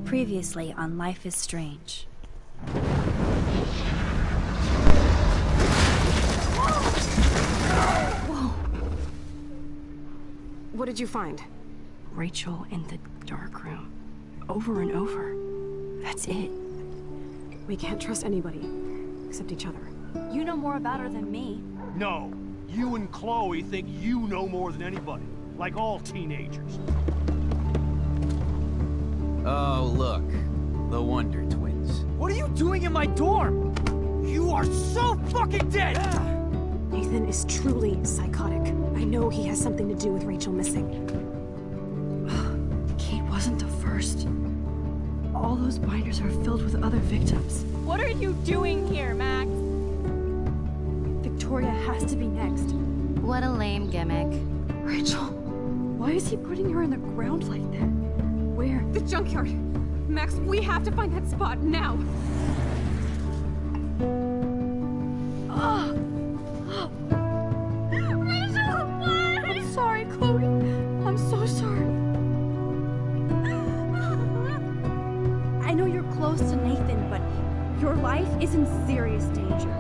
Previously on Life is Strange. Whoa! What did you find? Rachel in the dark room. Over and over. That's it. We can't trust anybody, except each other. You know more about her than me. No. You and Chloe think you know more than anybody. Like all teenagers. Oh, look. The Wonder Twins. What are you doing in my dorm? You are so fucking dead! Nathan is truly psychotic. I know he has something to do with Rachel missing. Kate wasn't the first. All those binders are filled with other victims. What are you doing here, Max? Victoria has to be next. What a lame gimmick. Rachel, why is he putting her in the ground like that? Where? The junkyard! Max, we have to find that spot now! Rachel, what? I'm sorry, Chloe. I'm so sorry. I know you're close to Nathan, but your life is in serious danger.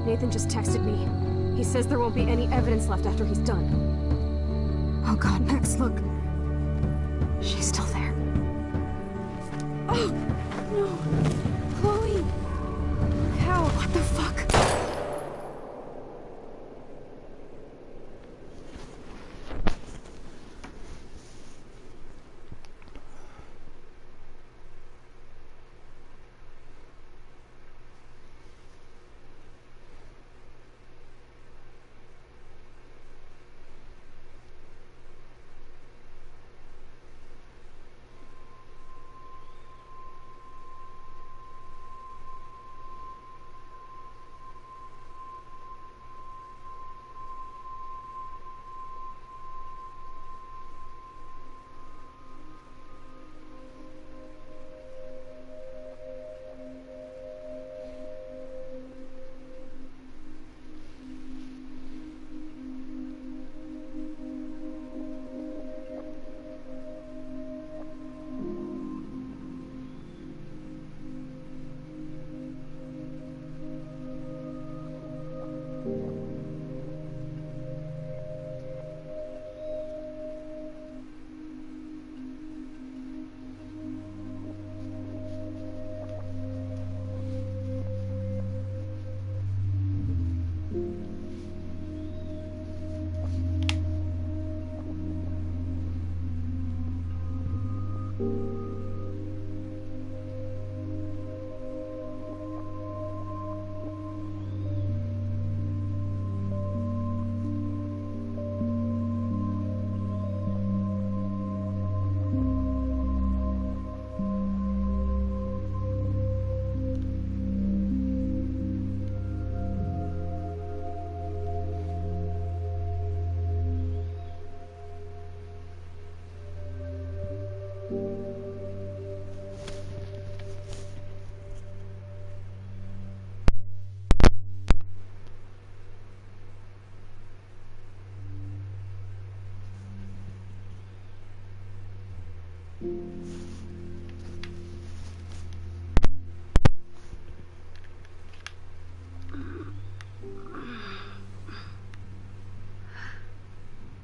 Nathan just texted me. He says there won't be any evidence left after he's done. Oh God, Max, look. She's still there. Oh, no. Chloe. How? What the fuck?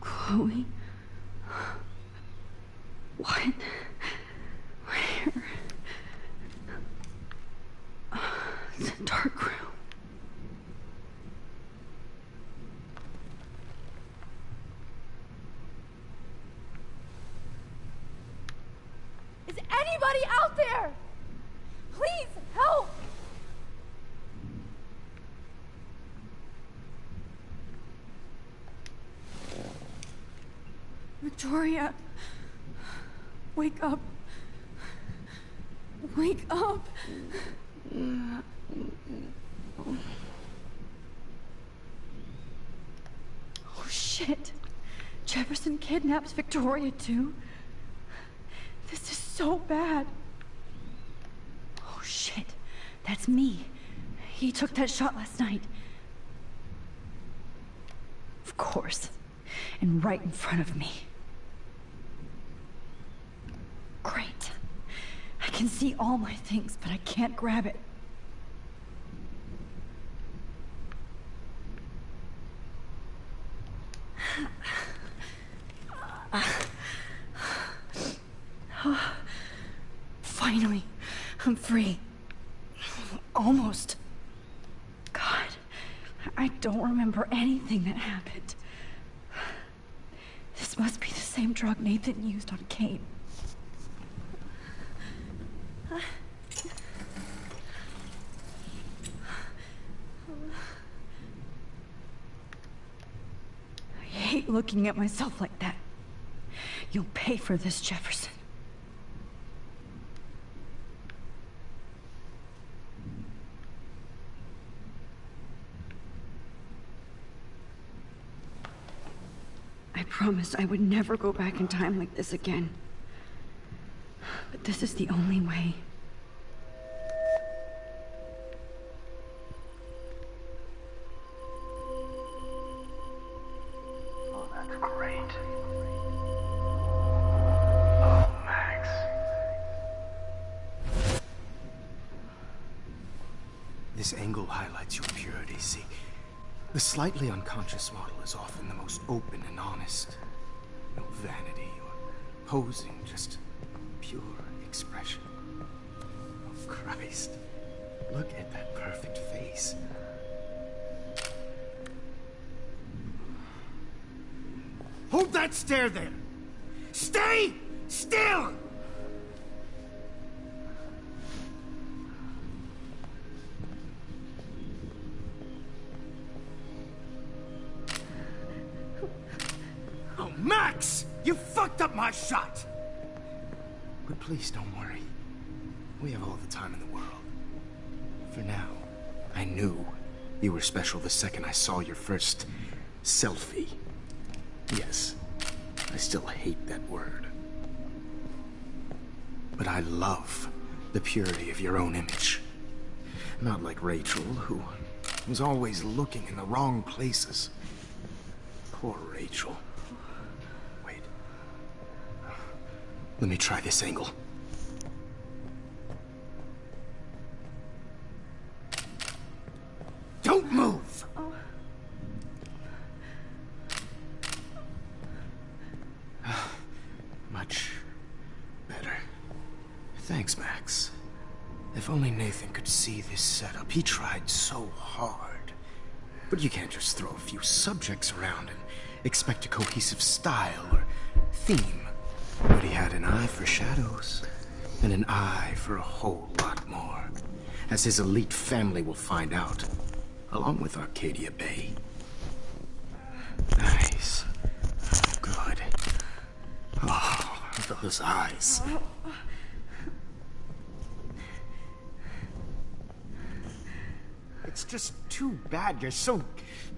Chloe? What? Where? It's a dark room. Is anybody out there? Please, help! Victoria, wake up. Wake up. Oh shit. Jefferson kidnaps Victoria too? This is so bad. Oh shit. That's me. He took that shot last night. Of course. And right in front of me. Great. I can see all my things, but I can't grab it. Finally, I'm free. Almost. God, I don't remember anything that happened. This must be the same drug Nathan used on Kate. I hate looking at myself like that. You'll pay for this, Jefferson. I promised I would never go back in time like this again. But this is the only way. Oh, that's great. Oh, Max. This angle highlights your purity, see? The slightly unconscious model is often the most open and honest. No vanity or posing, just pure expression. Oh, Christ. Look at that perfect face. Hold that stare there! Stay still! Oh, Max! You fucked up my shot! But please don't worry. We have all the time in the world. For now, I knew you were special the second I saw your first selfie. Yes, I still hate that word. But I love the purity of your own image. Not like Rachel, who was always looking in the wrong places. Poor Rachel. Wait. Let me try this angle. Don't move! Much better. Thanks, Max. If only Nathan could see this setup. He tried so hard. But you can't just throw a few subjects around and expect a cohesive style or theme. But he had an eye for shadows, and an eye for a whole lot more, as his elite family will find out, along with Arcadia Bay. Nice. Good. Oh, those eyes. It's just too bad you're so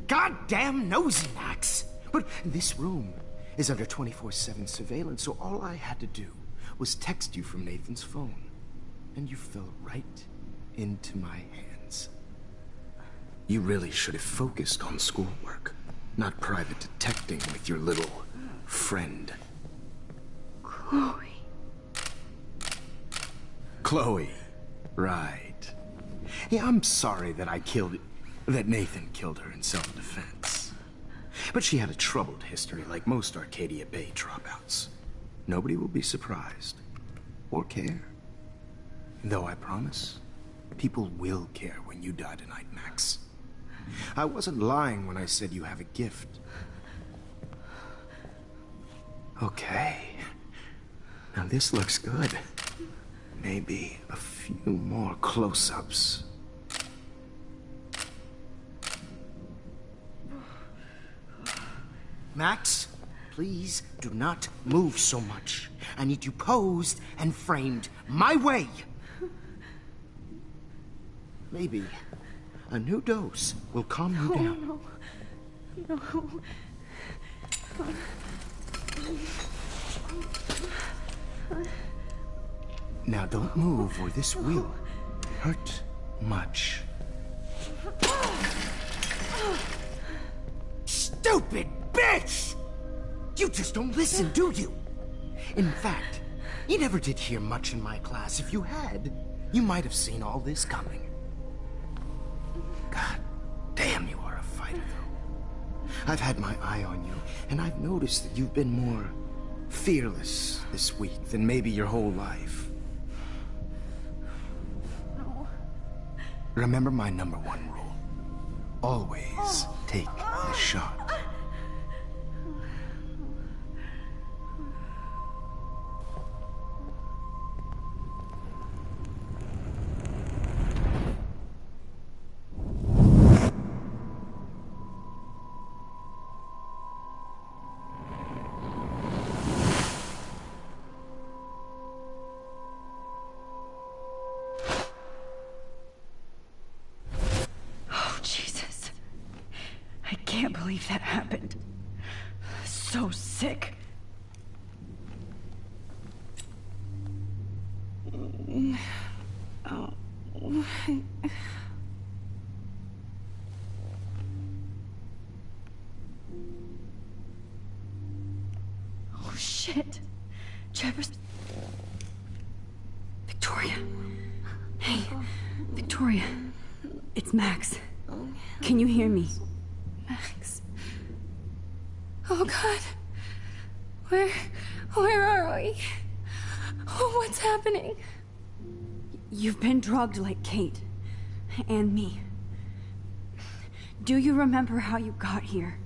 goddamn nosy, Max. But this room is under 24/7 surveillance, so all I had to do was text you from Nathan's phone. And you fell right into my hands. You really should have focused on schoolwork, not private detecting with your little friend. Chloe. Chloe. Right. Yeah, I'm sorry that Nathan killed her in self-defense. But she had a troubled history like most Arcadia Bay dropouts. Nobody will be surprised. Or care. Though I promise, people will care when you die tonight, Max. I wasn't lying when I said you have a gift. Okay. Now this looks good. Maybe a few more close-ups. Max, please do not move so much. I need you posed and framed my way. Maybe a new dose will calm you down. No. Now don't move or this will hurt much. Stupid bitch! You just don't listen, do you? In fact, You never did hear much in my class. If you had, you might have seen all this coming. God damn, you are a fighter, though. I've had my eye on you, and I've noticed that you've been more fearless this week than maybe your whole life. No. Remember my #1 rule. Always take the shot. I can't believe that happened. So sick. Oh. Oh, shit. Jefferson. Victoria. Hey, Victoria. It's Max. Can you hear me? Max. Oh God. Where are we? Oh, what's happening? You've been drugged like Kate. And me. Do you remember how you got here?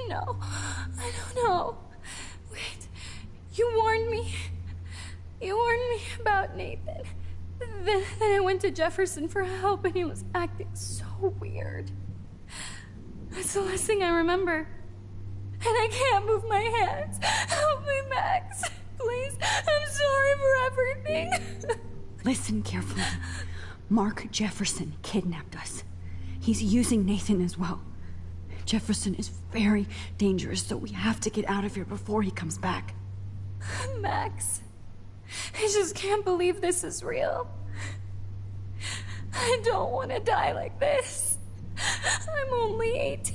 No, I don't know. Wait, you warned me. You warned me about Nathan. Then I went to Jefferson for help and he was acting so weird. That's the last thing I remember. And I can't move my hands. Help me, Max. Please, I'm sorry for everything. Listen carefully. Mark Jefferson kidnapped us. He's using Nathan as well. Jefferson is very dangerous, so we have to get out of here before he comes back. Max, I just can't believe this is real. I don't want to die like this. I'm only 18.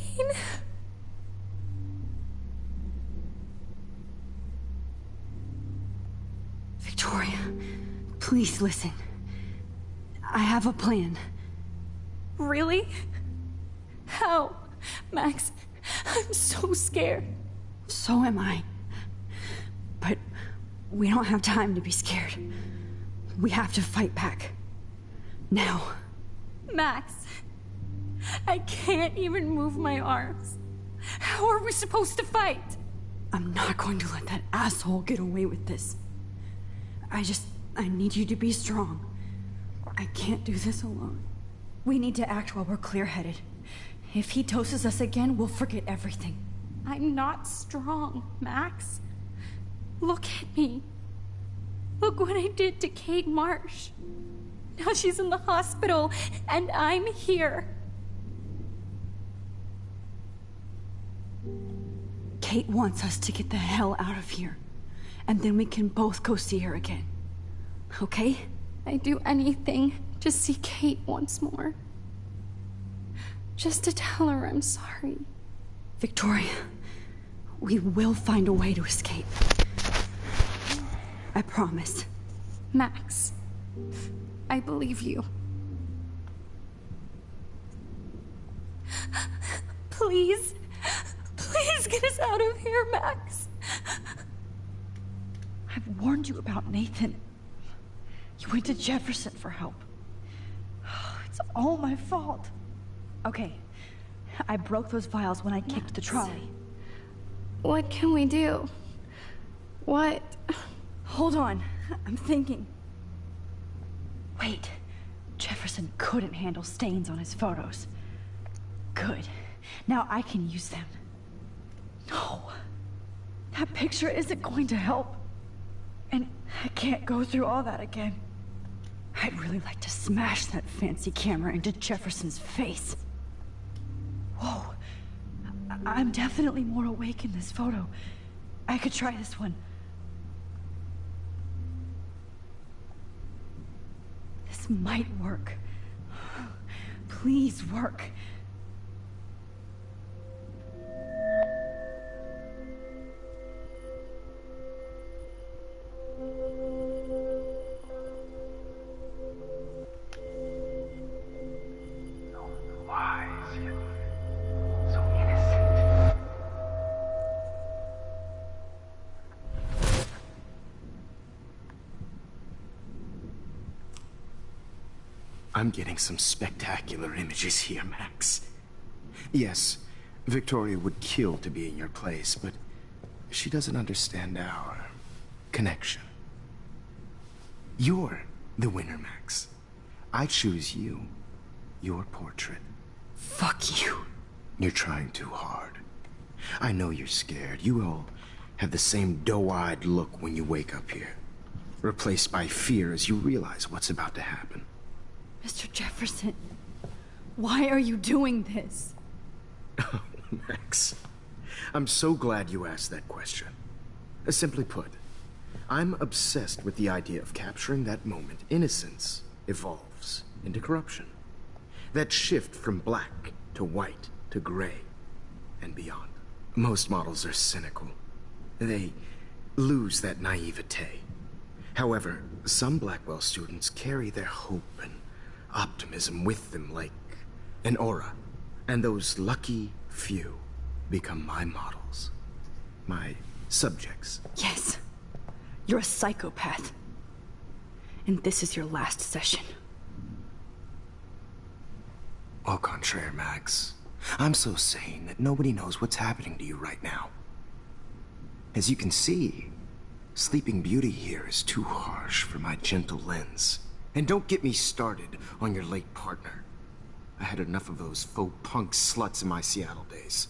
Victoria, please listen. I have a plan. Really? How? Max, I'm so scared. So am I. But we don't have time to be scared. We have to fight back. Now. Max, I can't even move my arms. How are we supposed to fight? I'm not going to let that asshole get away with this. I need you to be strong. I can't do this alone. We need to act while we're clear-headed. If he doses us again, we'll forget everything. I'm not strong, Max. Look at me. Look what I did to Kate Marsh. Now she's in the hospital, and I'm here. Kate wants us to get the hell out of here. And then we can both go see her again. Okay? I'd do anything to see Kate once more. Just to tell her I'm sorry. Victoria, we will find a way to escape. I promise. Max, I believe you. Please, please get us out of here, Max. I've warned you about Nathan. You went to Jefferson for help. It's all my fault. Okay, I broke those vials when I kicked the trolley. What can we do? What? Hold on, I'm thinking. Wait, Jefferson couldn't handle stains on his photos. Good, now I can use them. No, that picture isn't going to help. And I can't go through all that again. I'd really like to smash that fancy camera into Jefferson's face. Whoa, I'm definitely more awake in this photo. I could try this one. This might work. Please work. I'm getting some spectacular images here, Max. Yes, Victoria would kill to be in your place, but she doesn't understand our connection. You're the winner, Max. I choose you. Your portrait. Fuck you. You're trying too hard. I know you're scared. You all have the same doe-eyed look when you wake up here. Replaced by fear as you realize what's about to happen. Mr. Jefferson, why are you doing this? Oh, Max. I'm so glad you asked that question. Simply put, I'm obsessed with the idea of capturing that moment innocence evolves into corruption. That shift from black to white to gray and beyond. Most models are cynical. They lose that naivete. However, some Blackwell students carry their hope and optimism with them like an aura. And those lucky few become my models. My subjects. Yes. You're a psychopath. And this is your last session. Au contraire, Max. I'm so sane that nobody knows what's happening to you right now. As you can see, Sleeping Beauty here is too harsh for my gentle lens. And don't get me started on your late partner. I had enough of those faux punk sluts in my Seattle days.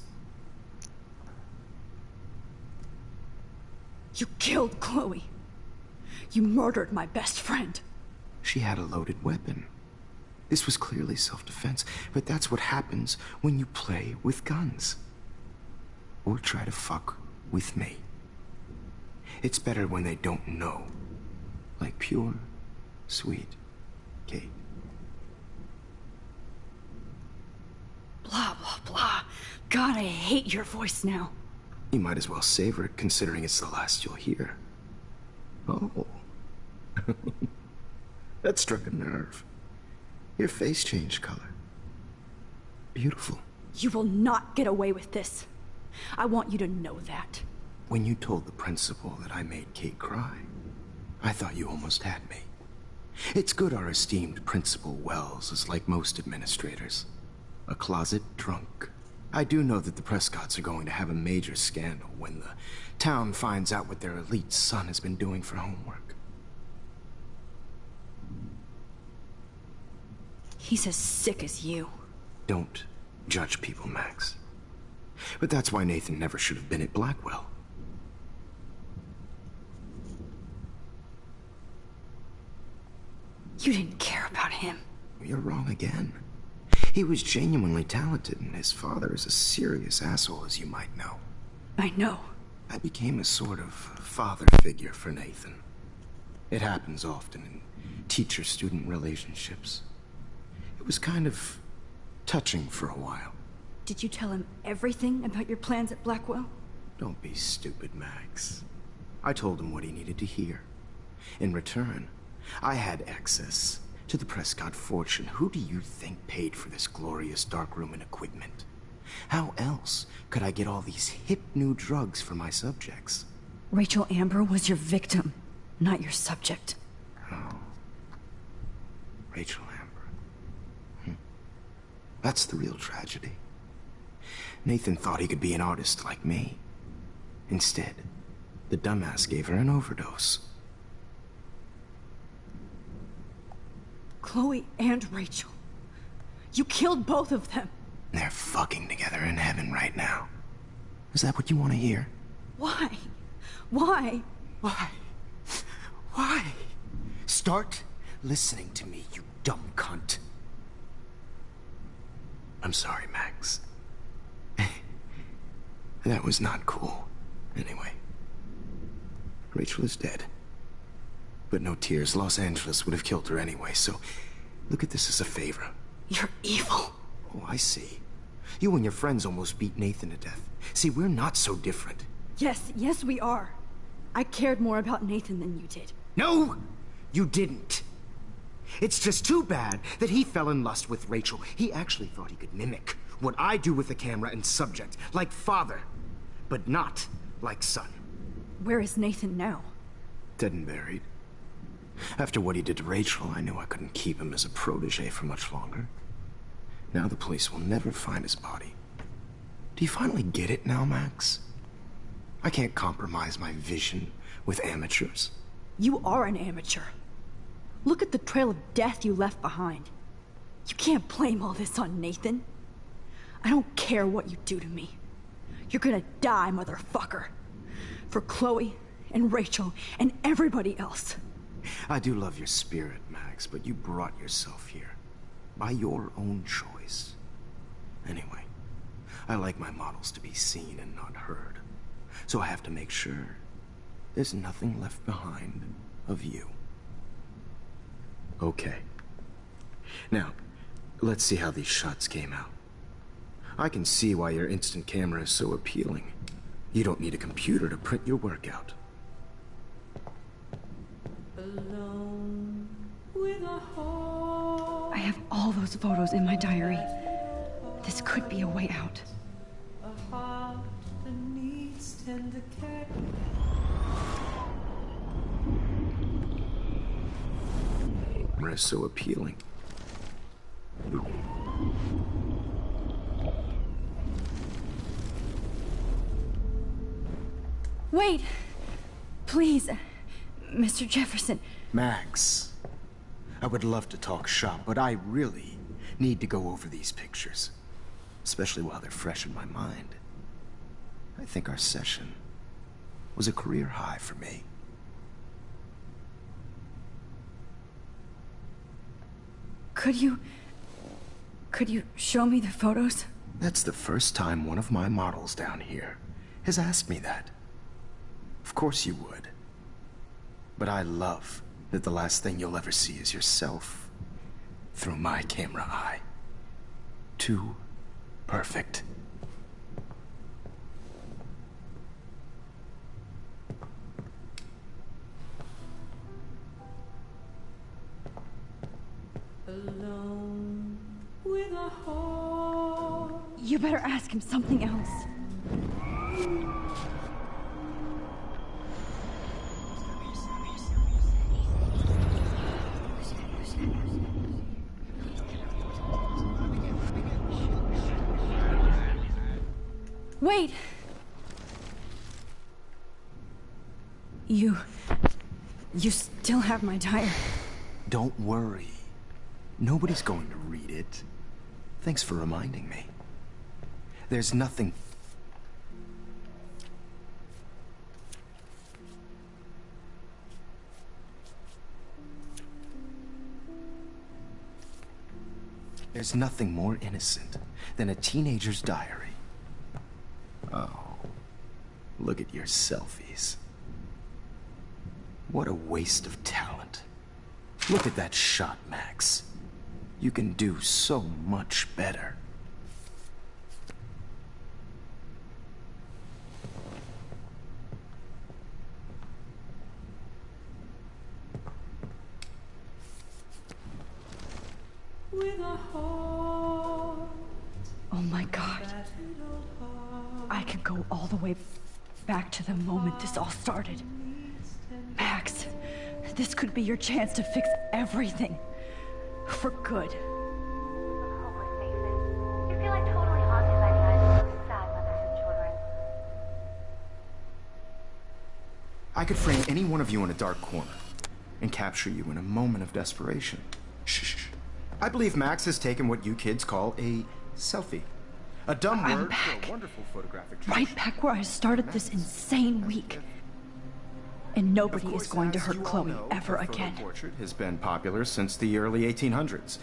You killed Chloe. You murdered my best friend. She had a loaded weapon. This was clearly self-defense, but that's what happens when you play with guns. Or try to fuck with me. It's better when they don't know. Like pure, sweet Kate. Blah, blah, blah. God, I hate your voice now. You might as well savor it, considering it's the last you'll hear. Oh. That struck a nerve. Your face changed color. Beautiful. You will not get away with this. I want you to know that. When you told the principal that I made Kate cry, I thought you almost had me. It's good our esteemed Principal Wells is like most administrators. A closet drunk. I do know that the Prescotts are going to have a major scandal when the town finds out what their elite son has been doing for homework. He's as sick as you. Don't judge people, Max. But that's why Nathan never should have been at Blackwell. You didn't care about him. You're wrong again. He was genuinely talented, and his father is a serious asshole, as you might know. I know. I became a sort of father figure for Nathan. It happens often in teacher-student relationships. It was kind of touching for a while. Did you tell him everything about your plans at Blackwell? Don't be stupid, Max. I told him what he needed to hear. In return, I had access to the Prescott fortune. Who do you think paid for this glorious darkroom and equipment? How else could I get all these hip new drugs for my subjects? Rachel Amber was your victim, not your subject. Oh. Rachel Amber. That's the real tragedy. Nathan thought he could be an artist like me. Instead, the dumbass gave her an overdose. Chloe and Rachel. You killed both of them. They're fucking together in heaven right now. Is that what you want to hear? Why? Why? Why? Why? Start listening to me, you dumb cunt. I'm sorry, Max. That was not cool. Anyway, Rachel is dead. But no tears. Los Angeles would have killed her anyway, so look at this as a favor. You're evil. Oh, I see. You and your friends almost beat Nathan to death. See, we're not so different. Yes, we are. I cared more about Nathan than you did. No, you didn't. It's just too bad that he fell in lust with Rachel. He actually thought he could mimic what I do with the camera and subject, like father, but not like son. Where is Nathan now? Dead and buried. After what he did to Rachel, I knew I couldn't keep him as a protege for much longer. Now the police will never find his body. Do you finally get it now, Max? I can't compromise my vision with amateurs. You are an amateur. Look at the trail of death you left behind. You can't blame all this on Nathan. I don't care what you do to me. You're gonna die, motherfucker. For Chloe and Rachel and everybody else. I do love your spirit, Max, but you brought yourself here. By your own choice. Anyway, I like my models to be seen and not heard. So I have to make sure there's nothing left behind of you. Okay. Now, let's see how these shots came out. I can see why your instant camera is so appealing. You don't need a computer to print your work out. I have all those photos in my diary. This could be a way out. Camera is so appealing. Wait! Please, Mr. Jefferson. Max, I would love to talk shop, but I really need to go over these pictures. Especially while they're fresh in my mind. I think our session was a career high for me. Could you show me the photos? That's the first time one of my models down here has asked me that. Of course you would. But I love that the last thing you'll ever see is yourself through my camera eye. Too perfect. Alone with a heart. You better ask him something else. Wait! You still have my diary. Don't worry. Nobody's going to read it. Thanks for reminding me. There's nothing... There's nothing more innocent than a teenager's diary. Oh, look at your selfies. What a waste of talent. Look at that shot, Max. You can do so much better. With a heart. Oh my God. I can go all the way back to the moment this all started. Max, this could be your chance to fix everything. For good. Hopeless, Nathan. You feel like totally haunted by the eyes of those sad mothers and children. I could frame any one of you in a dark corner and capture you in a moment of desperation. Shh. I believe Max has taken what you kids call a selfie. A dumb I'm word back. for a wonderful photographic Right back where I started this insane week. And nobody is going to hurt Chloe ever again. The portrait has been popular since the early 1800s.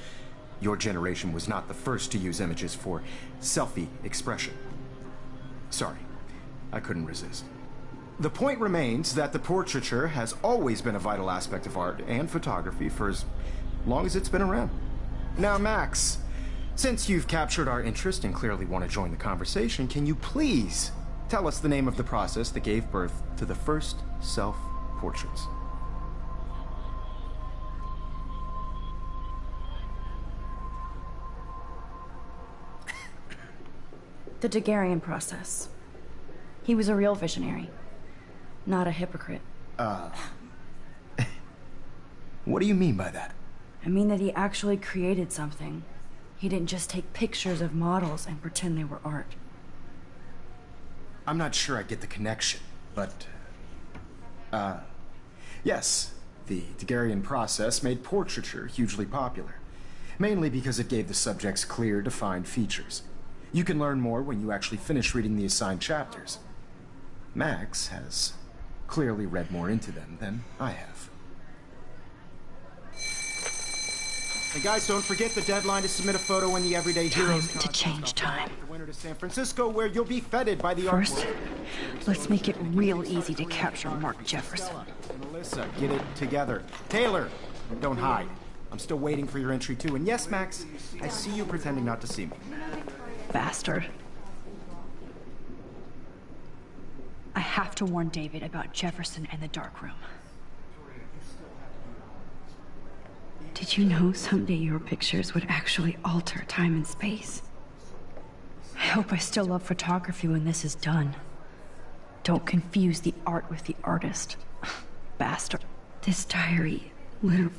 Your generation was not the first to use images for selfie expression. Sorry, I couldn't resist. The point remains that the portraiture has always been a vital aspect of art and photography for as long as it's been around. Now, Max, since you've captured our interest and clearly want to join the conversation, can you please tell us the name of the process that gave birth to the first self-portraits? The Daguerrean process. He was a real visionary, not a hypocrite. What do you mean by that? I mean that he actually created something. He didn't just take pictures of models and pretend they were art. I'm not sure I get the connection, but... yes, the Daguerrean process made portraiture hugely popular. Mainly because it gave the subjects clear, defined features. You can learn more when you actually finish reading the assigned chapters. Max has clearly read more into them than I have. Hey guys, don't forget the deadline to submit a photo in the Everyday Heroes Time to change time. The winner to San Francisco, where you'll be feted by the art First, world. let's make it real easy to capture Mark Jefferson. And Alyssa, get it together. Taylor, don't hide. I'm still waiting for your entry too. And yes, Max, I see you pretending not to see me. Bastard. I have to warn David about Jefferson and the dark room. Did you know someday your pictures would actually alter time and space? I hope I still love photography when this is done. Don't confuse the art with the artist. Bastard. This diary literally...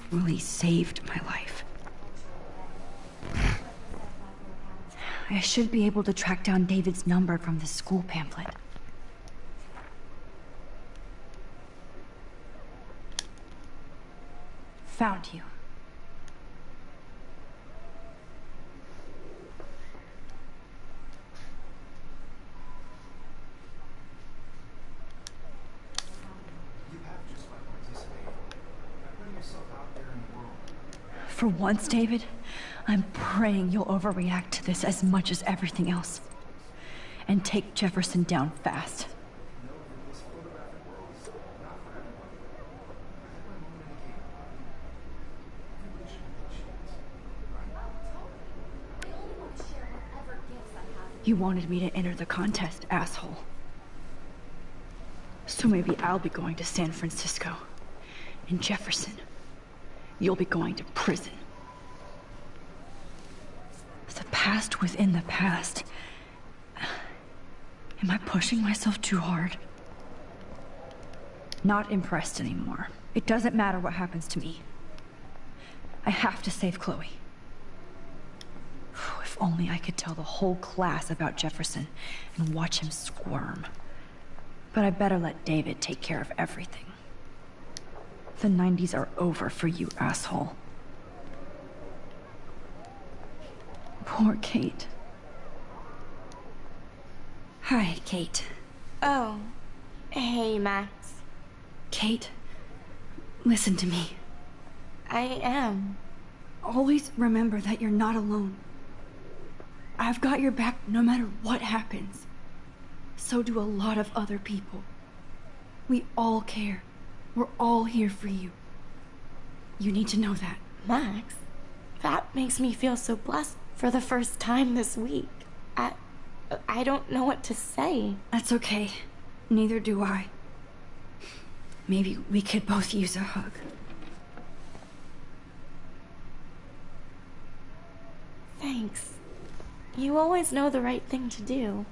really saved my life. I should be able to track down David's number from the school pamphlet. Found you. For once, David, I'm praying you'll overreact to this as much as everything else. And take Jefferson down fast. You wanted me to enter the contest, asshole. So maybe I'll be going to San Francisco. And Jefferson, you'll be going to prison. The past within the past. Am I pushing myself too hard? Not impressed anymore. It doesn't matter what happens to me. I have to save Chloe. If only I could tell the whole class about Jefferson and watch him squirm. But I better let David take care of everything. The 90s are over for you, asshole. Poor Kate. Hi, Kate. Oh. Hey, Max. Kate, listen to me. I am. Always remember that you're not alone. I've got your back no matter what happens. So do a lot of other people. We all care. We're all here for you. You need to know that. Max, that makes me feel so blessed for the first time this week. I don't know what to say. That's okay. Neither do I. Maybe we could both use a hug. Thanks. You always know the right thing to do.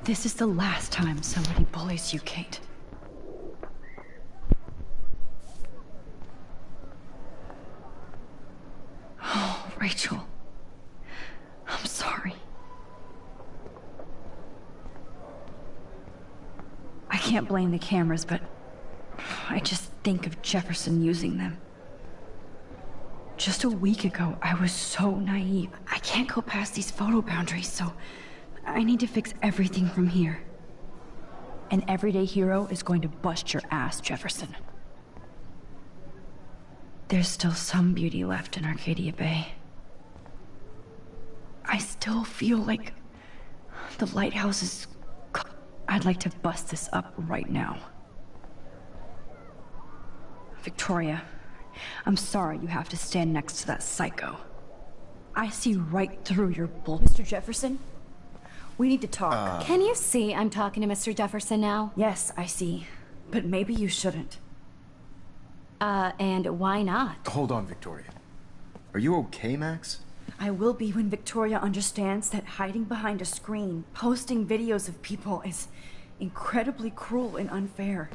This is the last time somebody bullies you, Kate. Oh, Rachel. I'm sorry. I can't blame the cameras, but I just think of Jefferson using them. Just a week ago, I was so naive. I can't go past these photo boundaries, so I need to fix everything from here. An everyday hero is going to bust your ass, Jefferson. There's still some beauty left in Arcadia Bay. I still feel like the lighthouse is... I'd like to bust this up right now. Victoria, I'm sorry you have to stand next to that psycho. I see right through your bull. Mr. Jefferson? We need to talk. Can you see I'm talking to Mr. Jefferson now? Yes, I see. But maybe you shouldn't. And why not? Hold on, Victoria. Are you okay, Max? I will be when Victoria understands that hiding behind a screen, posting videos of people is incredibly cruel and unfair.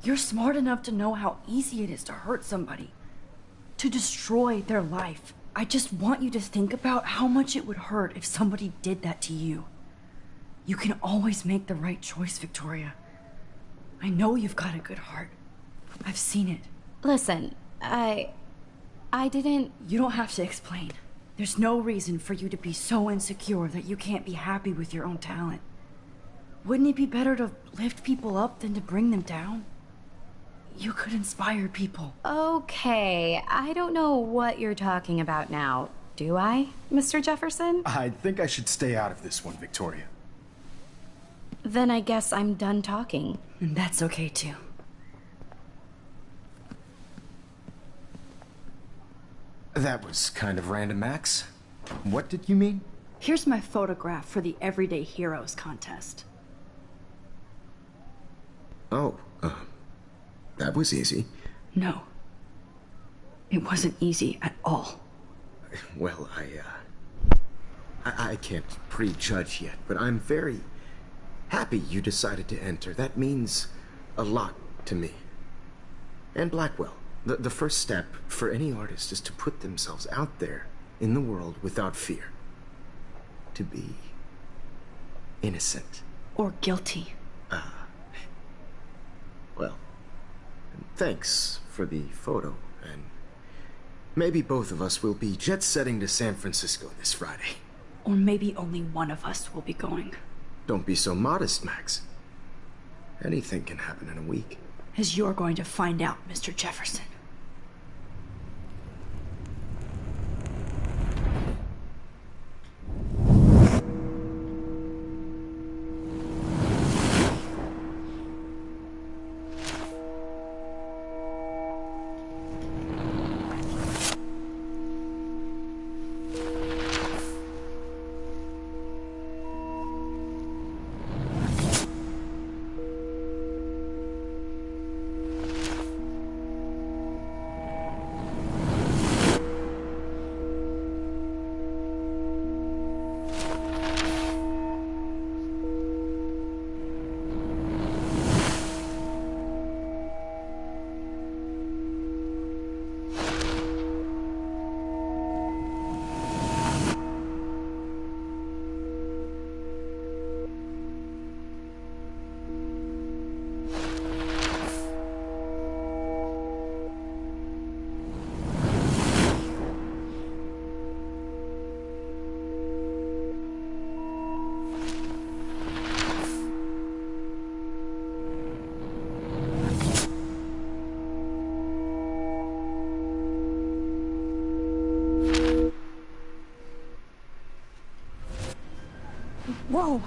You're smart enough to know how easy it is to hurt somebody, to destroy their life. I just want you to think about how much it would hurt if somebody did that to you. You can always make the right choice, Victoria. I know you've got a good heart. I've seen it. Listen, I didn't... You don't have to explain. There's no reason for you to be so insecure that you can't be happy with your own talent. Wouldn't it be better to lift people up than to bring them down? You could inspire people. Okay, I don't know what you're talking about now. Do I, Mr. Jefferson? I think I should stay out of this one, Victoria. Then I guess I'm done talking. And that's okay, too. That was kind of random, Max. What did you mean? Here's my photograph for the Everyday Heroes contest. Oh, that was easy. No. It wasn't easy at all. Well, I can't prejudge yet, but I'm very happy you decided to enter. That means a lot to me. And Blackwell. The first step for any artist is to put themselves out there in the world without fear. To be innocent. or guilty. Well, thanks for the photo, and maybe both of us will be jet-setting to San Francisco this Friday. Or maybe only one of us will be going. Don't be so modest, Max. Anything can happen in a week. As you're going to find out, Mr. Jefferson. Whoa!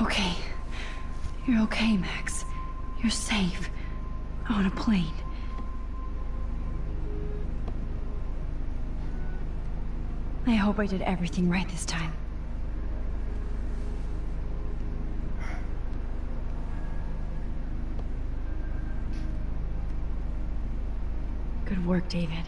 Okay. You're okay, Max. You're safe. On a plane. I hope I did everything right this time. Good work, David.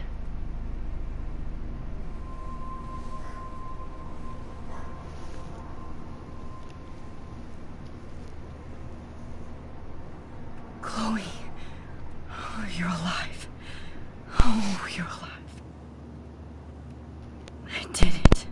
Chloe. Oh, you're alive. Oh, you're alive. I did it.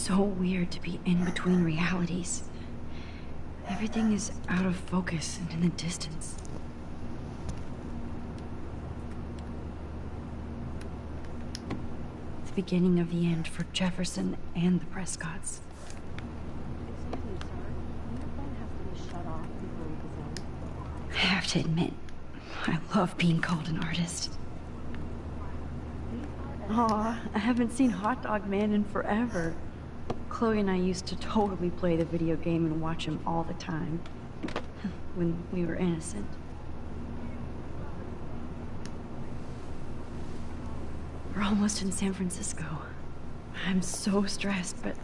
so weird to be in between realities. Everything is out of focus and in the distance. The beginning of the end for Jefferson and the Prescotts. I have to admit, I love being called an artist. Aw, I haven't seen Hot Dog Man in forever. Chloe and I used to totally play the video game and watch him all the time. When we were innocent. We're almost in San Francisco. I'm so stressed, but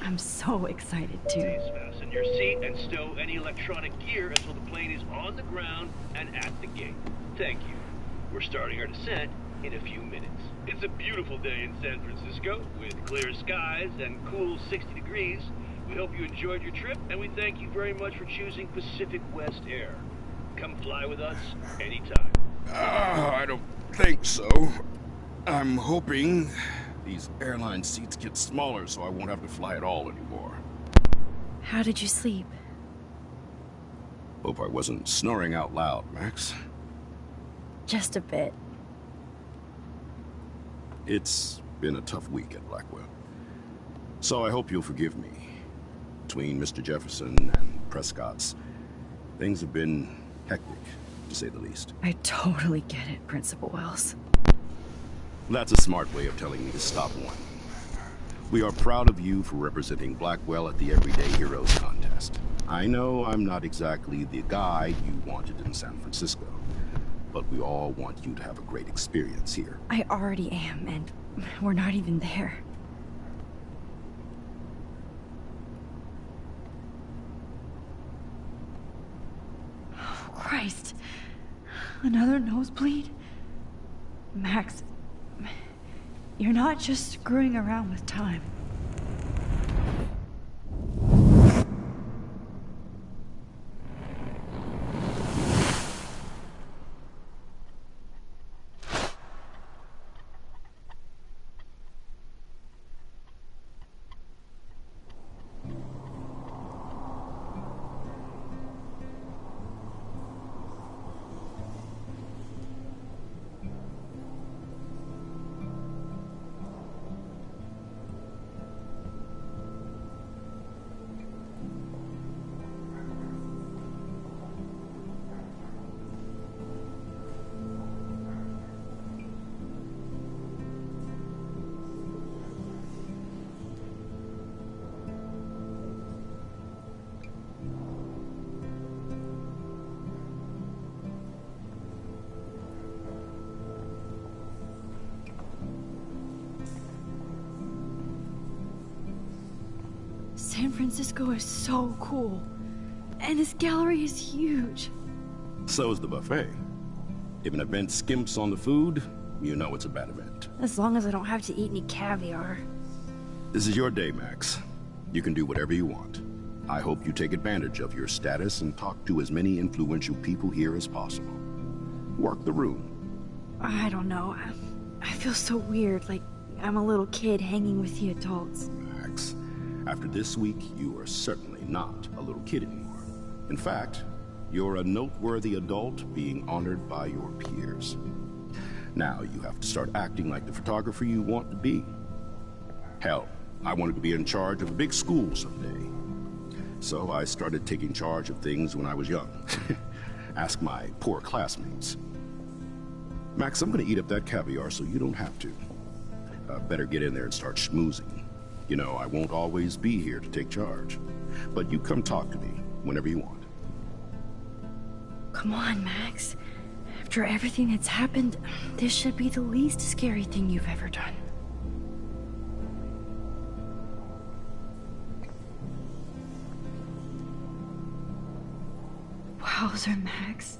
I'm so excited too. Please fasten your seat and stow any electronic gear until the plane is on the ground and at the gate. Thank you. We're starting our descent in a few minutes. It's a beautiful day in San Francisco with clear skies and cool 60 degrees. We hope you enjoyed your trip, and we thank you very much for choosing Pacific West Air. Come fly with us anytime. I don't think so. I'm hoping these airline seats get smaller so I won't have to fly at all anymore. How did you sleep? Hope I wasn't snoring out loud, Max. Just a bit. It's been a tough week at Blackwell. So I hope you'll forgive me. Between Mr. Jefferson and Prescott's, things have been hectic, to say the least. I totally get it, Principal Wells. That's a smart way of telling me to stop whining. We are proud of you for representing Blackwell at the Everyday Heroes contest. I know I'm not exactly the guy you wanted in San Francisco, but we all want you to have a great experience here. I already am, and we're not even there. Oh, Christ. Another nosebleed? Max, you're not just screwing around with time. San Francisco is so cool. And this gallery is huge. So is the buffet. If an event skimps on the food, you know it's a bad event. As long as I don't have to eat any caviar. This is your day, Max. You can do whatever you want. I hope you take advantage of your status and talk to as many influential people here as possible. Work the room. I don't know. I feel so weird, like I'm a little kid hanging with the adults. Max, after this week, you are certainly not a little kid anymore. In fact, you're a noteworthy adult being honored by your peers. Now you have to start acting like the photographer you want to be. Hell, I wanted to be in charge of a big school someday. So I started taking charge of things when I was young. Ask my poor classmates. Max, I'm gonna eat up that caviar so you don't have to. Better get in there and start schmoozing. You know, I won't always be here to take charge. But you come talk to me whenever you want. Come on, Max. After everything that's happened, this should be the least scary thing you've ever done. Wowzer, Max.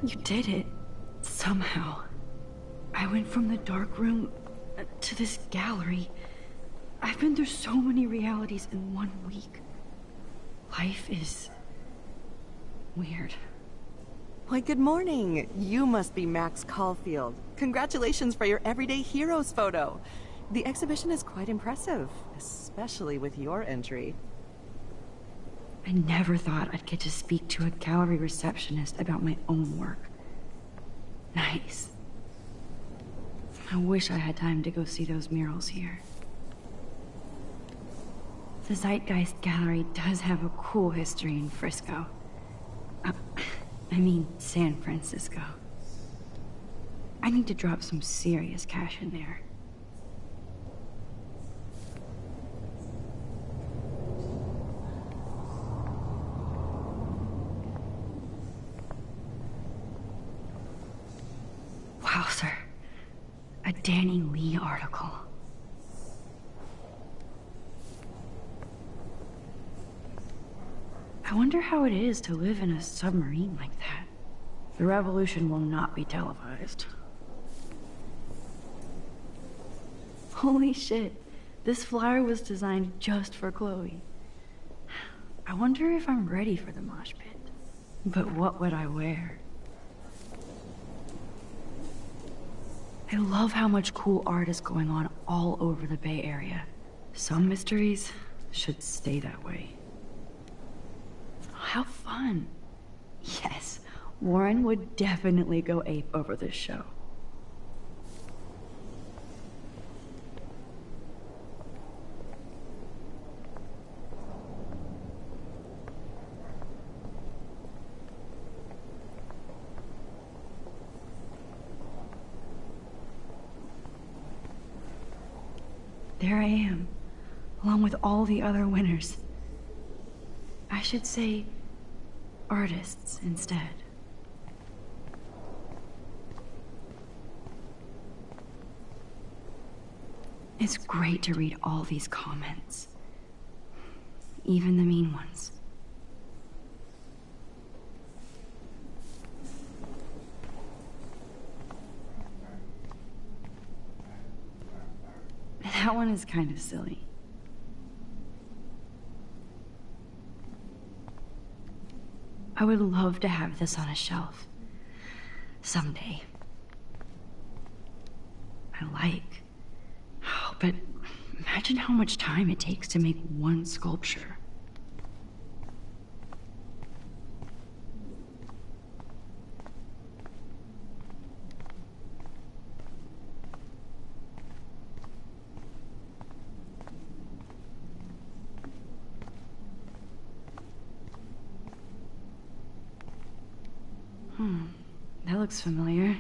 You did it. Somehow. I went from the dark room to this gallery. I've been through so many realities in 1 week. Life is weird. Why, good morning. You must be Max Caulfield. Congratulations for your Everyday Heroes photo. The exhibition is quite impressive, especially with your entry. I never thought I'd get to speak to a gallery receptionist about my own work. Nice. I wish I had time to go see those murals here. The Zeitgeist Gallery does have a cool history in Frisco. I mean, San Francisco. I need to drop some serious cash in there. Wow, sir. A Danny Lee article. I wonder how it is to live in a submarine like that. The revolution will not be televised. Holy shit. This flyer was designed just for Chloe. I wonder if I'm ready for the mosh pit. But what would I wear? I love how much cool art is going on all over the Bay Area. Some mysteries should stay that way. How fun. Yes, Warren would definitely go ape over this show. There I am, along with all the other winners. I should say artists instead. It's great to read all these comments, even the mean ones. That one is kind of silly. I would love to have this on a shelf. Someday. I like. Oh, but imagine how much time it takes to make one sculpture. That looks familiar.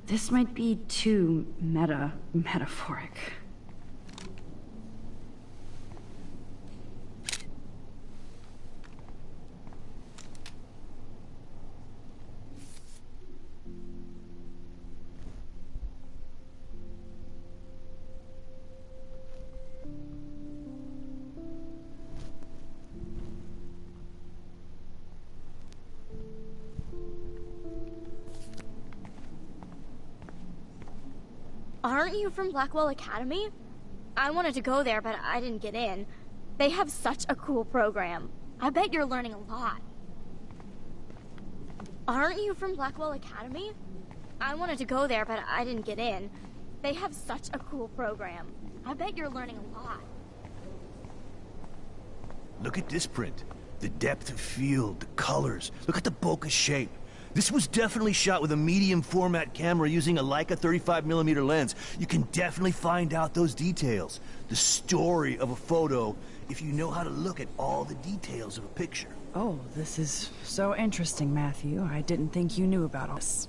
This might be too metaphoric. Aren't you from Blackwell Academy? I wanted to go there, but I didn't get in. They have such a cool program. I bet you're learning a lot. Aren't you from Blackwell Academy? I wanted to go there, but I didn't get in. They have such a cool program. I bet you're learning a lot. Look at this print. The depth of field, the colors. Look at the bokeh shape. This was definitely shot with a medium format camera using a Leica 35mm lens. You can definitely find out those details. The story of a photo if you know how to look at all the details of a picture. Oh, this is so interesting, Matthew. I didn't think you knew about all this.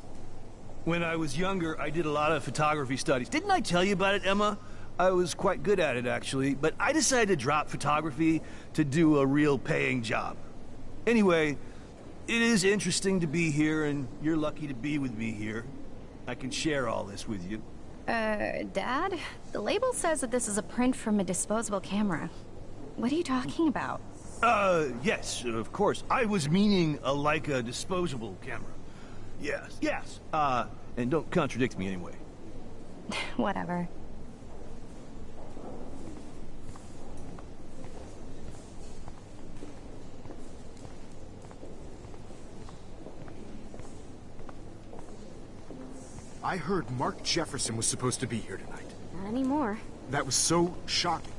When I was younger, I did a lot of photography studies. Didn't I tell you about it, Emma? I was quite good at it, actually, but I decided to drop photography to do a real paying job. Anyway, it is interesting to be here, and you're lucky to be with me here. I can share all this with you. Dad? The label says that this is a print from a disposable camera. What are you talking about? Yes, of course. I was meaning a Leica disposable camera. Yes. And don't contradict me anyway. Whatever. I heard Mark Jefferson was supposed to be here tonight. anymore. That was so shocking.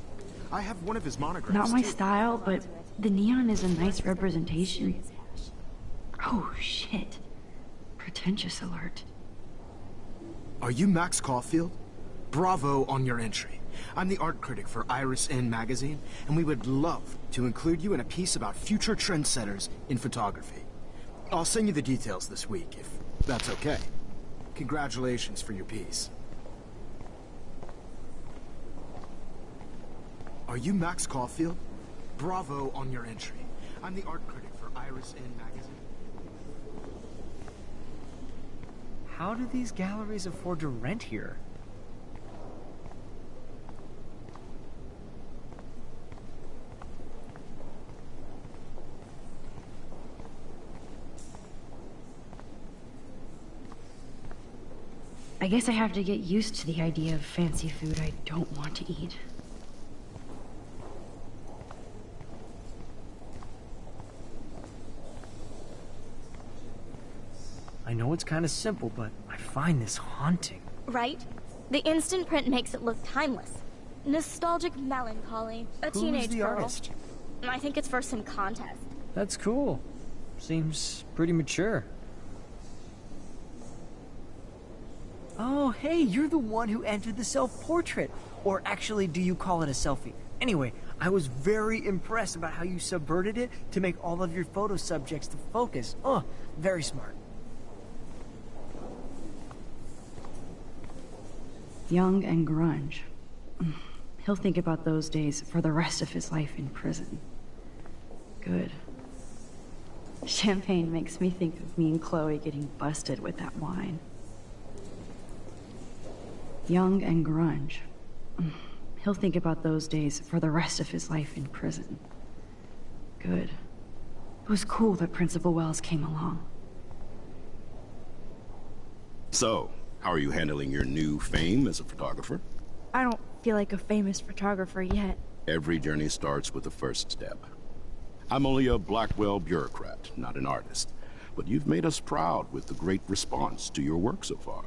I have one of his monograms. Not my too. style, but the neon is a nice representation. Oh, shit. Pretentious alert. Are you Max Caulfield? Bravo on your entry. I'm the art critic for Iris N magazine, and we would love to include you in a piece about future trendsetters in photography. I'll send you the details this week, if that's okay. Congratulations for your piece. Are you Max Caulfield? Bravo on your entry. I'm the art critic for Iris N magazine. How do these galleries afford to rent here? I guess I have to get used to the idea of fancy food I don't want to eat. I know it's kind of simple, but I find this haunting. Right? The instant print makes it look timeless. Nostalgic melancholy. A Who's teenage the girl. artist? I think it's for some contest. That's cool. Seems pretty mature. Oh, hey, you're the one who entered the self-portrait. Or actually, do you call it a selfie? Anyway, I was very impressed about how you subverted it to make all of your photo subjects the focus. Oh, very smart. Young and grunge. He'll think about those days for the rest of his life in prison. Good. Champagne makes me think of me and Chloe getting busted with that wine. Young and grunge. He'll think about those days for the rest of his life in prison. Good. It was cool that Principal Wells came along. So, how are you handling your new fame as a photographer? I don't feel like a famous photographer yet. Every journey starts with the first step. I'm only a Blackwell bureaucrat, not an artist. But you've made us proud with the great response to your work so far.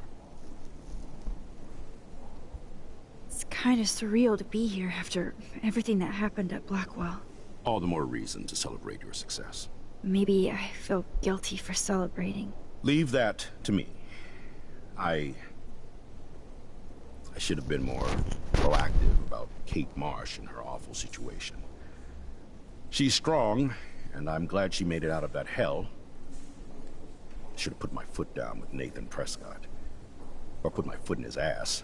It's kind of surreal to be here after everything that happened at Blackwell. All the more reason to celebrate your success. Maybe I feel guilty for celebrating. Leave that to me. I should have been more proactive about Kate Marsh and her awful situation. She's strong, and I'm glad she made it out of that hell. Should have put my foot down with Nathan Prescott. Or put my foot in his ass.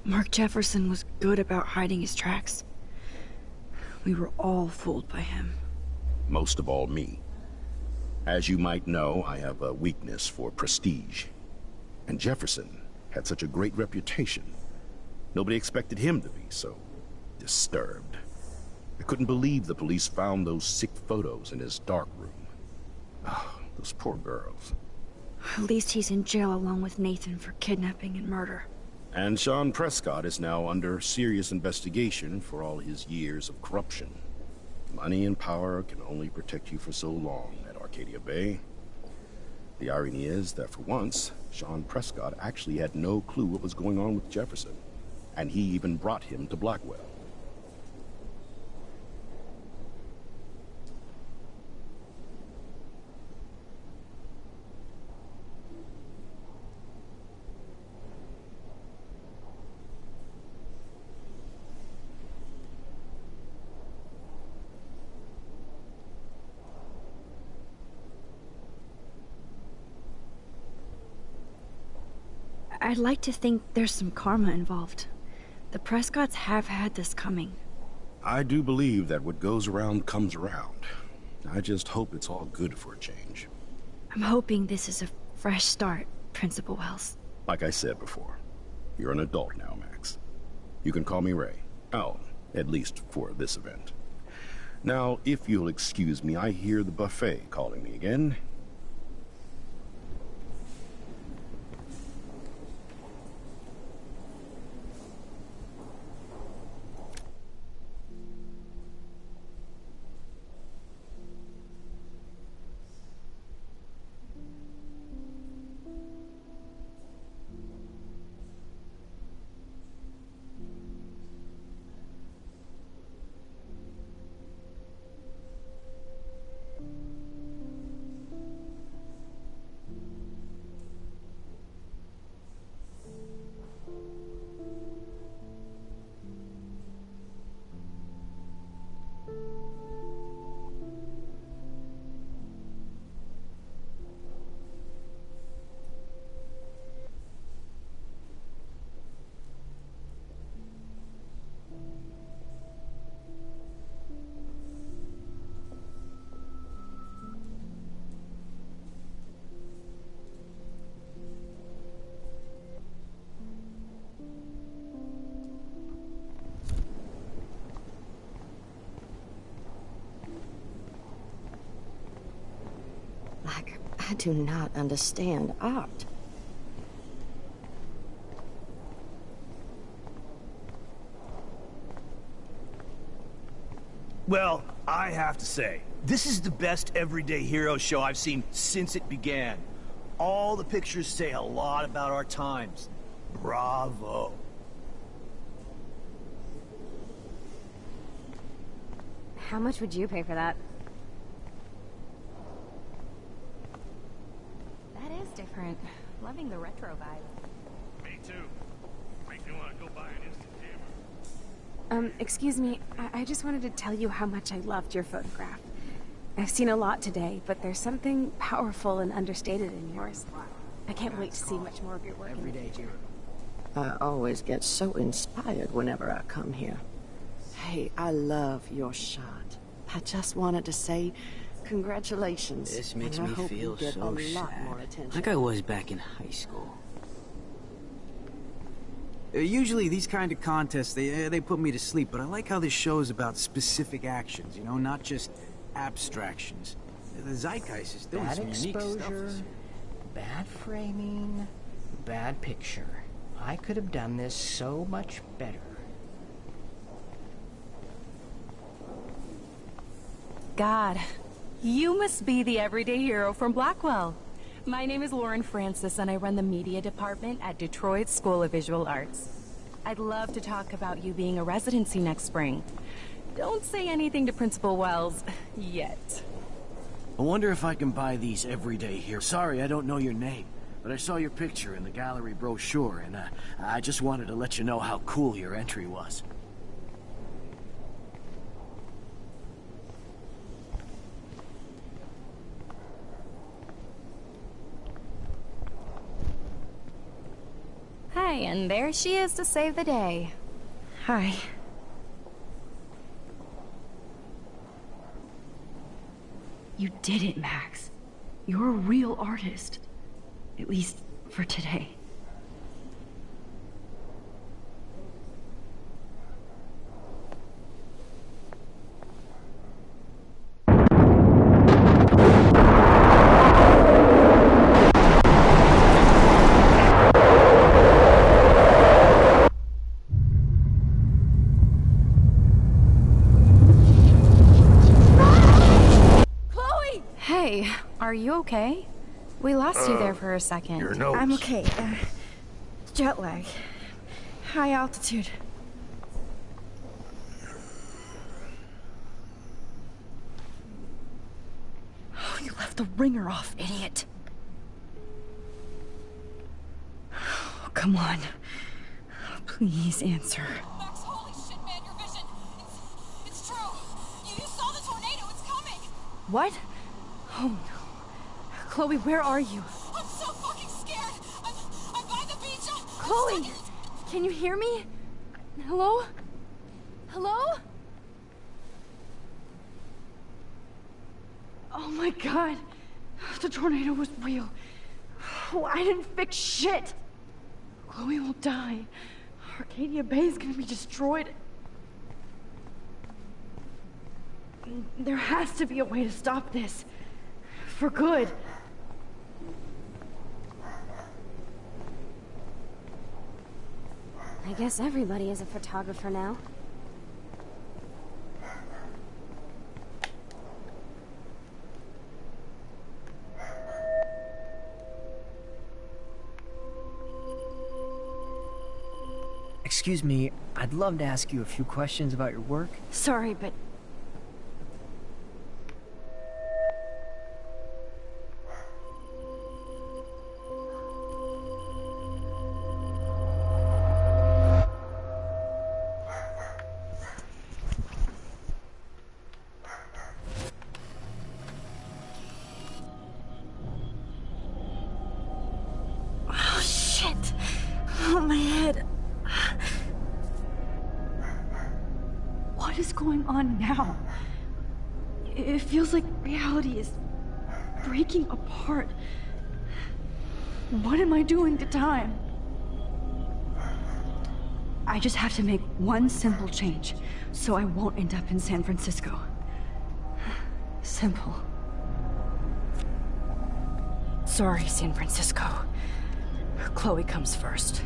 Mark Jefferson was good about hiding his tracks. We were all fooled by him. Most of all, me. As you might know, I have a weakness for prestige. And Jefferson had such a great reputation. Nobody expected him to be so disturbed. I couldn't believe the police found those sick photos in his dark room. Oh, those poor girls. At least he's in jail along with Nathan for kidnapping and murder. And Sean Prescott is now under serious investigation for all his years of corruption. Money and power can only protect you for so long at Arcadia Bay. The irony is that for once, Sean Prescott actually had no clue what was going on with Jefferson, and he even brought him to Blackwell. I'd like to think there's some karma involved. The Prescotts have had this coming. I do believe that what goes around comes around. I just hope it's all good for a change. I'm hoping this is a fresh start, Principal Wells. Like I said before, you're an adult now, Max. You can call me Ray. Oh, at least for this event. Now, if you'll excuse me, I hear the buffet calling me again. Like, I do not understand art. Well, I have to say, this is the best everyday hero show I've seen since it began. All the pictures say a lot about our times. Bravo. How much would you pay for that? That is different. Loving the retro vibe. Me too. Make me want to go buy an instant camera. Excuse me. I just wanted to tell you how much I loved your photograph. I've seen a lot today, but there's something powerful and understated in yours. I can't wait to see much more of your work in the future. I always get so inspired whenever I come here. Hey, I love your shot. I just wanted to say congratulations. This makes and I me hope feel you get so a lot sad. more attention. Like I was back in high school. Usually these kind of contests, they put me to sleep, but I like how this show is about specific actions, you know, not just abstractions. The zeitgeist is doing Bad some unique exposure, stuff. bad framing, bad picture. I could have done this so much better. God, you must be the everyday hero from Blackwell. My name is Lauren Francis, and I run the media department at Detroit School of Visual Arts. I'd love to talk about you being a residency next spring. Don't say anything to Principal Wells yet. I wonder if I can buy these everyday here. Sorry, I don't know your name, but I saw your picture in the gallery brochure, and I just wanted to let you know how cool your entry was. Hi, and there she is to save the day. Hi. You did it, Max. You're a real artist. At least for today. Hey, are you okay? We lost you there for a second. Your nose. I'm okay. Jet lag. High altitude. Oh, you left the ringer off, idiot. Oh, come on. Please answer. Max, holy shit, man, your vision. It's true. You saw the tornado. It's coming. What? Oh no. Chloe, where are you? I'm so fucking scared. I'm by the beach. Chloe! Can you hear me? Hello? Hello? Oh my god. The tornado was real. Oh, I didn't fix shit. Chloe will die. Arcadia Bay is gonna be destroyed. There has to be a way to stop this. For good. I guess everybody is a photographer now. Excuse me, I'd love to ask you a few questions about your work. Sorry, but going on now? It feels like reality is breaking apart. What am I doing to time? I just have to make one simple change, so I won't end up in San Francisco. Simple. Sorry, San Francisco. Chloe comes first.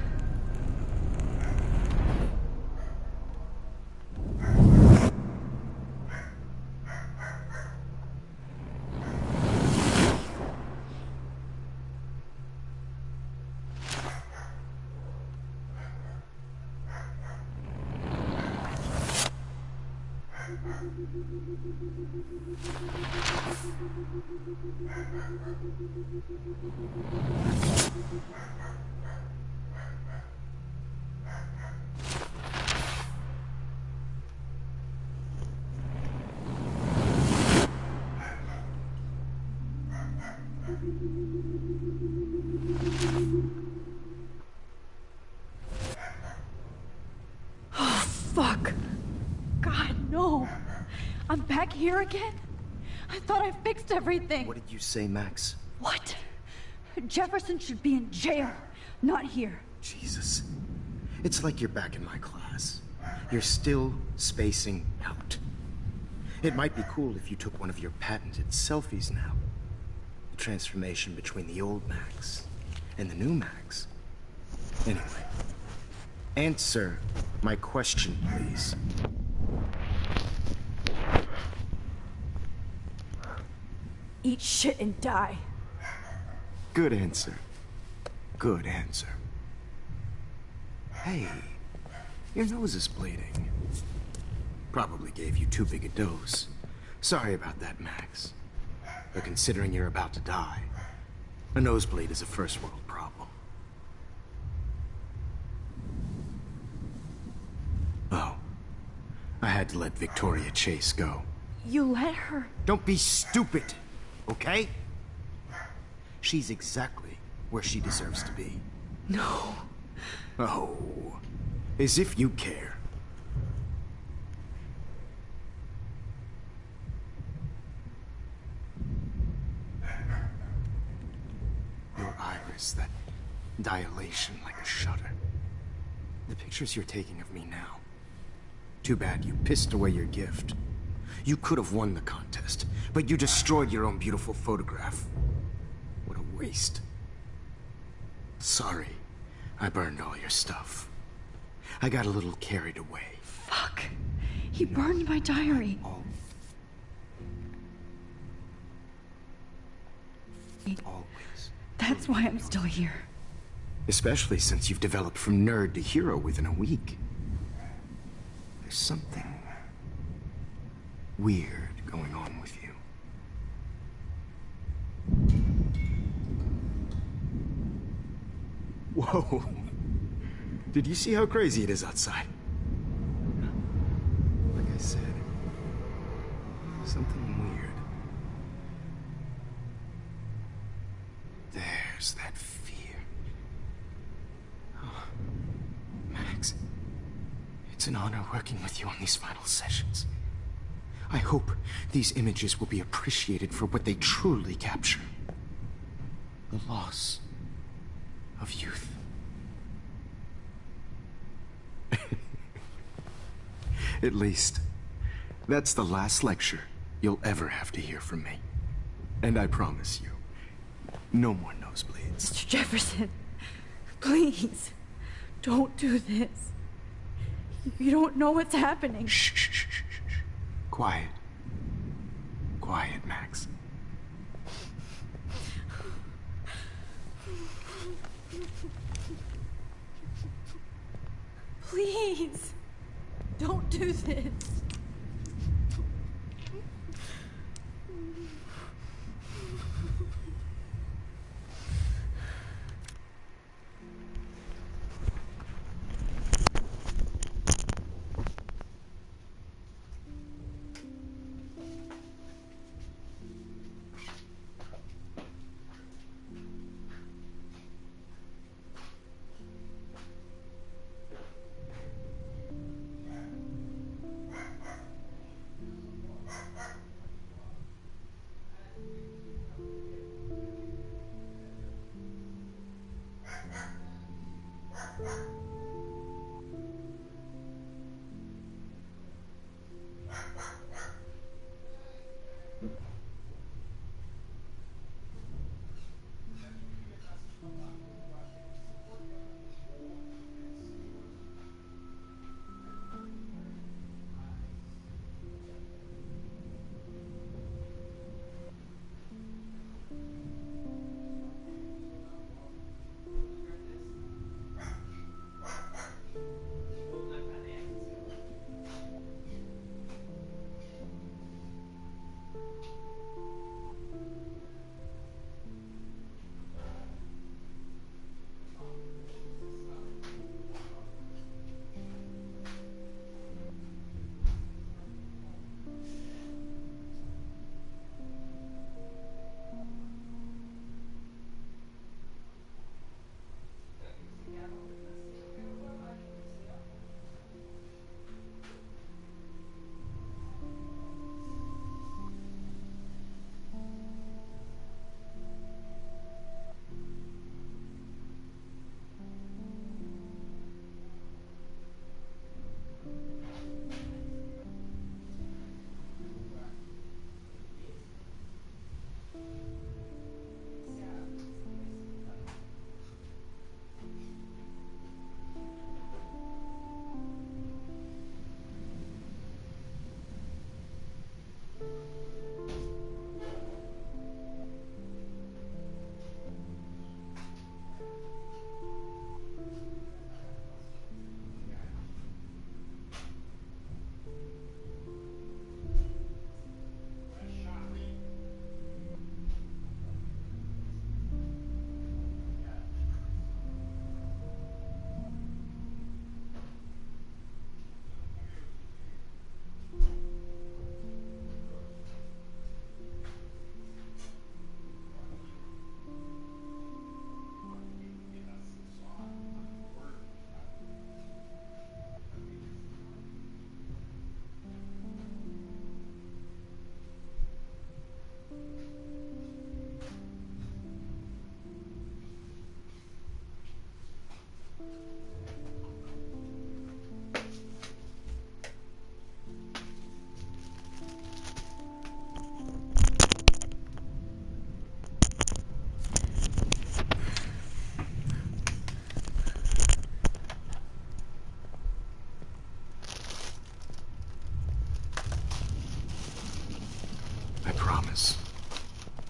Fuck. God, no. I'm back here again? I thought I fixed everything. What did you say, Max? What? Jefferson should be in jail, not here. Jesus. It's like you're back in my class. You're still spacing out. It might be cool if you took one of your patented selfies now. The transformation between the old Max and the new Max. Anyway, answer my question, please. Eat shit and die. Good answer. Good answer. Hey, your nose is bleeding. Probably gave you too big a dose. Sorry about that, Max. But considering you're about to die, a nosebleed is a first world problem. Oh, I had to let Victoria Chase go. You let her? Don't be stupid, okay? She's exactly where she deserves to be. No. Oh, as if you care. Your iris, that dilation like a shutter. The pictures you're taking of me now. Too bad you pissed away your gift. You could have won the contest, but you destroyed your own beautiful photograph. What a waste. Sorry, I burned all your stuff. I got a little carried away. Fuck. He burned my diary. Always. That's why I'm still here. Especially since you've developed from nerd to hero within a week. There's something weird going on with you. Whoa. Did you see how crazy it is outside? Like I said, something weird. There's that fear. Oh, Max, it's an honor working with you on these final sessions. I hope these images will be appreciated for what they truly capture. The loss of youth. At least, that's the last lecture you'll ever have to hear from me. And I promise you, no more nosebleeds. Mr. Jefferson, please, don't do this. You don't know what's happening. Shh, shh, shh, shh, shh. Quiet. Quiet, Max. Please, don't do this.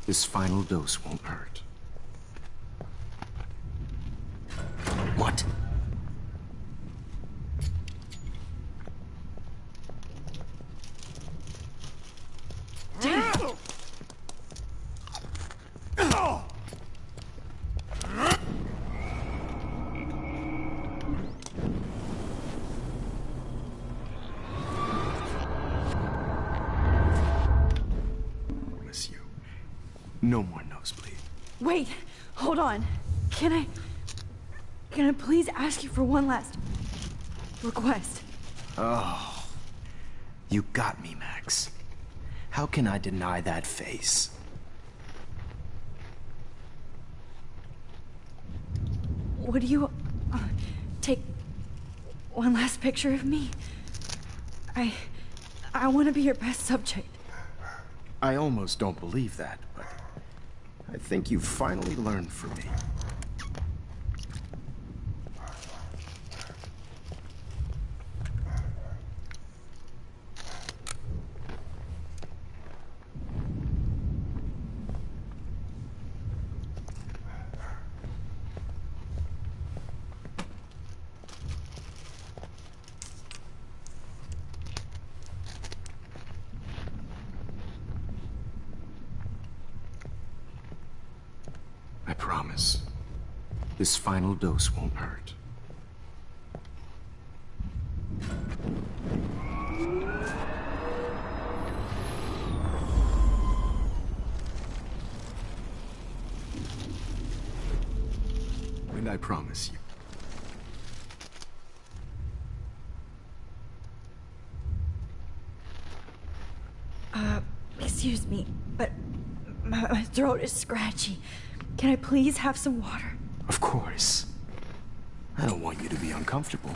This final dose won't hurt. What? Miss you. No more nosebleed. Wait, hold on. Can I please ask you for one last request? Oh, you got me, Max. How can I deny that face? Would you take one last picture of me? I want to be your best subject. I almost don't believe that, but I think you've finally learned from me. I promise. This final dose won't hurt. And I promise you. Excuse me, but my throat is scratchy. Can I please have some water? Of course. I don't want you to be uncomfortable.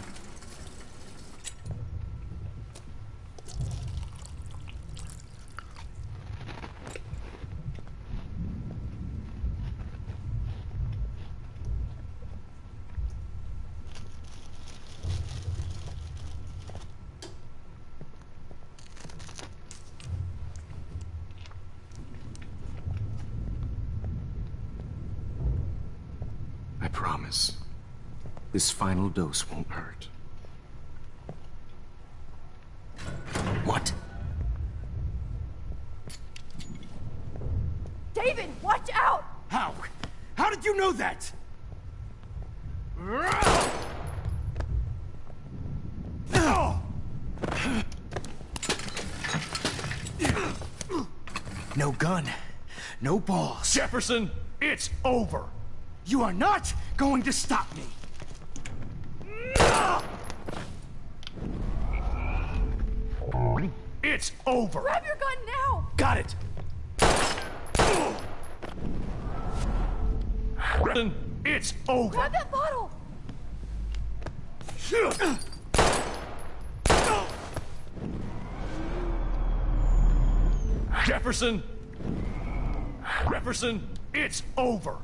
I promise. This final dose won't hurt. What? David, watch out! How? How did you know that? No gun. No balls. Jefferson, it's over. You are not going to stop me. It's over. Grab your gun now! Got it. It's over. Grab that bottle! Jefferson. Jefferson, it's over.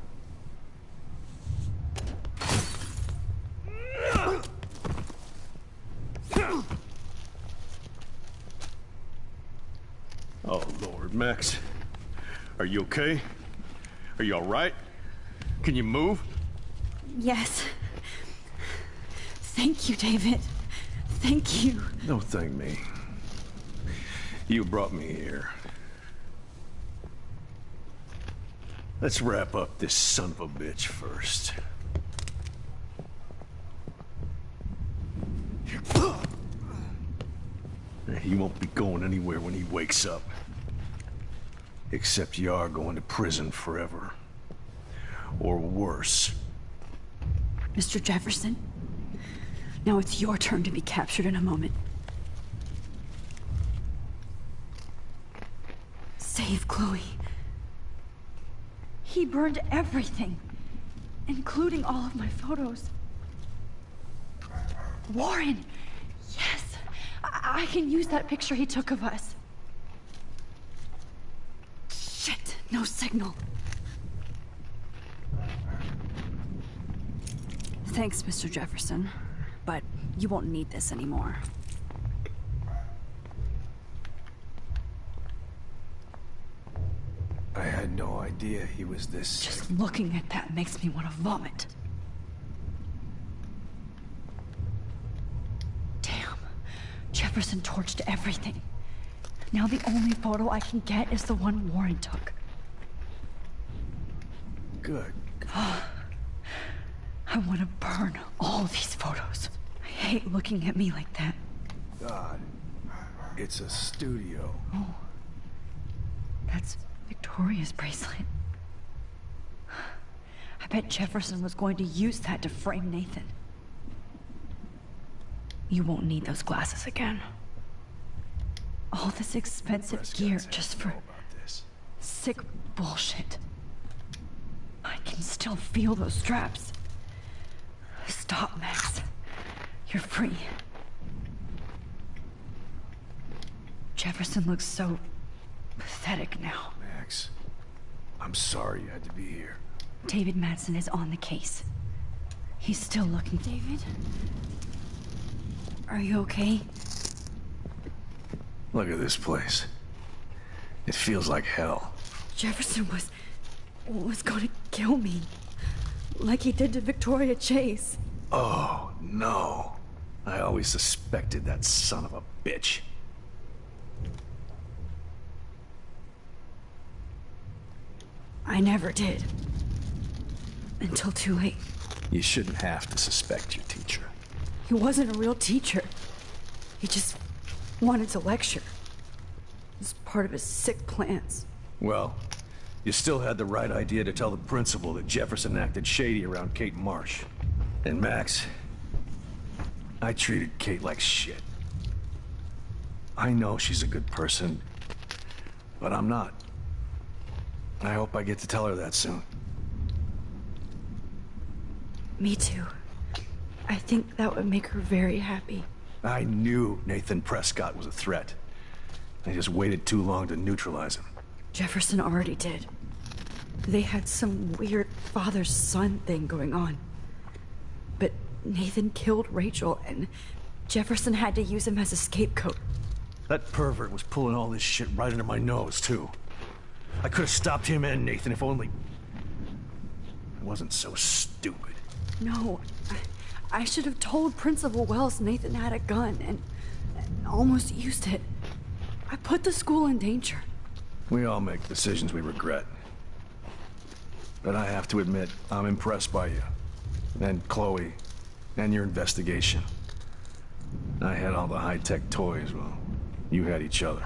Oh, Lord, Max. Are you okay? Are you all right? Can you move? Yes. Thank you, David. Thank you. Don't thank me. You brought me here. Let's wrap up this son of a bitch first. He won't be going anywhere when he wakes up. Except you are going to prison forever. Or worse. Mr. Jefferson, now it's your turn to be captured in a moment. Save Chloe. He burned everything, including all of my photos. Warren! Yes! I can use that picture he took of us. Shit! No signal. Thanks, Mr. Jefferson. But you won't need this anymore. I had no idea he was this... Just looking at that makes me want to vomit. Damn. Jefferson torched everything. Now the only photo I can get is the one Warren took. Good. I want to burn all these photos. I hate looking at me like that. God, it's a studio. Oh, that's Victoria's bracelet. I bet Jefferson was going to use that to frame Nathan. You won't need those glasses again. All this expensive gear just for sick bullshit. I can still feel those straps. Stop, Max. You're free. Jefferson looks so pathetic now. Max, I'm sorry you had to be here. David Madsen is on the case. He's still looking. David? Are you okay? Look at this place. It feels like hell. Jefferson was going to kill me. Like he did to Victoria Chase. Oh, no. I always suspected that son of a bitch. I never did. Until too late. You shouldn't have to suspect your teacher. He wasn't a real teacher. He just wanted to lecture. It was part of his sick plans. Well, you still had the right idea to tell the principal that Jefferson acted shady around Kate Marsh. And Max, I treated Kate like shit. I know she's a good person, but I'm not. I hope I get to tell her that soon. Me too. I think that would make her very happy. I knew Nathan Prescott was a threat. I just waited too long to neutralize him. Jefferson already did. They had some weird father-son thing going on. But Nathan killed Rachel, and Jefferson had to use him as a scapegoat. That pervert was pulling all this shit right under my nose, too. I could have stopped him and Nathan if only... I wasn't so stupid. No, I should have told Principal Wells Nathan had a gun and almost used it. I put the school in danger. We all make decisions we regret. But I have to admit, I'm impressed by you. And Chloe. And your investigation. I had all the high-tech toys, well, you had each other.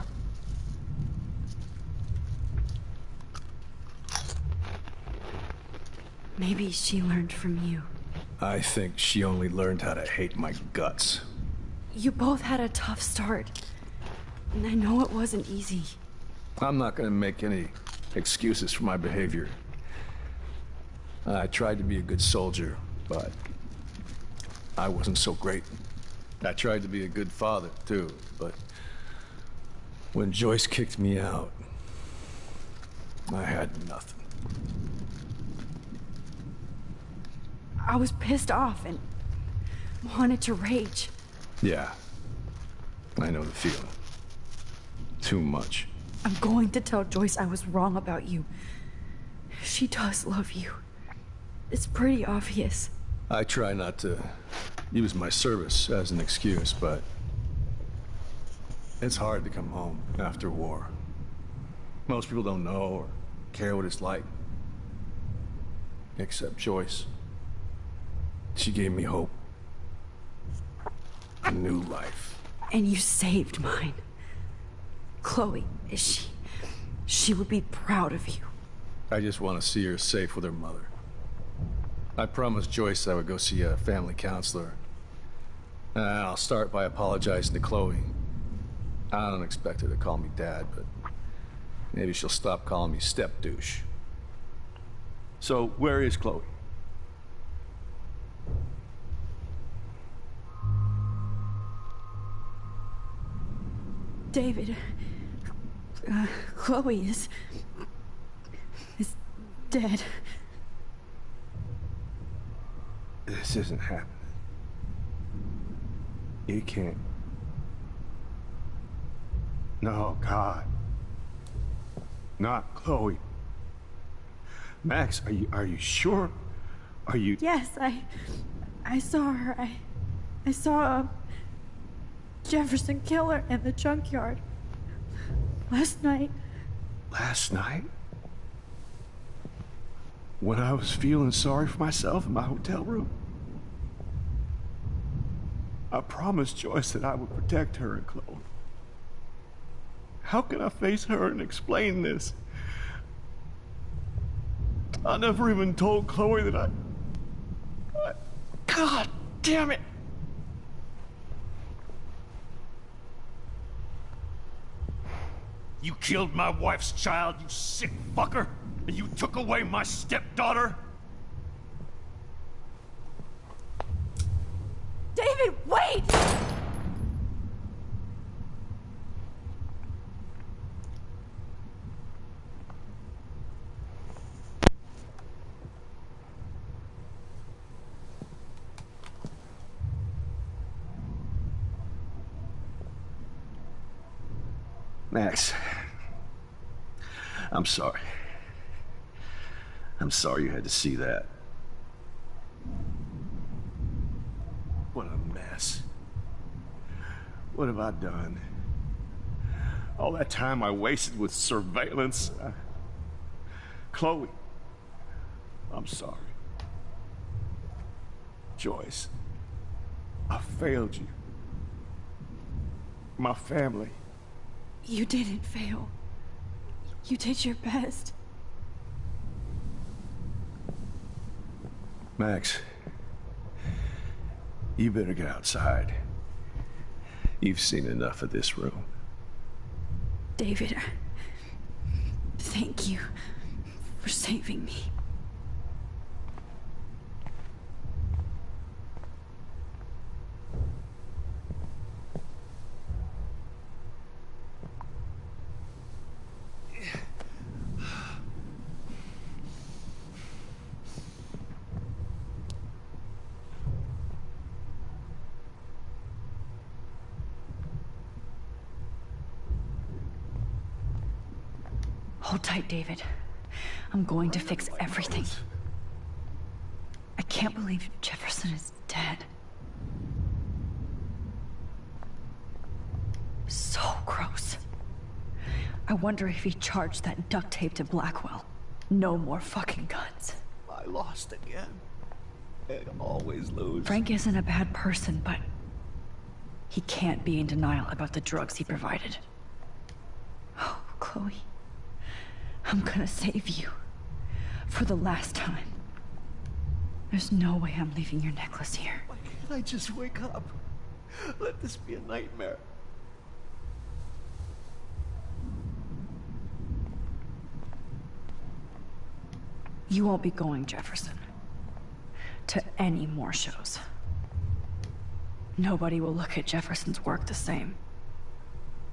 Maybe she learned from you. I think she only learned how to hate my guts. You both had a tough start. And I know it wasn't easy. I'm not gonna make any excuses for my behavior. I tried to be a good soldier, but I wasn't so great. I tried to be a good father, too, but when Joyce kicked me out, I had nothing. I was pissed off and wanted to rage. Yeah, I know the feeling. Too much. I'm going to tell Joyce I was wrong about you. She does love you. It's pretty obvious. I try not to use my service as an excuse, but it's hard to come home after war. Most people don't know or care what it's like. Except Joyce. She gave me hope. A new life. And you saved mine. Chloe, she would be proud of you. I just want to see her safe with her mother. I promised Joyce I would go see a family counselor. And I'll start by apologizing to Chloe. I don't expect her to call me Dad, but maybe she'll stop calling me step-douche. So, where is Chloe? David, Chloe is dead. This isn't happening. You can't. No, God. Not Chloe. Max, are you sure? Are you... Yes, I saw her. I saw Jefferson Killer in the junkyard. Last night. Last night? When I was feeling sorry for myself in my hotel room? I promised Joyce that I would protect her and Chloe. How can I face her and explain this? I never even told Chloe that I... God damn it! You killed my wife's child, you sick fucker! And you took away my stepdaughter? David, wait! Max, I'm sorry. I'm sorry you had to see that. What a mess. What have I done? All that time I wasted with surveillance. Chloe, I'm sorry. Joyce, I failed you. My family. You didn't fail. You did your best. Max, you better get outside. You've seen enough of this room. David, thank you for saving me. Hold tight, David. I'm going to fix everything. I can't believe Jefferson is dead. So gross. I wonder if he charged that duct tape to Blackwell. No more fucking guns. I lost again. I always lose. Frank isn't a bad person, but he can't be in denial about the drugs he provided. Oh, Chloe. I'm gonna save you. For the last time. There's no way I'm leaving your necklace here. Why can't I just wake up? Let this be a nightmare. You won't be going, Jefferson. To any more shows. Nobody will look at Jefferson's work the same.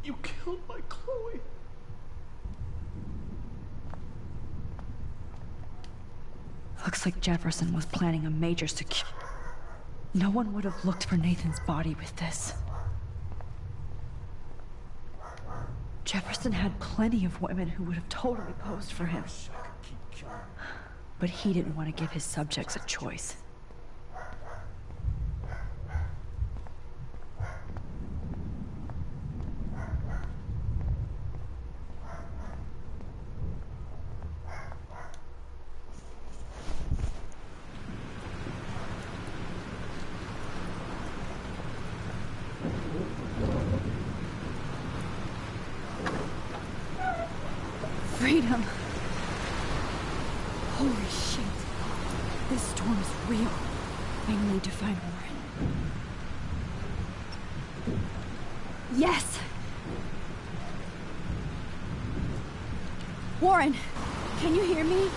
You killed my Chloe. Looks like Jefferson was planning a major No one would have looked for Nathan's body with this. Jefferson had plenty of women who would have totally posed for him. But he didn't want to give his subjects a choice. Freedom. Holy shit. This storm is real. I need to find Warren. Yes! Warren, can you hear me?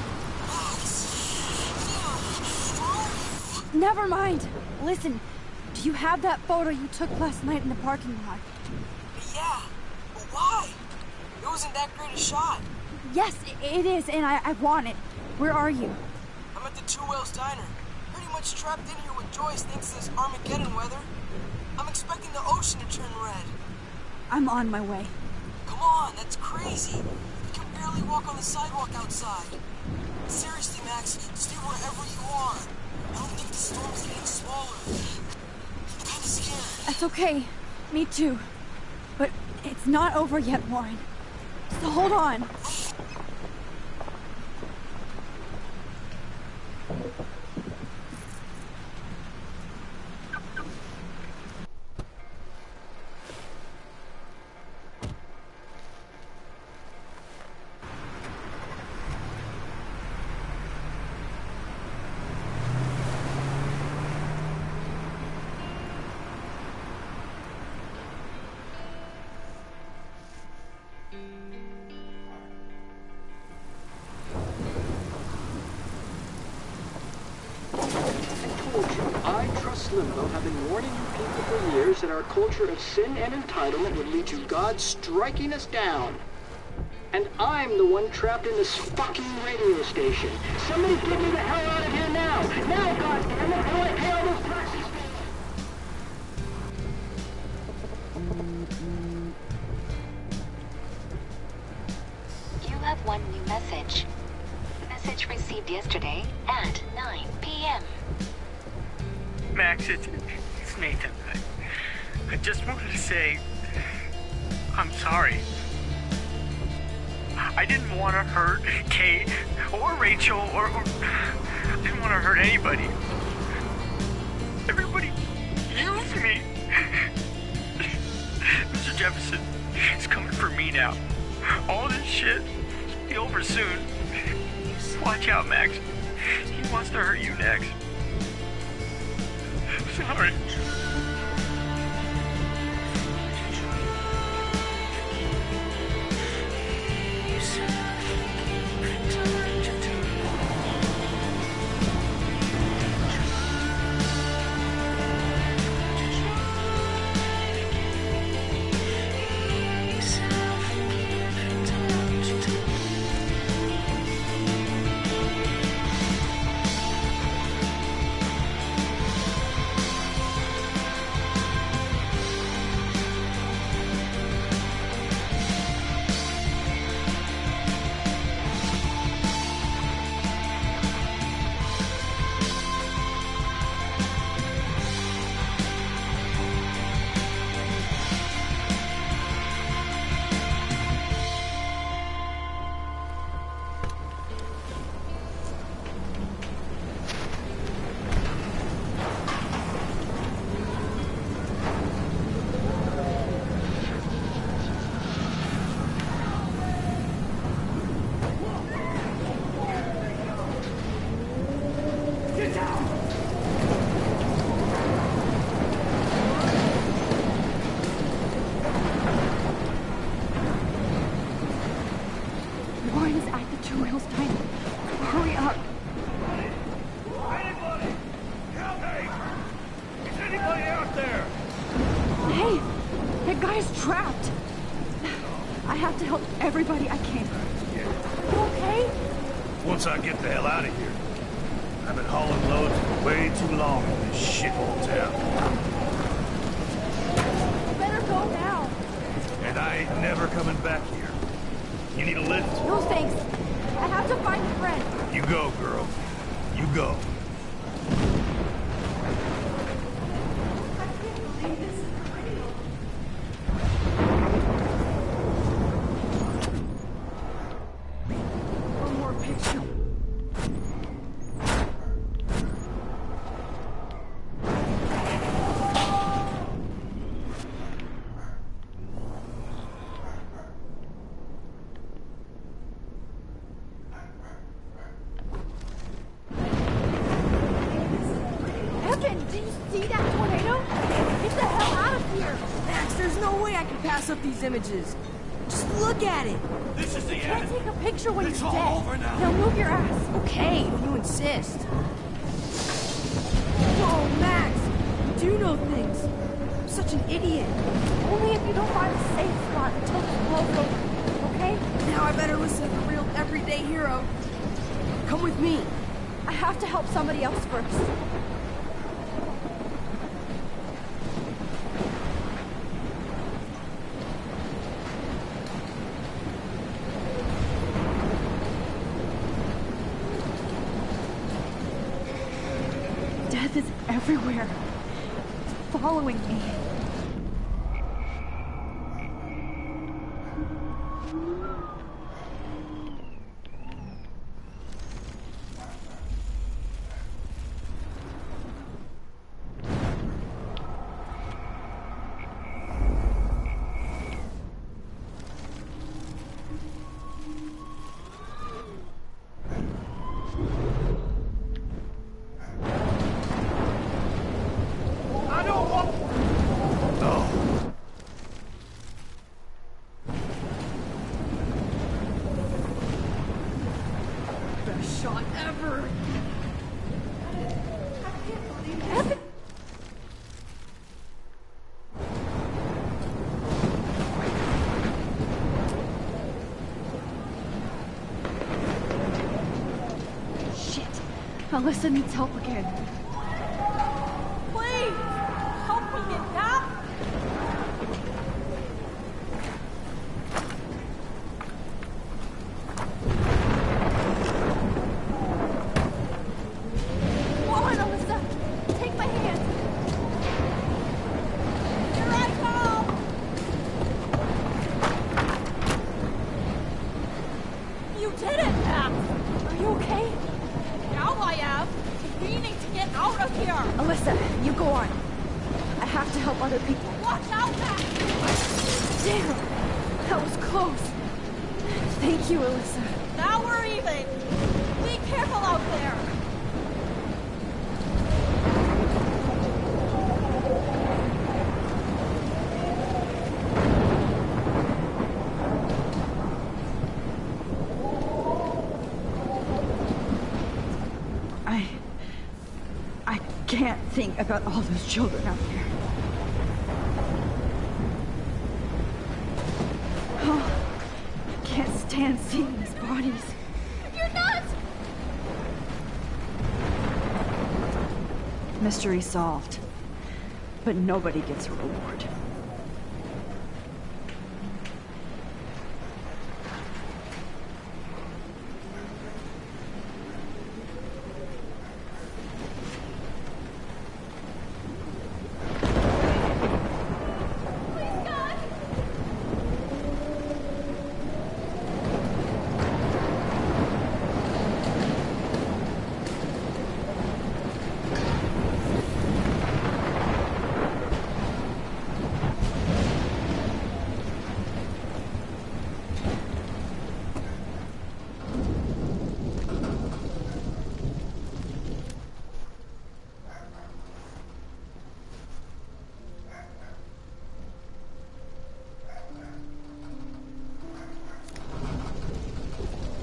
Never mind. Listen, do you have that photo you took last night in the parking lot? Yeah, but why? It wasn't that great a shot. Yes, it is, and I want it. Where are you? I'm at the Two Whales Diner. Pretty much trapped in here with Joyce thanks to this Armageddon weather. I'm expecting the ocean to turn red. I'm on my way. Come on, that's crazy. You can barely barely walk on the sidewalk outside. Seriously, Max, stay wherever you are. I don't think the storm's getting smaller. I'm kinda scared. That's okay. Me too. But it's not over yet, Warren. So hold on. I, Trust Limbo, have been warning you people for years that our culture of sin and entitlement would lead to God striking us down. And I'm the one trapped in this fucking radio station. Somebody get me the hell out of here now! Now, goddammit, how do I pay all those taxes? You have one new message. Message received yesterday at 9 p.m. Max, it's Nathan. I just wanted to say, I'm sorry. I didn't want to hurt Kate or Rachel or I didn't want to hurt anybody. Everybody used me. Mr. Jefferson is coming for me now. All this shit will be over soon. Watch out, Max. He wants to hurt you next. Sorry. Everybody I can. You okay? Once I get the hell out of here. I've been hauling loads for way too long in this shithole town. You better go now. And I ain't never coming back here. You need a lift? No thanks. I have to find a friend. You go, girl. You go. Images. Just look at it. This is the end. You can't take a picture when it's you're all dead. over now. Now move your ass. Okay, if you insist. Whoa, Max! You do know things. I'm such an idiot. Only if you don't find a safe spot until this blows over. Okay? Now I better listen to the real everyday hero. Come with me. I have to help somebody else first. death is everywhere. It's following me. Shot ever! Shit. Alyssa needs help again. Please! Help me get out! Come on, Alyssa! Take my hand! Here I come! You did it, Max! Are you okay? Now I am! We need to get out of here! Alyssa, you go on. I have to help other people. Watch out, Max! Damn! That was close. Thank you, Alyssa. Now we're even! Be careful out there! I can't think about all those children out there. Oh, I can't stand seeing these bodies. You're nuts! Mystery solved. But nobody gets a reward.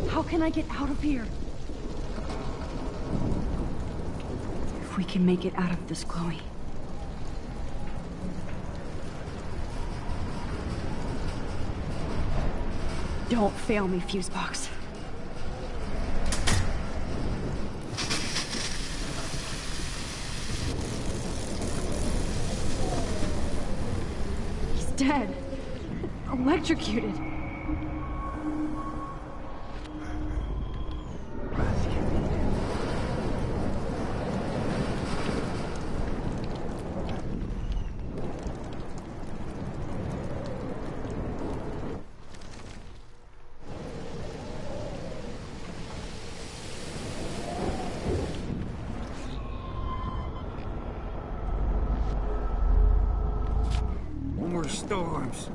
How can I get out of here? If we can make it out of this, Chloe. Don't fail me, Fusebox. He's dead. Electrocuted. Storms.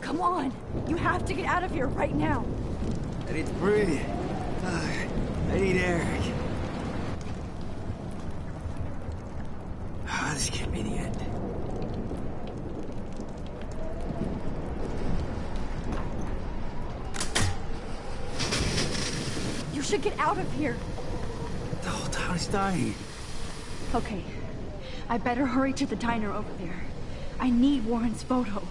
Come on! You have to get out of here right now! I need to breathe. I need air. This can't be the end. You should get out of here! The whole town is dying. Okay. I better hurry to the diner over there. I need Warren's photo.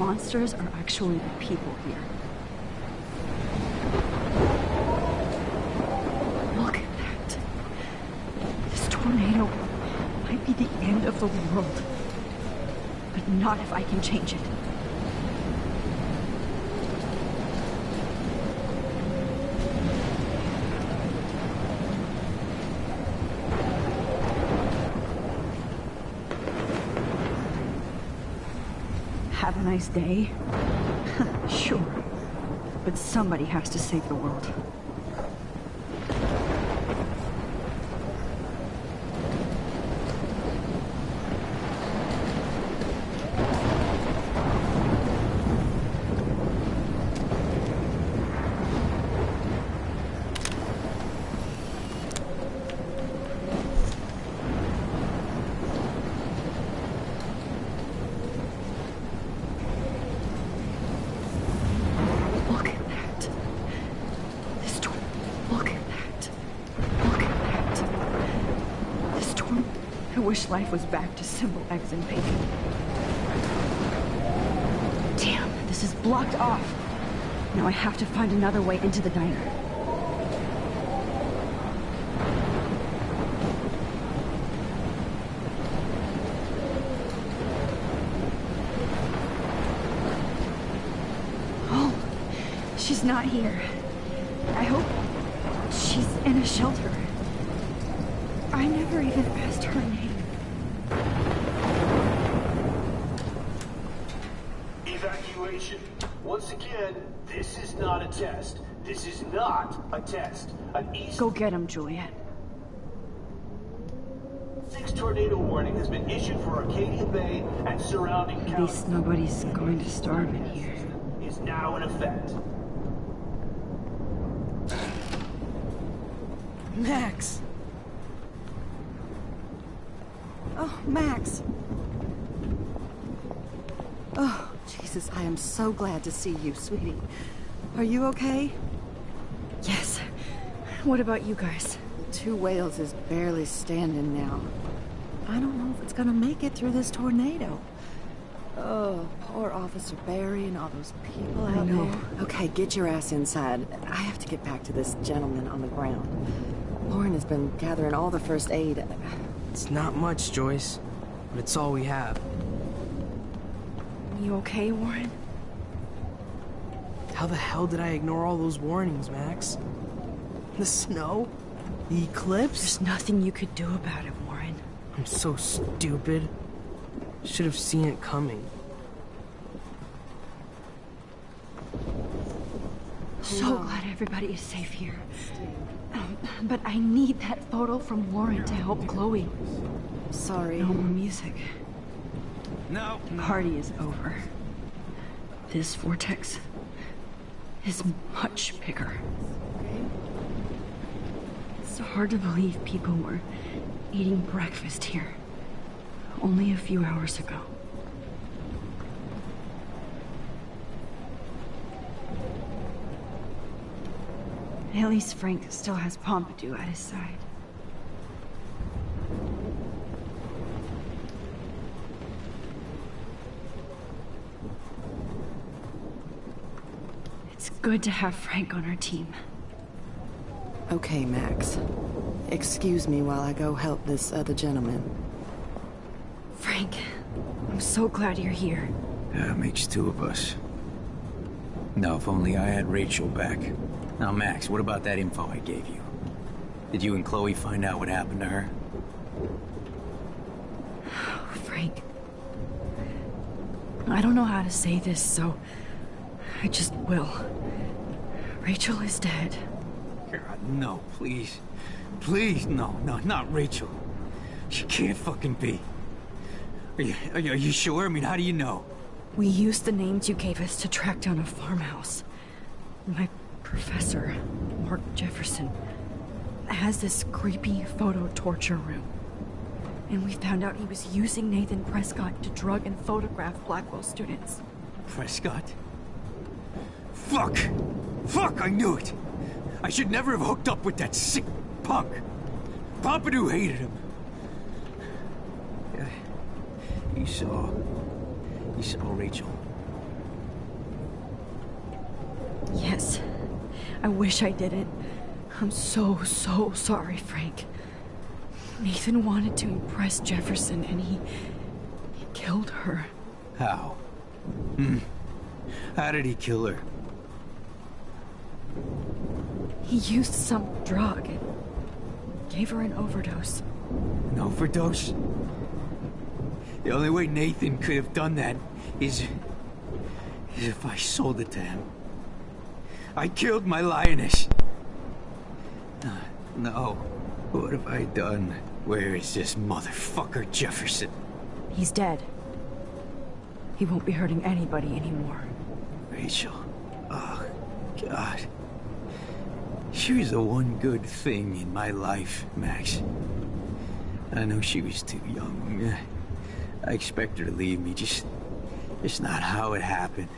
monsters are actually the people here. Look at that. This tornado might be the end of the world. But not if I can change it. Have a nice day? Sure. But somebody has to save the world. I wish life was back to simple eggs and bacon. Damn, this is blocked off. Now I have to find another way into the diner. Oh, she's not here. I hope she's in a shelter. I never even asked her name. Evacuation. Once again, this is not a test. This is not a test. An east... Go get him, Juliet. 6 tornado warning has been issued for Arcadia Bay and surrounding counties. At least nobody's going to starve in here. Is now in effect. Max! Oh, Max! Oh, Jesus, I am so glad to see you, sweetie. Are you okay? Yes. What about you guys? The 2 Whales is barely standing now. I don't know if it's gonna make it through this tornado. Oh, poor Officer Barry and all those people out there. Okay, get your ass inside. I have to get back to this gentleman on the ground. Lauren has been gathering all the first aid. It's not much, Joyce, but it's all we have. You okay, Warren? How the hell did I ignore all those warnings, Max? The snow? The eclipse? There's nothing you could do about it, Warren. I'm so stupid. Should have seen it coming. So glad everybody is safe here. But I need that photo from Lauren to help Chloe. Sorry. No more music. No. The party is over. This vortex is much bigger. It's hard to believe people were eating breakfast here only a few hours ago. At least Frank still has Pompidou at his side. It's good to have Frank on our team. Okay, Max. Excuse me while I go help this other gentleman. Frank, I'm so glad you're here. Yeah, it makes 2 of us. No, if only I had Rachel back. Now, Max, what about that info I gave you? Did you and Chloe find out what happened to her? Oh, Frank. I don't know how to say this, so I just will. Rachel is dead. God, no, please. Please, no, not Rachel. She can't fucking be. Are you sure? I mean, how do you know? We used the names you gave us to track down a farmhouse. My professor, Mark Jefferson, has this creepy photo torture room. And we found out he was using Nathan Prescott to drug and photograph Blackwell students. Prescott? Fuck! Fuck, I knew it! I should never have hooked up with that sick punk. Pompidou hated him. You saw Rachel. I wish I didn't. I'm so sorry, Frank. Nathan wanted to impress Jefferson, and he killed her. How? How did he kill her? He used some drug and gave her an overdose. An overdose? The only way Nathan could have done that is if I sold it to him. I killed my lioness. No. What have I done? Where is this motherfucker Jefferson? He's dead. He won't be hurting anybody anymore. Rachel. Oh, God. She was the one good thing in my life, Max. I know she was too young. I expect her to leave me, just not how it happened.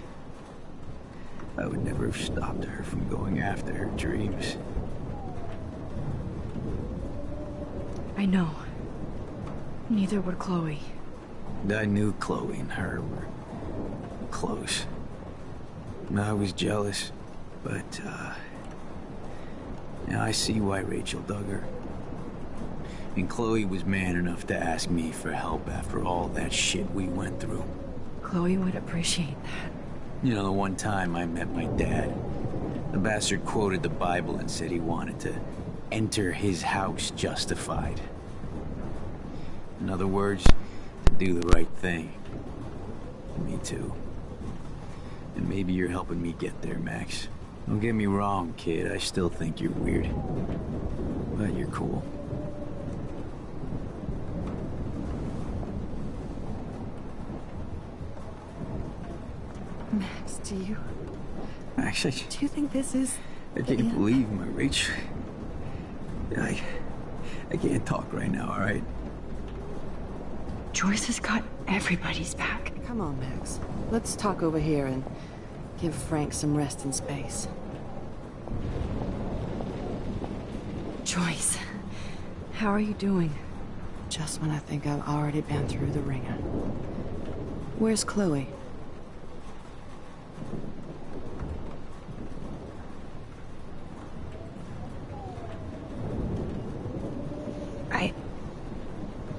I would never have stopped her from going after her dreams. I know. Neither would Chloe. I knew Chloe and her were close. I was jealous, but, now I see why Rachel dug her. And Chloe was man enough to ask me for help after all that shit we went through. Chloe would appreciate that. You know, the one time I met my dad, the bastard quoted the Bible and said he wanted to enter his house justified. In other words, to do the right thing. Me too. And maybe you're helping me get there, Max. Don't get me wrong, kid. I still think you're weird. But you're cool. Max, do you... Max, Do you think this is... I can't believe my Rachel. I can't talk right now, all right? Joyce has got everybody's back. Come on, Max. Let's talk over here and give Frank some rest and space. Joyce, how are you doing? Just when I think I've already been through the ringer. Where's Chloe?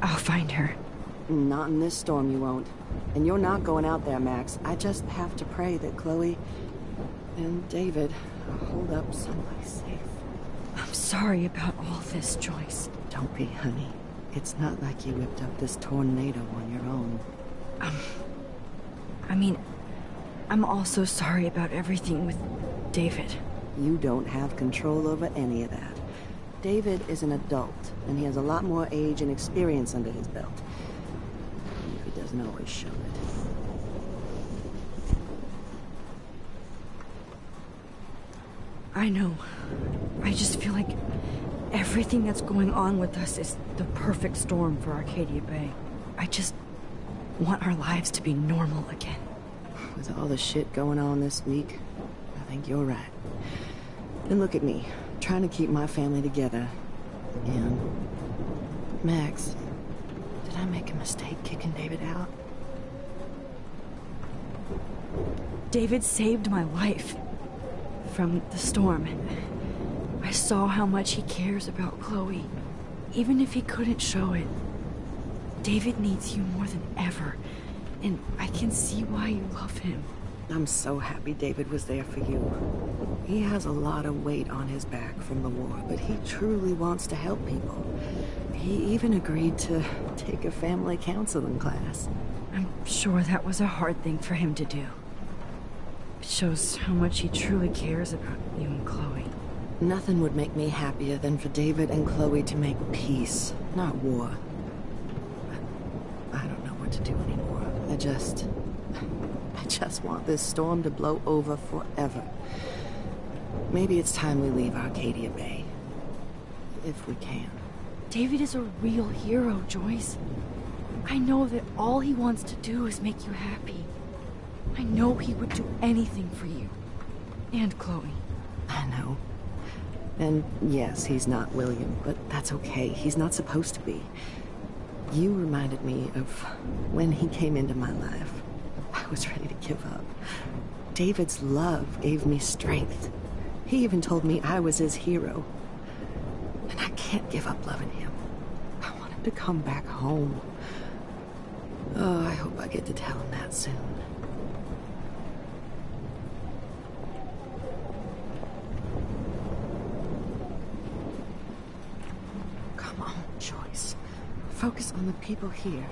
I'll find her. Not in this storm, you won't. And you're not going out there, Max. I just have to pray that Chloe and David hold up someplace safe. I'm sorry about all this, Joyce. Don't be, honey. It's not like you whipped up this tornado on your own. I mean, I'm also sorry about everything with David. You don't have control over any of that. David is an adult, and he has a lot more age and experience under his belt. Even if he doesn't always show it. I know. I just feel like everything that's going on with us is the perfect storm for Arcadia Bay. I just want our lives to be normal again. With all the shit going on this week, I think you're right. And look at me, trying to keep my family together. And... Max, did I make a mistake kicking David out? David saved my life from the storm. I saw how much he cares about Chloe, even if he couldn't show it. David needs you more than ever, and I can see why you love him. I'm so happy David was there for you. He has a lot of weight on his back from the war, but he truly wants to help people. He even agreed to take a family counseling class. I'm sure that was a hard thing for him to do. It shows how much he truly cares about you and Chloe. Nothing would make me happier than for David and Chloe to make peace, not war. I don't know what to do anymore. I just want this storm to blow over forever. Maybe it's time we leave Arcadia Bay. If we can. David is a real hero, Joyce. I know that all he wants to do is make you happy. I know he would do anything for you. And Chloe. I know. And yes, he's not William, but that's okay. He's not supposed to be. You reminded me of when he came into my life. I was ready to give up. David's love gave me strength. He even told me I was his hero. And I can't give up loving him. I want him to come back home. Oh, I hope I get to tell him that soon. Come on, Joyce. Focus on the people here.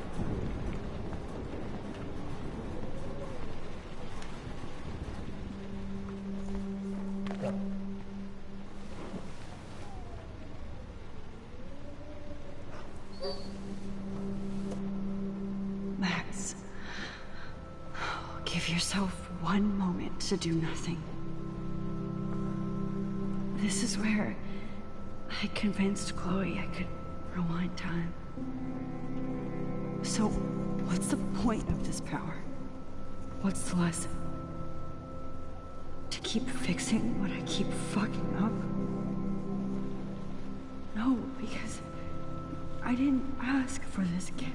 Max, give yourself one moment to do nothing. This is where I convinced Chloe I could rewind time. So, what's the point of this power? What's the lesson? To keep fixing what I keep fucking up? No, because I didn't ask for this gift.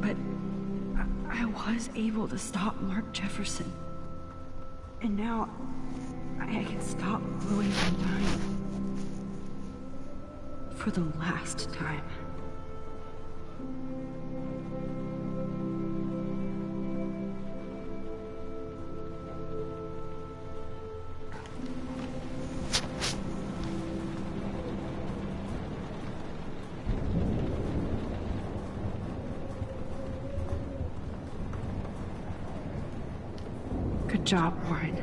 But I was able to stop Mark Jefferson. And now I can stop ruining time. For the last time. Good job, Warren.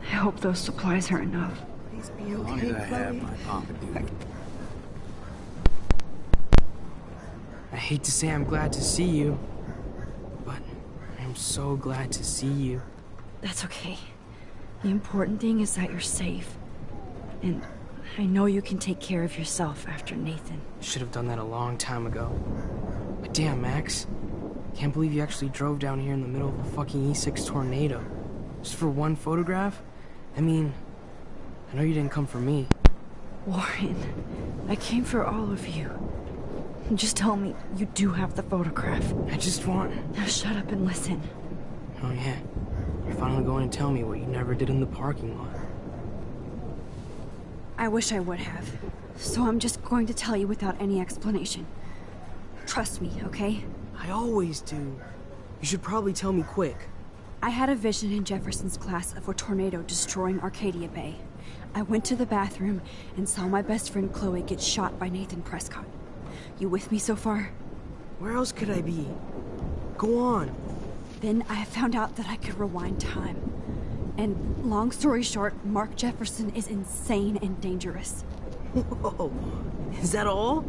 I hope those supplies are enough. Please be As long okay, as I have Chloe. my pompadour. I hate to say I'm glad to see you, but I'm so glad to see you. That's okay. The important thing is that you're safe. And I know you can take care of yourself after Nathan. Should have done that a long time ago. But damn, Max. Can't believe you actually drove down here in the middle of a fucking E6 tornado. Just for one photograph? I mean, I know you didn't come for me. Warren, I came for all of you. Just tell me you do have the photograph. I just want... Now shut up and listen. Oh yeah, you're finally going to tell me what you never did in the parking lot. I wish I would have. So I'm just going to tell you without any explanation. Trust me, okay? I always do. You should probably tell me quick. I had a vision in Jefferson's class of a tornado destroying Arcadia Bay. I went to the bathroom and saw my best friend Chloe get shot by Nathan Prescott. You with me so far? Where else could I be? Go on. Then I found out that I could rewind time. And long story short, Mark Jefferson is insane and dangerous. Whoa, is that all?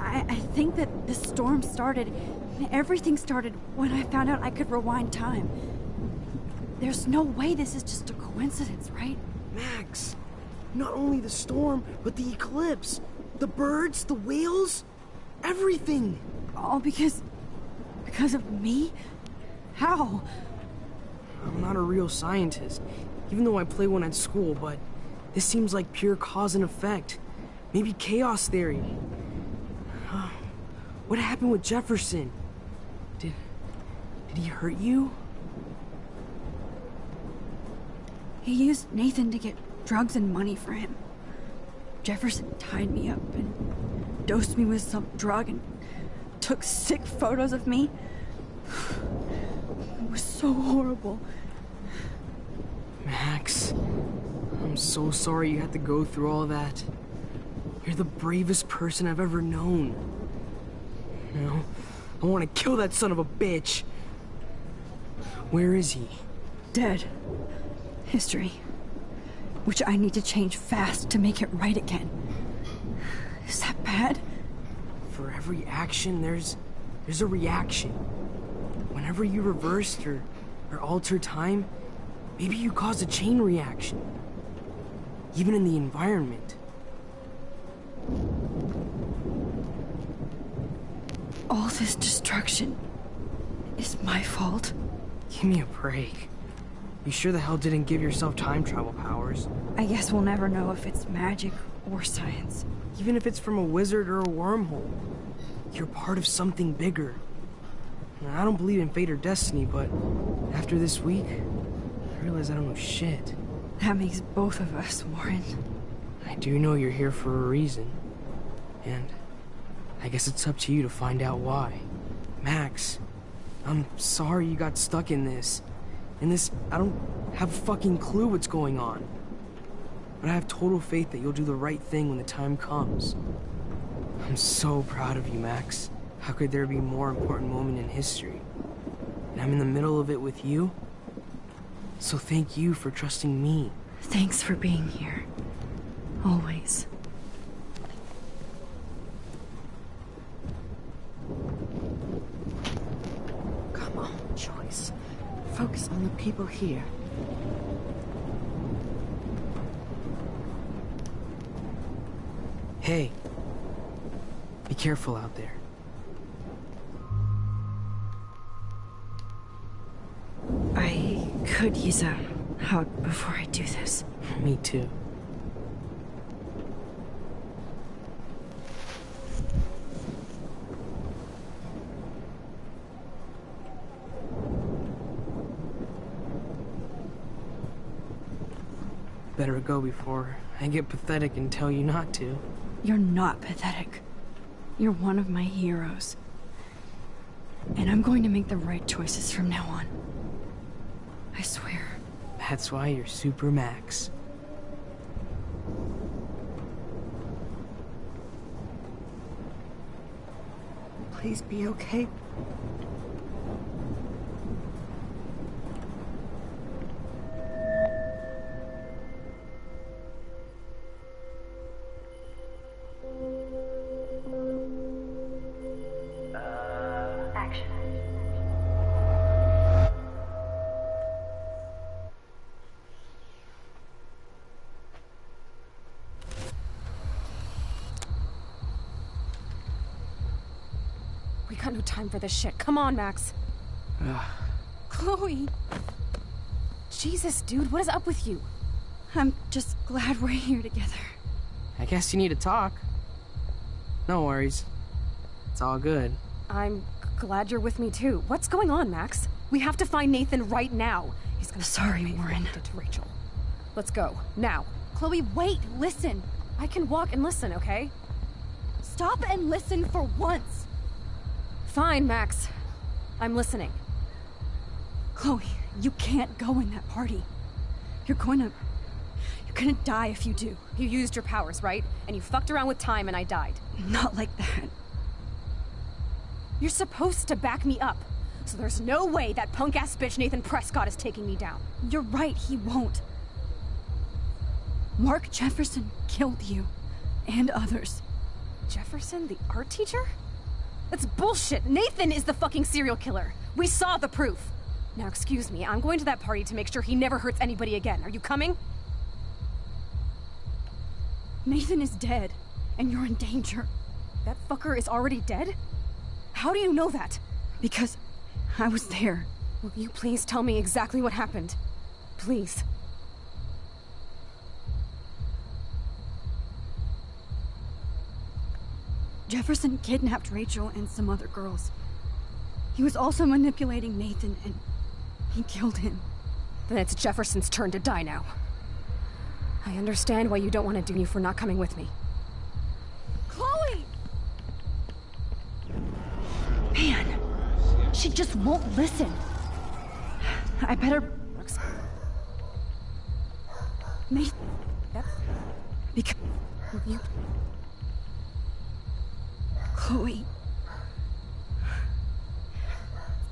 I think that the storm started, everything started when I found out I could rewind time. There's no way this is just a coincidence, right? Max, not only the storm, but the eclipse, the birds, the whales, everything. All because of me? How? I'm not a real scientist, even though I play one at school, but this seems like pure cause and effect. Maybe chaos theory. What happened with Jefferson? Did he hurt you? He used Nathan to get drugs and money for him. Jefferson tied me up and dosed me with some drug and took sick photos of me. It was so horrible. Max, I'm so sorry you had to go through all that. You're the bravest person I've ever known. You know, I want to kill that son of a bitch. Where is he? Dead. History. Which I need to change fast to make it right again. Is that bad? For every action, there's a reaction. Whenever you reversed or altered time, maybe you caused a chain reaction. Even in the environment. All this destruction is my fault. Give me a break. You sure the hell didn't give yourself time travel powers? I guess we'll never know if it's magic or science. Even if it's from a wizard or a wormhole, you're part of something bigger. I don't believe in fate or destiny, but after this week, I realize I don't know shit. That makes both of us, Warren. I do know you're here for a reason. And I guess it's up to you to find out why. Max, I'm sorry you got stuck in this. I don't have a fucking clue what's going on. But I have total faith that you'll do the right thing when the time comes. I'm so proud of you, Max. How could there be a more important moment in history? And I'm in the middle of it with you. So thank you for trusting me. Thanks for being here. Always. Come on, Joyce. Focus on the people here. Hey. Be careful out there. I could use a hug before I do this. Me too. Better go before I get pathetic and tell you not to. You're not pathetic. You're one of my heroes. And I'm going to make the right choices from now on. I swear. That's why you're Super Max. Please be okay. We got no time for this shit. Come on, Max. Chloe! Jesus, dude, what is up with you? I'm just glad we're here together. I guess you need to talk. No worries. It's all good. I'm glad you're with me, too. What's going on, Max? We have to find Nathan right now. He's gonna Sorry, Warren. To Rachel. Let's go. Now. Chloe, wait! Listen! I can walk and listen, okay? Stop and listen for once! Fine, Max. I'm listening. Chloe, you can't go in that party. You're gonna die if you do. You used your powers, right? And you fucked around with time and I died. Not like that. You're supposed to back me up. So there's no way that punk-ass bitch Nathan Prescott is taking me down. You're right, he won't. Mark Jefferson killed you. And others. Jefferson, the art teacher? That's bullshit. Nathan is the fucking serial killer. We saw the proof. Now, excuse me, I'm going to that party to make sure he never hurts anybody again. Are you coming? Nathan is dead, and you're in danger. That fucker is already dead? How do you know that? Because I was there. Will you please tell me exactly what happened? Please. Jefferson kidnapped Rachel and some other girls. He was also manipulating Nathan, and he killed him. Then it's Jefferson's turn to die now. I understand why you don't want to do you for not coming with me. Chloe! Man, she just won't listen. I better... Nathan... Because... You... Chloe...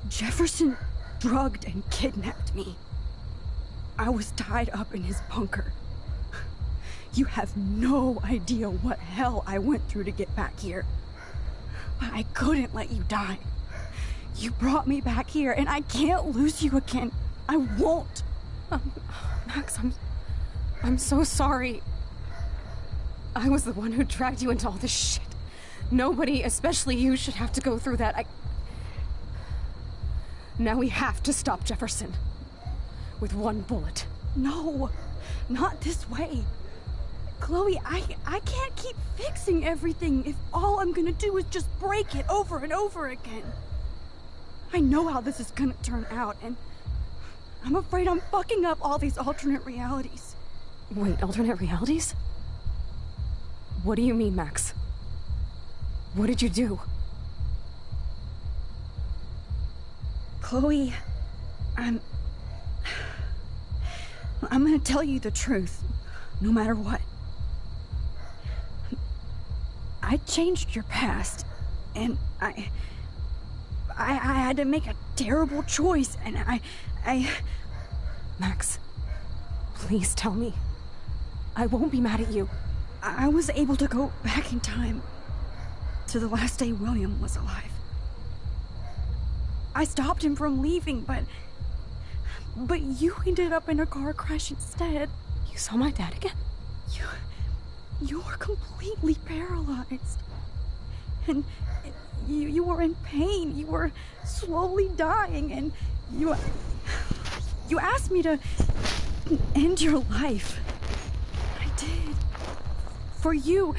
Jefferson drugged and kidnapped me. I was tied up in his bunker. You have no idea what hell I went through to get back here. But I couldn't let you die. You brought me back here, and I can't lose you again. I won't. Max, I'm so sorry. I was the one who dragged you into all this shit. Nobody, especially you, should have to go through that. Now we have to stop Jefferson. With one bullet. No, not this way. Chloe, I can't keep fixing everything if all I'm gonna do is just break it over and over again. I know how this is gonna turn out, and I'm afraid I'm fucking up all these alternate realities. Wait, alternate realities? What do you mean, Max? What did you do? Chloe, I'm gonna tell you the truth, no matter what. I changed your past, and I had to make a terrible choice, and I... Max, please tell me. I won't be mad at you. I was able to go back in time to the last day William was alive. I stopped him from leaving, but you ended up in a car crash instead. You saw my dad again? You were completely paralyzed. And you were in pain. You were slowly dying, and you asked me to end your life. I did. For you.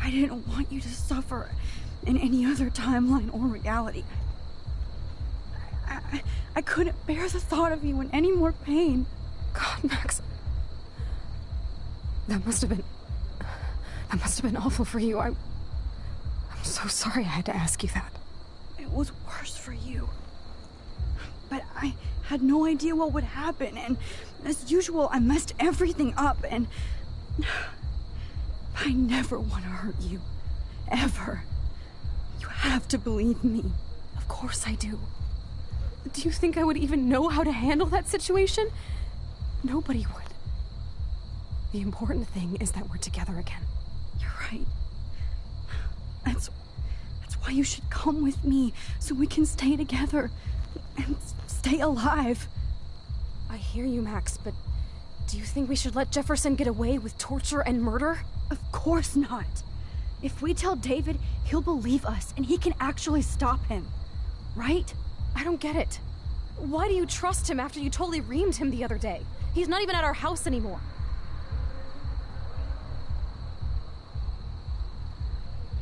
I didn't want you to suffer in any other timeline or reality. I couldn't bear the thought of you in any more pain. God, Max. That must have been awful for you. I'm so sorry I had to ask you that. It was worse for you. But I had no idea what would happen, and as usual, I messed everything up, and I never want to hurt you. Ever. You have to believe me. Of course I do. Do you think I would even know how to handle that situation? Nobody would. The important thing is that we're together again. You're right. That's why you should come with me, so we can stay together and stay alive. I hear you, Max, but do you think we should let Jefferson get away with torture and murder? Of course not. If we tell David, he'll believe us, and he can actually stop him. Right? I don't get it. Why do you trust him after you totally reamed him the other day? He's not even at our house anymore.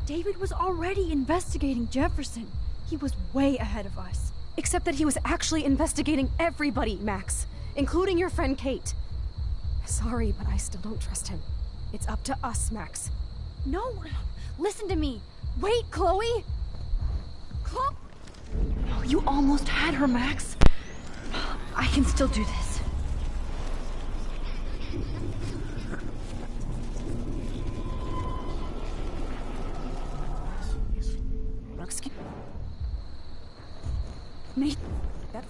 David was already investigating Jefferson. He was way ahead of us. Except that he was actually investigating everybody, Max. Including your friend Kate. Sorry, but I still don't trust him. It's up to us, Max. No, listen to me. Wait, Chloe! Oh, you almost had her, Max. I can still do this. Excuse me. That's...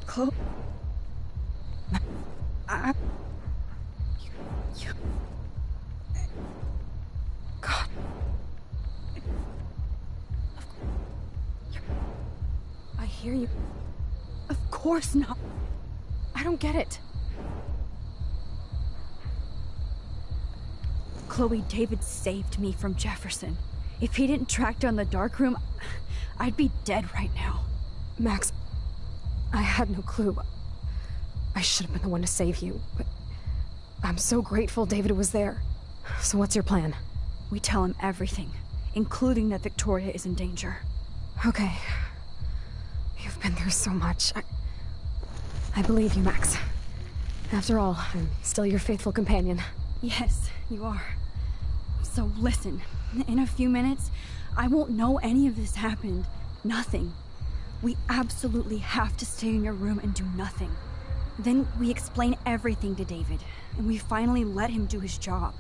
Chloe... God. I hear you. Of course not. I don't get it. Chloe, David saved me from Jefferson. If he didn't track down the darkroom, I'd be dead right now. Max, I had no clue. I should have been the one to save you, but I'm so grateful David was there. So what's your plan? We tell him everything, including that Victoria is in danger. Okay. You've been through so much. I believe you, Max. After all, I'm still your faithful companion. Yes, you are. So listen, in a few minutes, I won't know any of this happened. Nothing. We absolutely have to stay in your room and do nothing. Then we explain everything to David, and we finally let him do his job.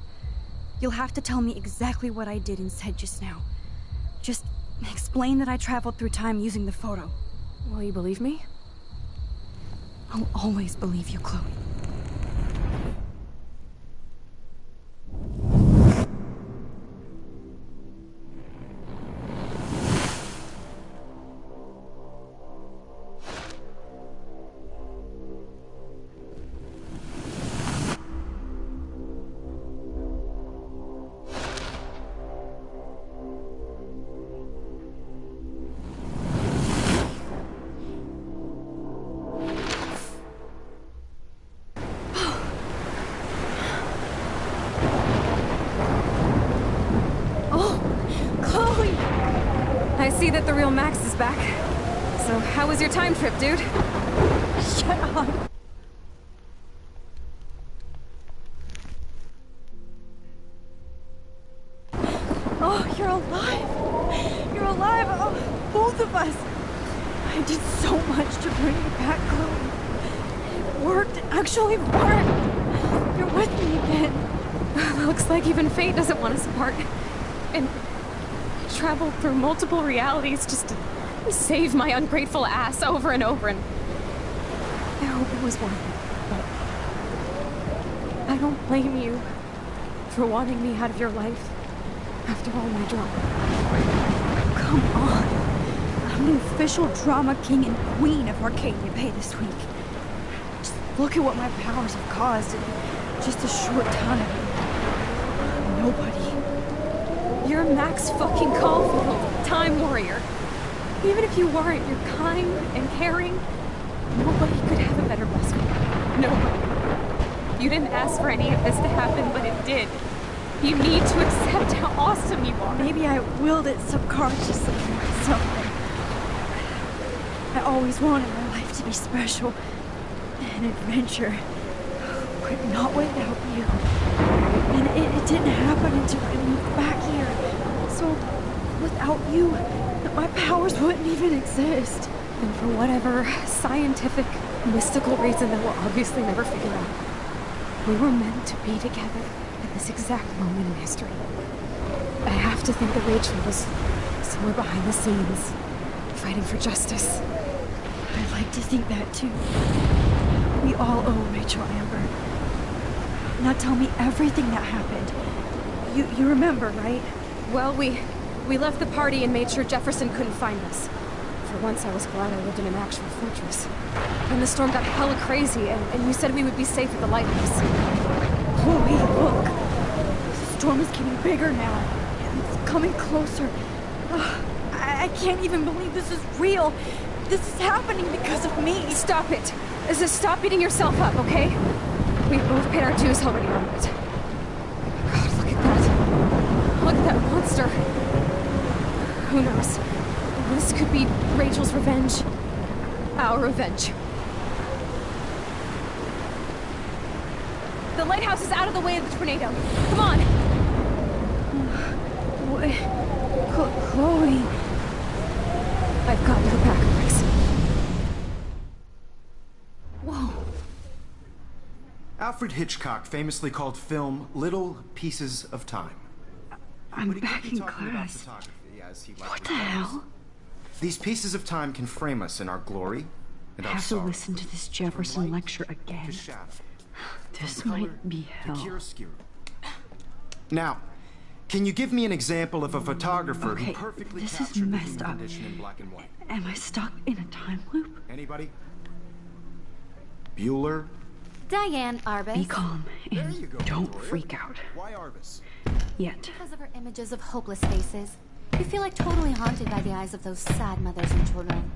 You'll have to tell me exactly what I did and said just now. Just explain that I traveled through time using the photo. Will you believe me? I'll always believe you, Chloe. see that the real Max is back. So, how was your time trip, dude? Shut up. Oh, you're alive. You're alive. Oh, both of us. I did so much to bring you back, Chloe. It worked. It actually worked. You're with me again. Looks like even fate doesn't want us apart. And I traveled through multiple realities just to save my ungrateful ass over and over, and I hope it was worth it. But I don't blame you for wanting me out of your life after all my drama. Come on. I'm the official drama king and queen of Arcadia Bay this week. Just look at what my powers have caused in just a short time. Nobody. You're Max fucking Caulfield, Time Warrior. Even if you weren't, you're kind and caring. Nobody could have a better best friend. Nobody. You didn't ask for any of this to happen, but it did. You need to accept how awesome you are. Maybe I willed it subconsciously to myself. I always wanted my life to be special. An adventure. But not without you. And it didn't happen until I moved back here. So, without you, my powers wouldn't even exist. And for whatever scientific, mystical reason that we'll obviously never figure out, we were meant to be together at this exact moment in history. I have to think that Rachel was somewhere behind the scenes, fighting for justice. I'd like to think that too. We all owe Rachel Amber. Now tell me everything that happened. You remember, right? Well, we left the party and made sure Jefferson couldn't find us. For once, I was glad I lived in an actual fortress. Then the storm got hella crazy, and you said we would be safe at the lighthouse. Chloe, look! The storm is getting bigger now. It's coming closer. I can't even believe this is real. This is happening because of me. Stop it! Stop beating yourself up, okay? We've both paid our dues already on it. God, look at that. Look at that monster. Who knows? This could be Rachel's revenge. Our revenge. The lighthouse is out of the way of the tornado. Come on! Chloe... I've got your back, Max. Whoa. Alfred Hitchcock famously called film little pieces of time. I'm back in class. What the hell? These pieces of time can frame us in our glory and I our have to sorrow. listen to this Jefferson lecture again. This might be hell. Now, can you give me an example of a photographer who Okay, perfectly this is captured the messed human up. condition in black and white? Am I stuck in a time loop? Anybody? Bueller? Diane Arbus. Be calm and don't freak out. Why Arbus? Yet. Because of her images of hopeless faces. You feel like totally haunted by the eyes of those sad mothers and children.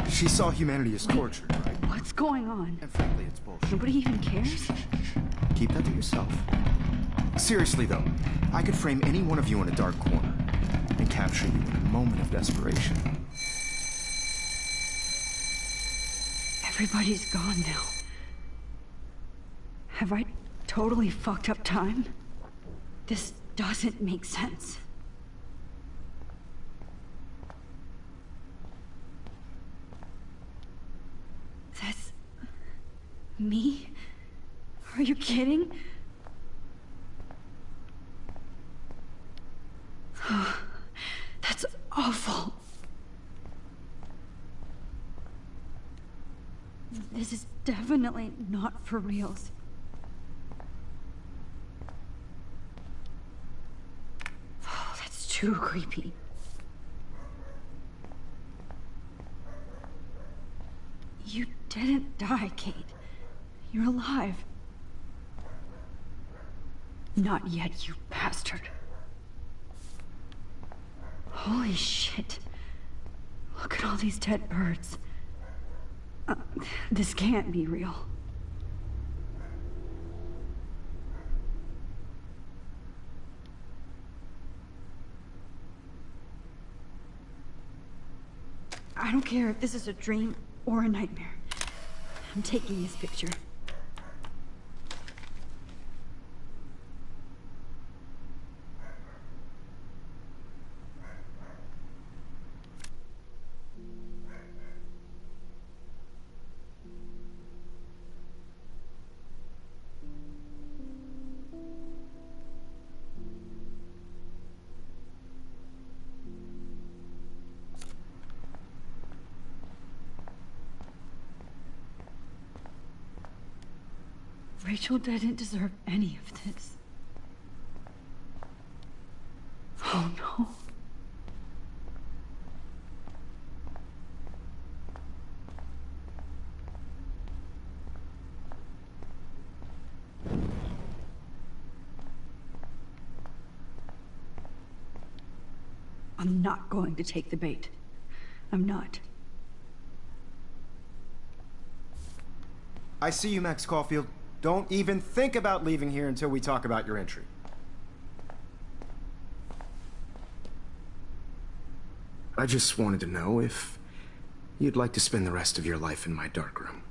She saw humanity as tortured, right? What's going on? And frankly, it's bullshit. Nobody even cares? Keep that to yourself. Seriously, though, I could frame any one of you in a dark corner and capture you in a moment of desperation. Everybody's gone now. Have I totally fucked up time? This doesn't make sense. That's... me? Are you kidding? That's awful. This is definitely not for reals. Oh, that's too creepy. You didn't die, Kate. You're alive. Not yet, you bastard. Holy shit. Look at all these dead birds. This can't be real. I don't care if this is a dream or a nightmare. I'm taking this picture. Rachel didn't deserve any of this. Oh no. I'm not going to take the bait. I'm not. I see you, Max Caulfield. Don't even think about leaving here until we talk about your entry. I just wanted to know if you'd like to spend the rest of your life in my darkroom.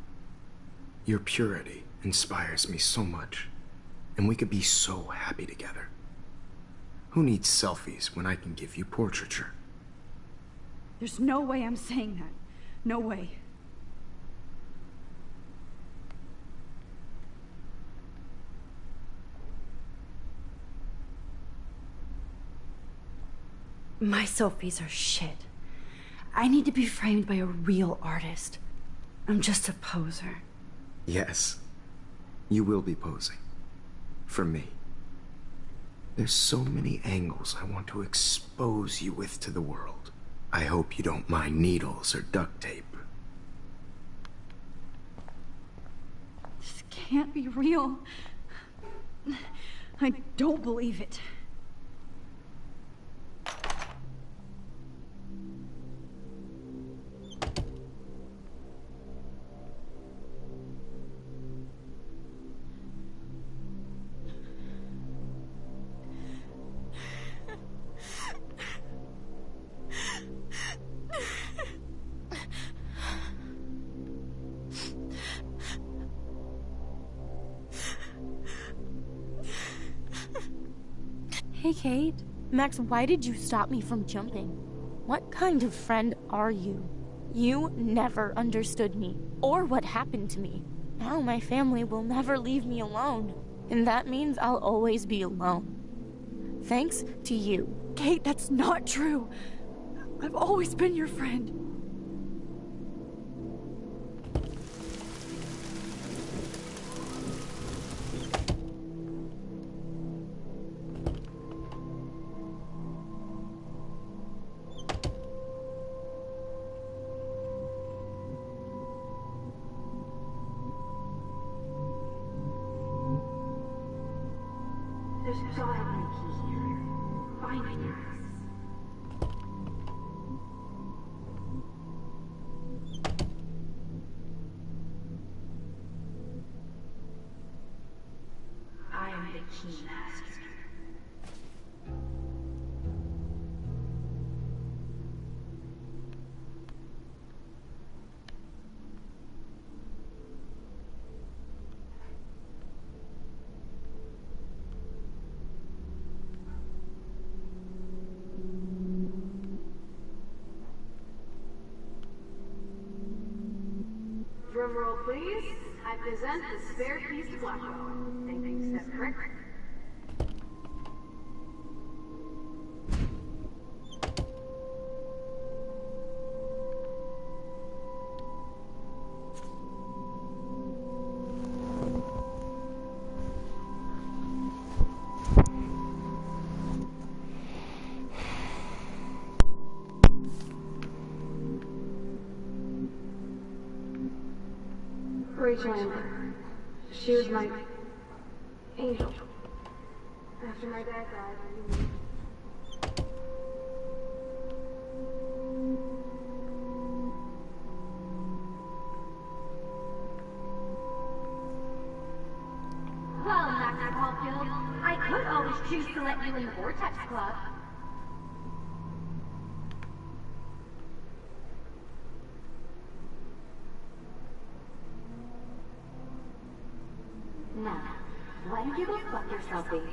Your purity inspires me so much, and we could be so happy together. Who needs selfies when I can give you portraiture? There's no way I'm saying that. No way. My selfies are shit. I need to be framed by a real artist. I'm just a poser. Yes, you will be posing. For me. There's so many angles I want to expose you with to the world. I hope you don't mind needles or duct tape. This can't be real. I don't believe it. Hey, Kate. Max, why did you stop me from jumping? What kind of friend are you? You never understood me, or what happened to me. Now my family will never leave me alone, and that means I'll always be alone. Thanks to you. Kate, that's not true. I've always been your friend. There's gotta be a key here. Find it. I am the key master. Drum roll, please. I present the spare keys to Blackwell. Thinking step correct. Rachel Amber. She was my angel. After my dad died, I knew. Well, Dr. Caulfield, I could always choose to let you in the Vortex Club. why don't you go fuck yourself, baby?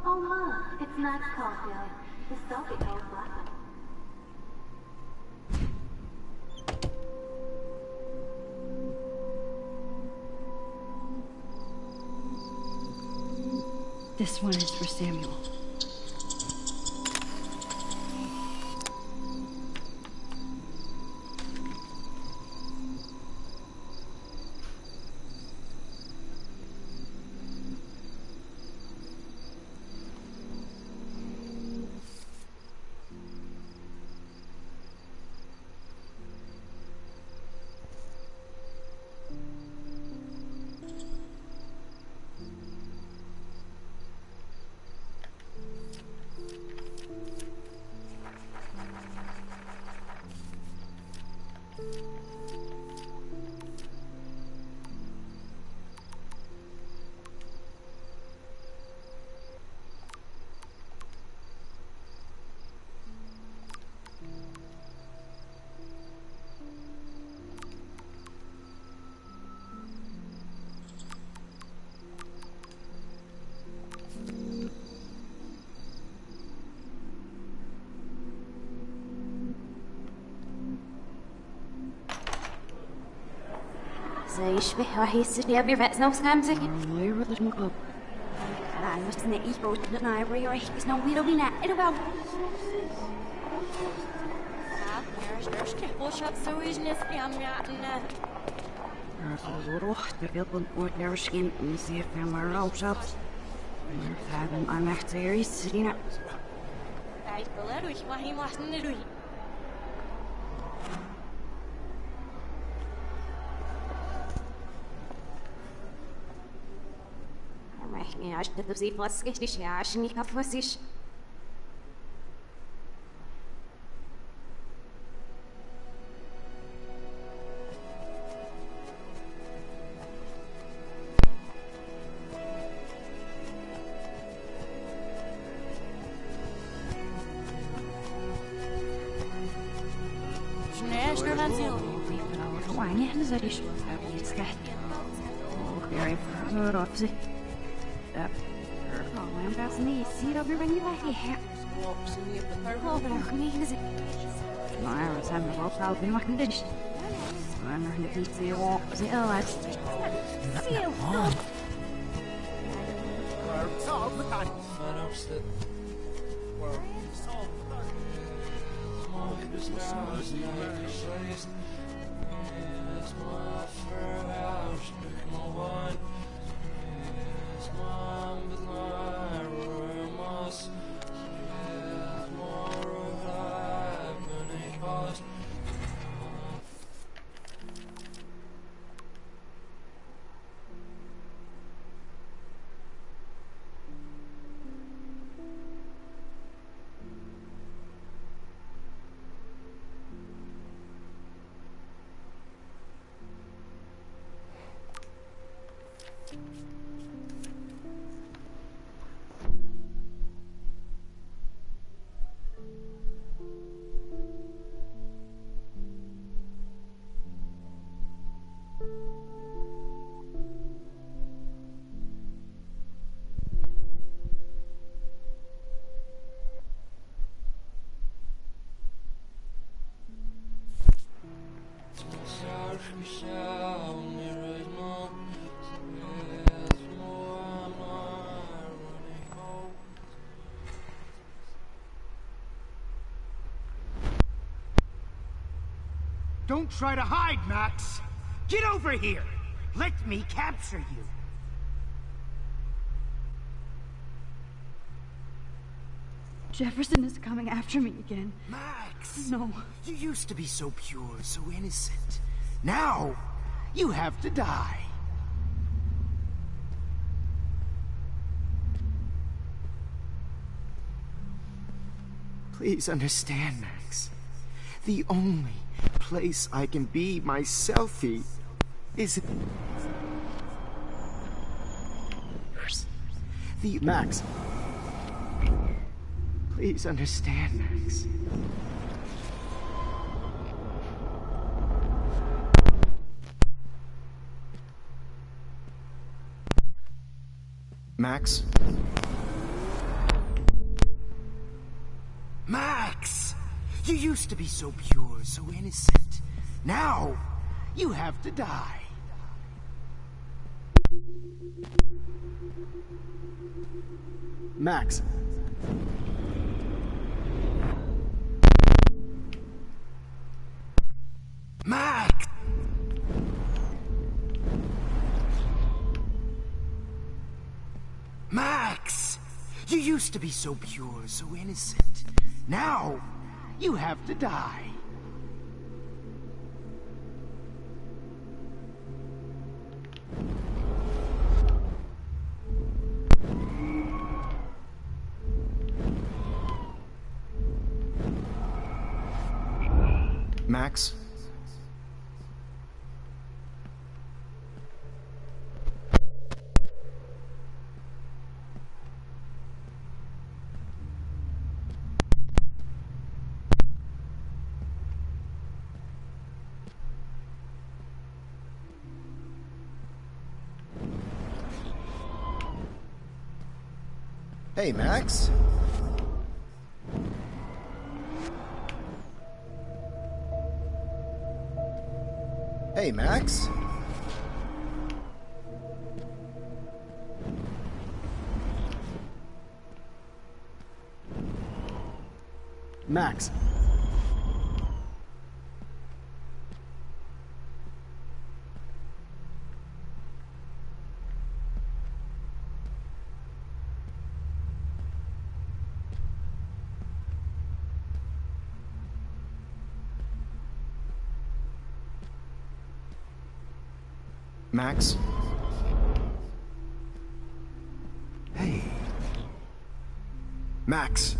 Oh look, it's Max Caulfield, the selfie guy with Blackwell. This one is for Samuel. يشبه راح يستني أبي رأس نفس خمسة. Levert me op. Hij was net iets groot dat hij weer is nou weer op die na. En wel. De wilde wordt naar skin en zie van maar rood zat. Maar hebben aan echt series zien. Hij wil er maar hij mag niet doen. Ja, ich hätte sie was richtig, ja, ich nicht auf was ich. Schnell, schnell, so. Why, das ist ich. Jetzt geht. Okay, für auf sie. Oh, I'm about to need to see it over when you back here. Oh, but I'm going to use it. I was having a rope out in my condition. I'm going to beat the wall. See, oh, that's. See you. Don't try to hide, Max! Get over here! Let me capture you! Jefferson is coming after me again. Max! No. You used to be so pure, so innocent. Now, you have to die. Please understand, Max. The only place I can be my selfie is... The... Max. Please understand, Max. Max? Max! You used to be so pure, so innocent. Now, you have to die. Max. Max! Max! You used to be so pure, so innocent. Now, you have to die. Max? Hey, Max? Hey, Max? Max. Max? Hey. Max.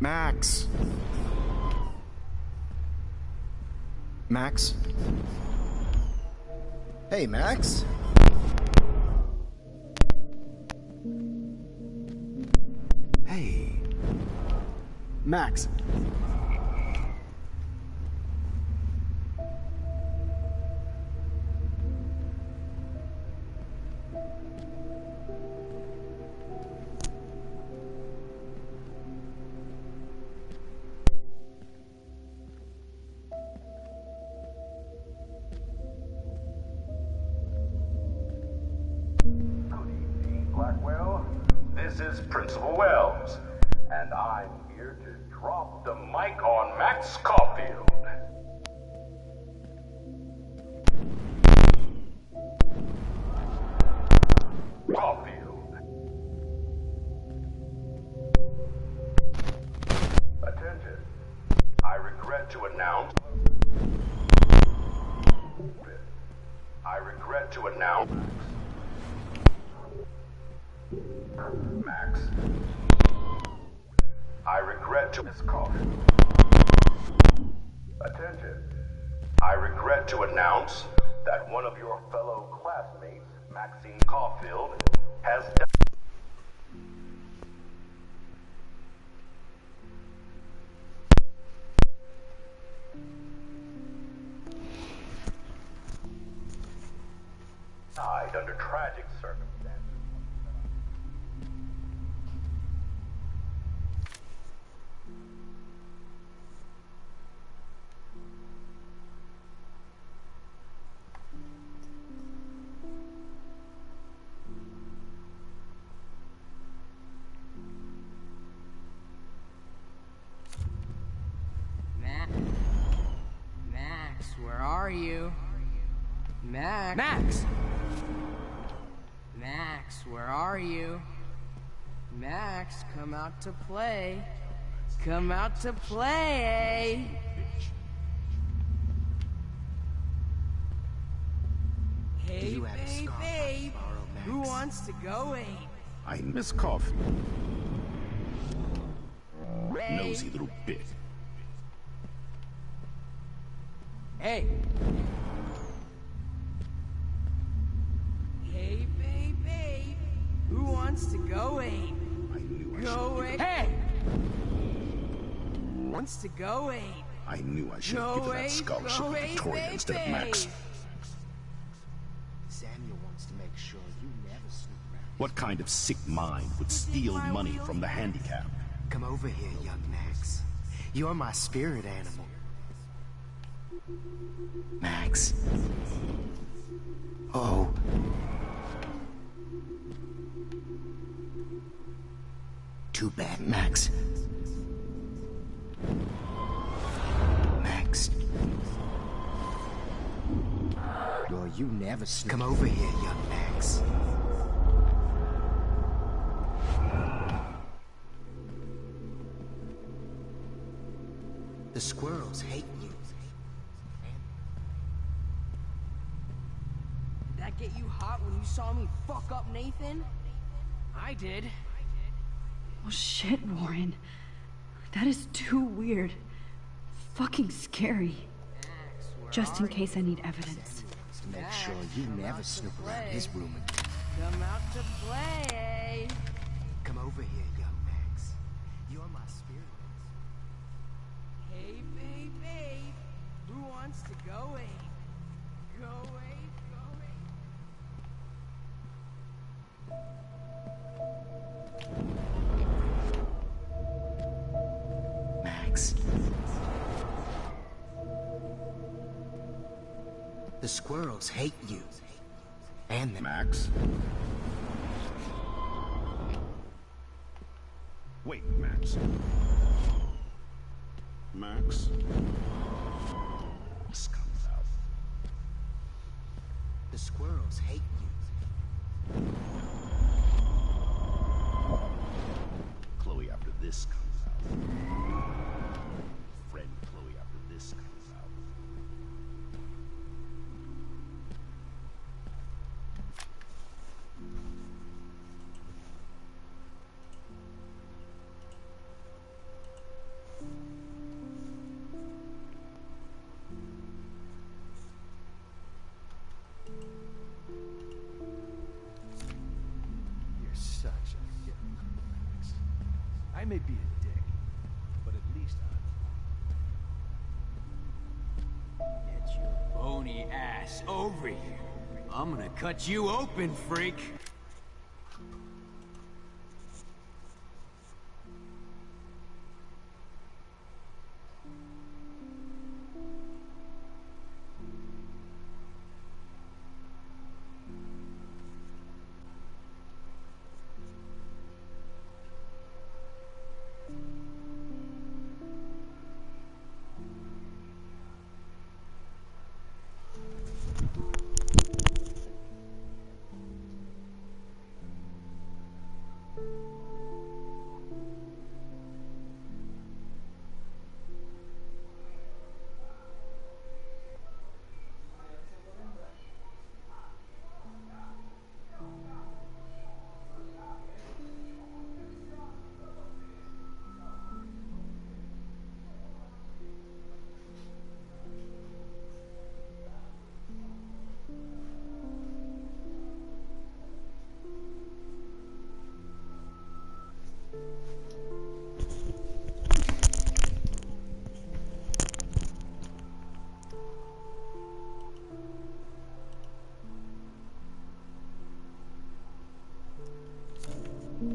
Max. Max? Hey, Max? Hey. Max. Blackwell, this is Principal Wells, and I'm here to drop the mic on Max Caulfield. Caulfield. Attention. I regret to announce... Max. I regret to Miss Caulfield. Attention. I regret to announce that one of your fellow classmates, Maxine Caulfield, has died. Under tragic circumstances. Max, where are you? Max! Max! Max, where are you? Max, come out to play. Come out to play! Hey, you have a babe, scarf babe, I borrow, Max? who wants to go ape? I miss Caulfield. Hey. Nosy little bit. Hey! Hey, babe, babe, who wants to go ape? I knew I Go should ape! Hey! Wants to go ape? I knew I should have given that scholarship to Victoria instead of Max. Samuel wants to What kind of sick mind would steal money from the handicapped? Come over here, young Max. You're my spirit animal. Max. Oh. Too bad, Max. Max. Well, you never Come over here, young Max. The squirrels hate you. Did that get you hot when you saw me fuck up Nathan? I did. Oh shit, Warren. That is too weird. Fucking scary. Just in case I need evidence. To make sure you never snoop around his room again. Come out to play. Come over here, young Max. You're my spirit. Hey, babe. Who wants to go ape? Go ape, go ape. Max. The squirrels hate you. And the Max? Wait, Max. Max? This comes out. The squirrels hate you. Chloe, after this comes out. Friend Chloe, after this comes out. You're such a dick, Max. I may be a dick, but at least Get your bony ass over here. I'm gonna cut you open, freak.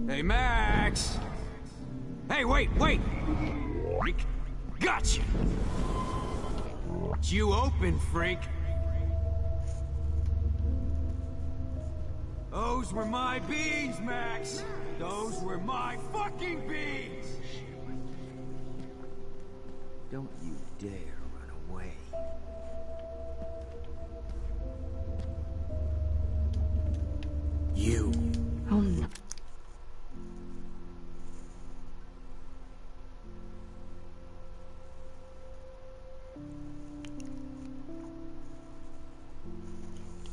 Hey, Max! Hey, wait! Freak! Gotcha! You open, freak! Those were my beans, Max! Those were my fucking beans! Don't you dare run away. You. Oh no.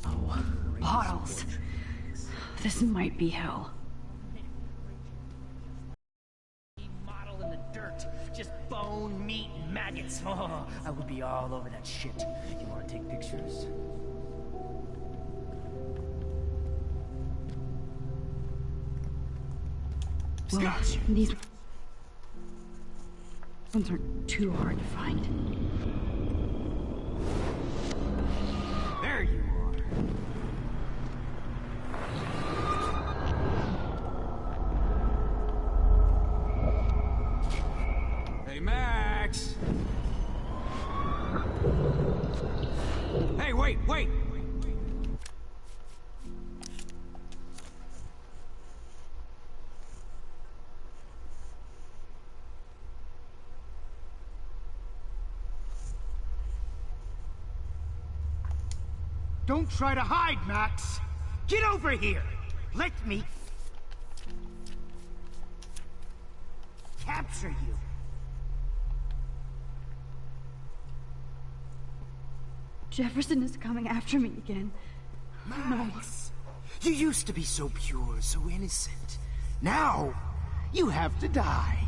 Oh, bottles. This might be hell. Model in the dirt. Just bone, meat, and maggots. Oh, I would be all over that shit. You want to take pictures? Well, these ones aren't too hard to find. There you are. Hey, Max! Hey, wait, wait! Don't try to hide, Max! Get over here! Let me capture you. Jefferson is coming after me again. Max, you used to be so pure, so innocent. Now, you have to die.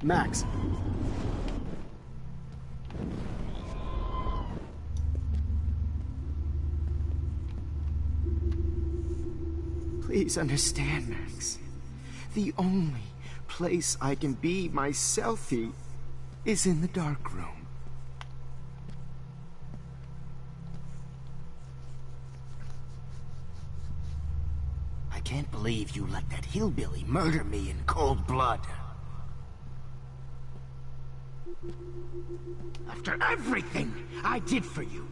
Max. Please understand, Max. The only place I can be myself is in the dark room. I can't believe you let that hillbilly murder me in cold blood. After everything I did for you,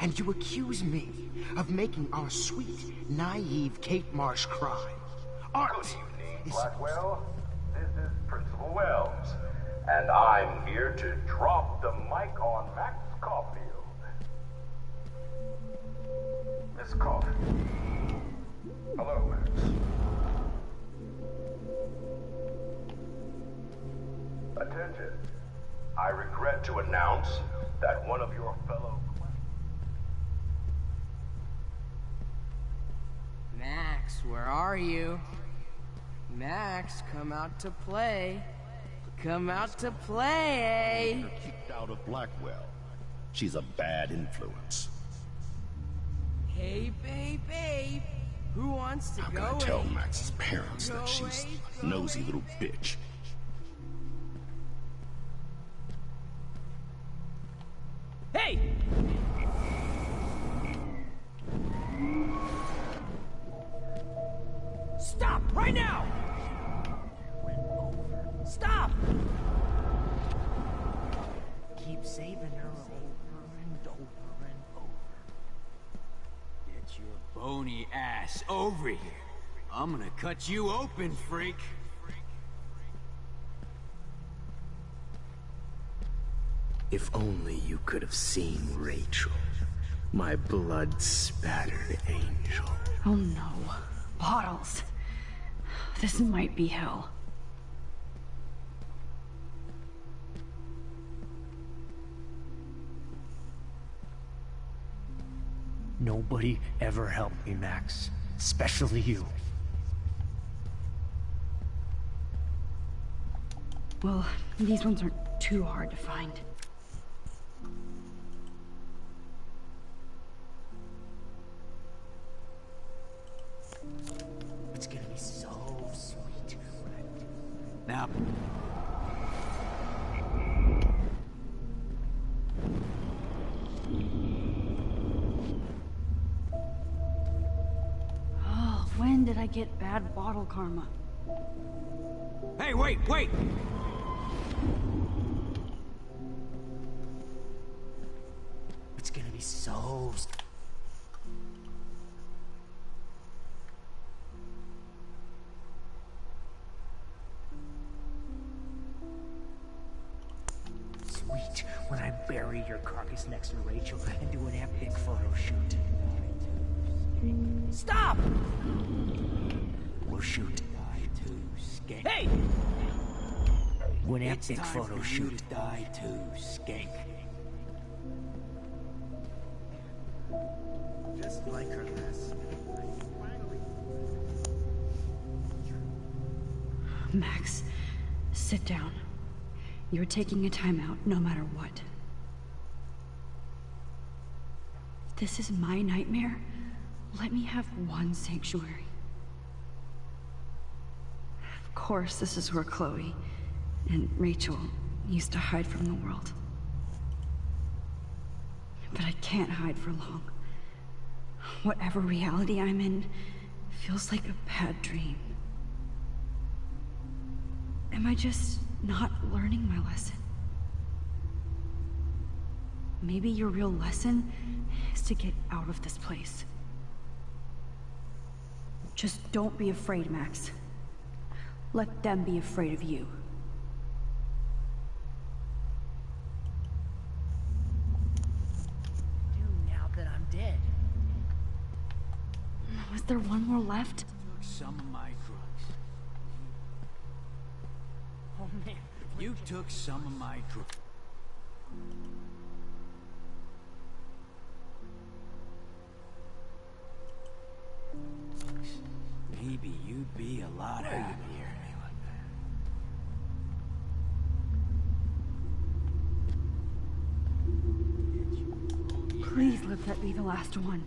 and you accuse me of making our sweet, naive Kate Marsh cry. Art Good evening, Blackwell. This is Principal Wells, and I'm here to drop the mic on Max Caulfield. Miss Caulfield. Hello, Max. Attention. I regret to announce that one of your fellow... Max, where are you? Max, come out to play. Come out to play. You're kicked out of Blackwell. She's a bad influence. Hey, babe. Who wants to How go can I tell away? Max's parents that she's a nosy little bitch? Hey! Stop right now! Stop! Keep saving her over and over and over. Get your bony ass over here. I'm gonna cut you open, freak. If only you could have seen Rachel, my blood-spattered angel. Oh no. Bottles. This might be hell. Nobody ever helped me, Max. Especially you. Well, these ones aren't too hard to find. It's gonna be so sweet. Now... Oh, when did I get bad bottle karma? Hey, wait! It's gonna be so... sweet when I bury your carcass next to Rachel and do an epic photo shoot. Stop! We'll shoot. Hey! One epic photo shoot. To die too, skank. Just like her last Max, sit down. You're taking a timeout no matter what. This is my nightmare. Let me have one sanctuary. Of course, this is where Chloe and Rachel used to hide from the world. But I can't hide for long. Whatever reality I'm in feels like a bad dream. Am I just not learning my lesson? Maybe your real lesson is to get out of this place. Just don't be afraid, Max. Let them be afraid of you. Now that I'm dead. Was there one more left? Took some of my drugs. Oh man. You took some of my drugs. Maybe you'd be a lot happier. Please let that be the last one.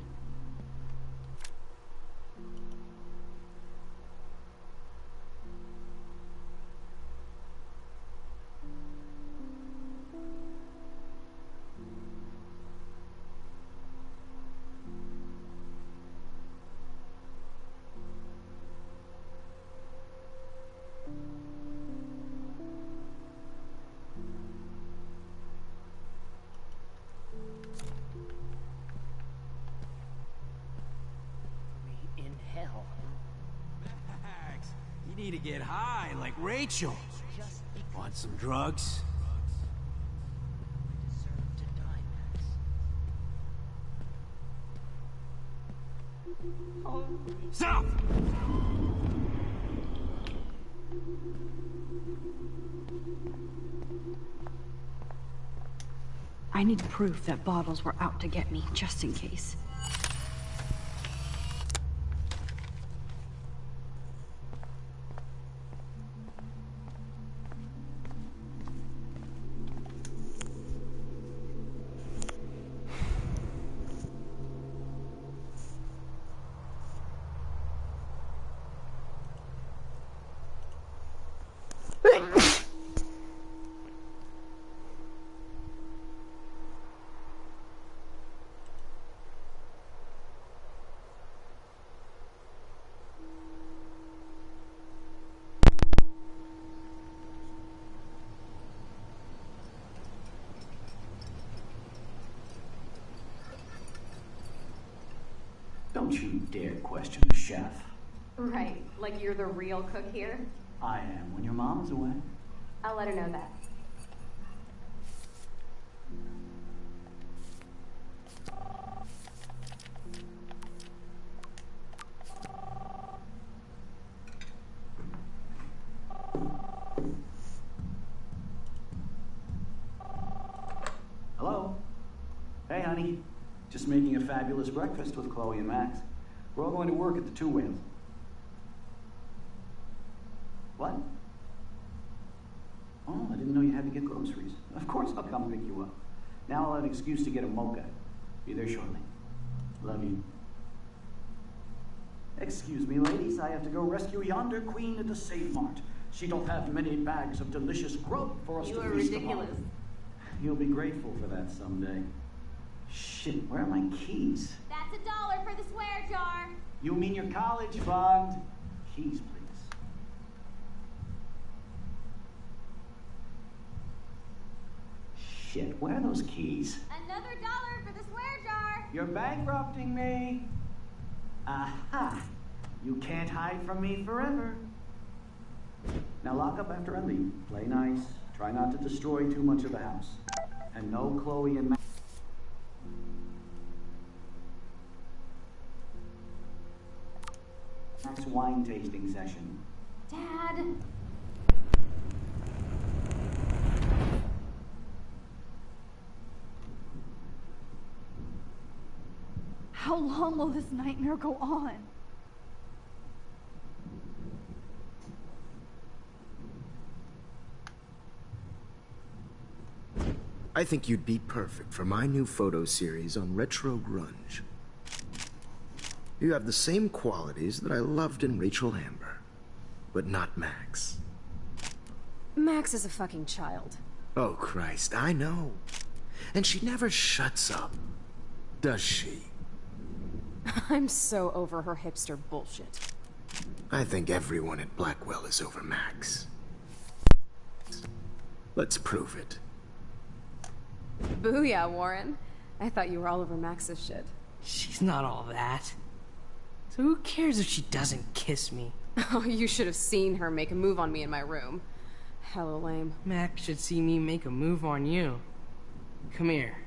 In hell. Max, you need to get high like Rachel. Want some drugs? Stop! I need proof that bottles were out to get me, just in case. Don't you dare question the chef. Right, like you're the real cook here? I am when your mom is away. I'll let her know that. Hello? Hey, honey. Just making a fabulous breakfast with Chloe and Max. We're all going to work at the Two Whales. What? Oh, I didn't know you had to get groceries. Of course I'll come pick you up. Now I'll have an excuse to get a mocha. Be there shortly. Love you. Excuse me, ladies. I have to go rescue yonder queen at the Safe Mart. She don't have many bags of delicious grub for us to feast upon. You are ridiculous. You'll be grateful for that someday. Shit, where are my keys? That's $1 for the swear jar. You mean your college fund? Keys, please. Shit, where are those keys? Another $1 for the swear jar. You're bankrupting me. Aha! You can't hide from me forever. Now lock up after I leave. Play nice. Try not to destroy too much of the house. And no Chloe and Max. Max wine tasting session. Dad. How long will this nightmare go on? I think you'd be perfect for my new photo series on retro grunge. You have the same qualities that I loved in Rachel Amber, but not Max. Max is a fucking child. Oh, Christ, I know. And she never shuts up, does she? I'm so over her hipster bullshit. I think everyone at Blackwell is over Max. Let's prove it. Booyah, Warren. I thought you were all over Max's shit. She's not all that. So who cares if she doesn't kiss me? Oh, you should have seen her make a move on me in my room. Hella lame. Max should see me make a move on you. Come here.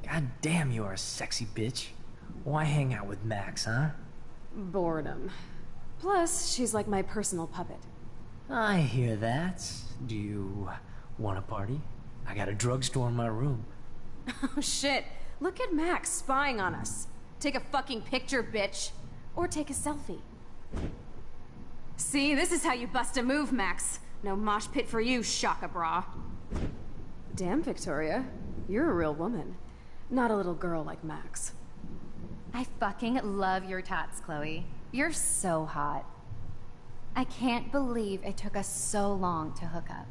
God damn, you are a sexy bitch. Why hang out with Max, huh? Boredom. Plus, she's like my personal puppet. I hear that. Do you want a party? I got a drugstore in my room. Oh shit. Look at Max spying on us. Take a fucking picture, bitch. Or take a selfie. See, this is how you bust a move, Max. No mosh pit for you, Shaka Bra. Damn, Victoria. You're a real woman. Not a little girl like Max. I fucking love your tats, Chloe. You're so hot. I can't believe it took us so long to hook up.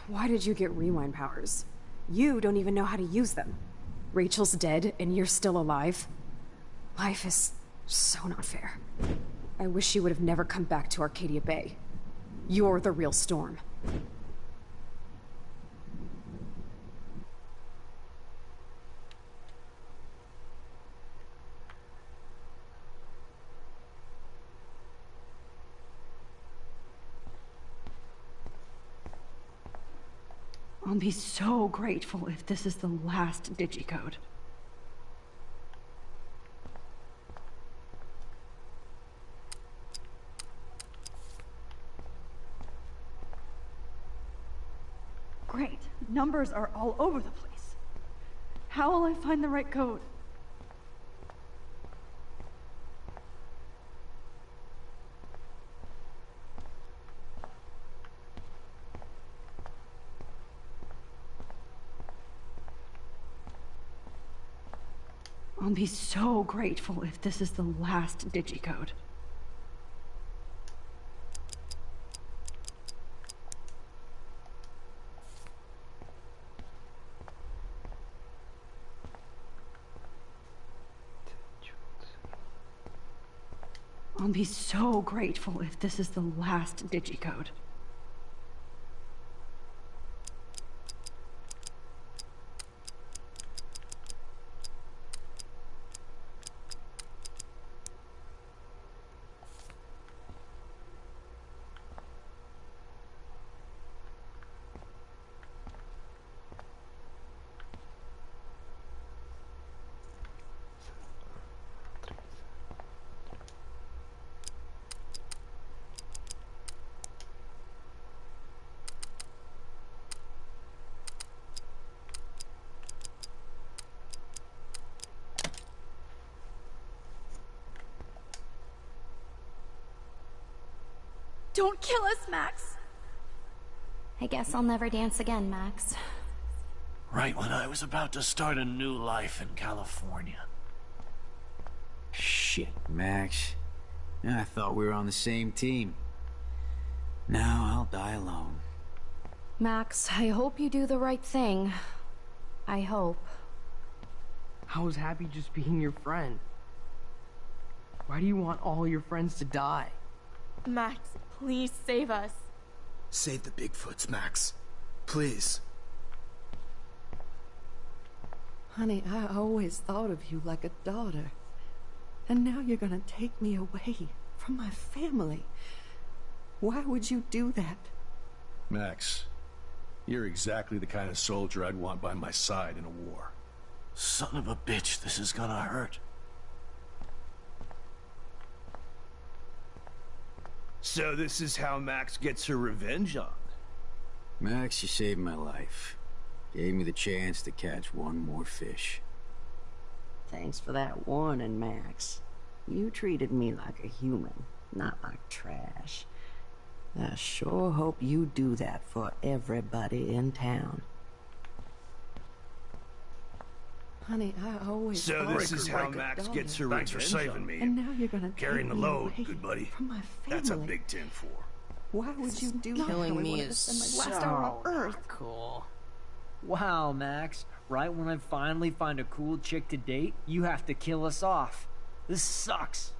Why did you get rewind powers? You don't even know how to use them. Rachel's dead and you're still alive. Life is so not fair. I wish she would have never come back to Arcadia Bay. You're the real Storm. I'll be so grateful if this is the last digicode. Great. Numbers are all over the place. How will I find the right code? I'll be so grateful if this is the last digicode. I'll be so grateful if this is the last digicode. Don't kill us, Max! I guess I'll never dance again, Max. Right when I was about to start a new life in California. Shit, Max. I thought we were on the same team. Now I'll die alone. Max, I hope you do the right thing. I hope. I was happy just being your friend. Why do you want all your friends to die? Max, please save us. Save the Bigfoots, Max. Please. Honey, I always thought of you like a daughter. And now you're gonna take me away from my family. Why would you do that? Max, you're exactly the kind of soldier I'd want by my side in a war. Son of a bitch, this is gonna hurt. So this is how Max gets her revenge on. Max, you saved my life. Gave me the chance to catch one more fish. Thanks for that warning, Max. You treated me like a human, not like trash. I sure hope you do that for everybody in town. Honey, I always So thought this is you were how like a Max dog. gets her revenge. Thanks for saving me. And now you're gonna Carrying the take me load, away good buddy. from my family. That's a big 10-4. Why would you do that? Killing How I me wanted to is spend my so last hour on Earth. not cool. Wow, Max. Right when I finally find a cool chick to date, you have to kill us off. This sucks.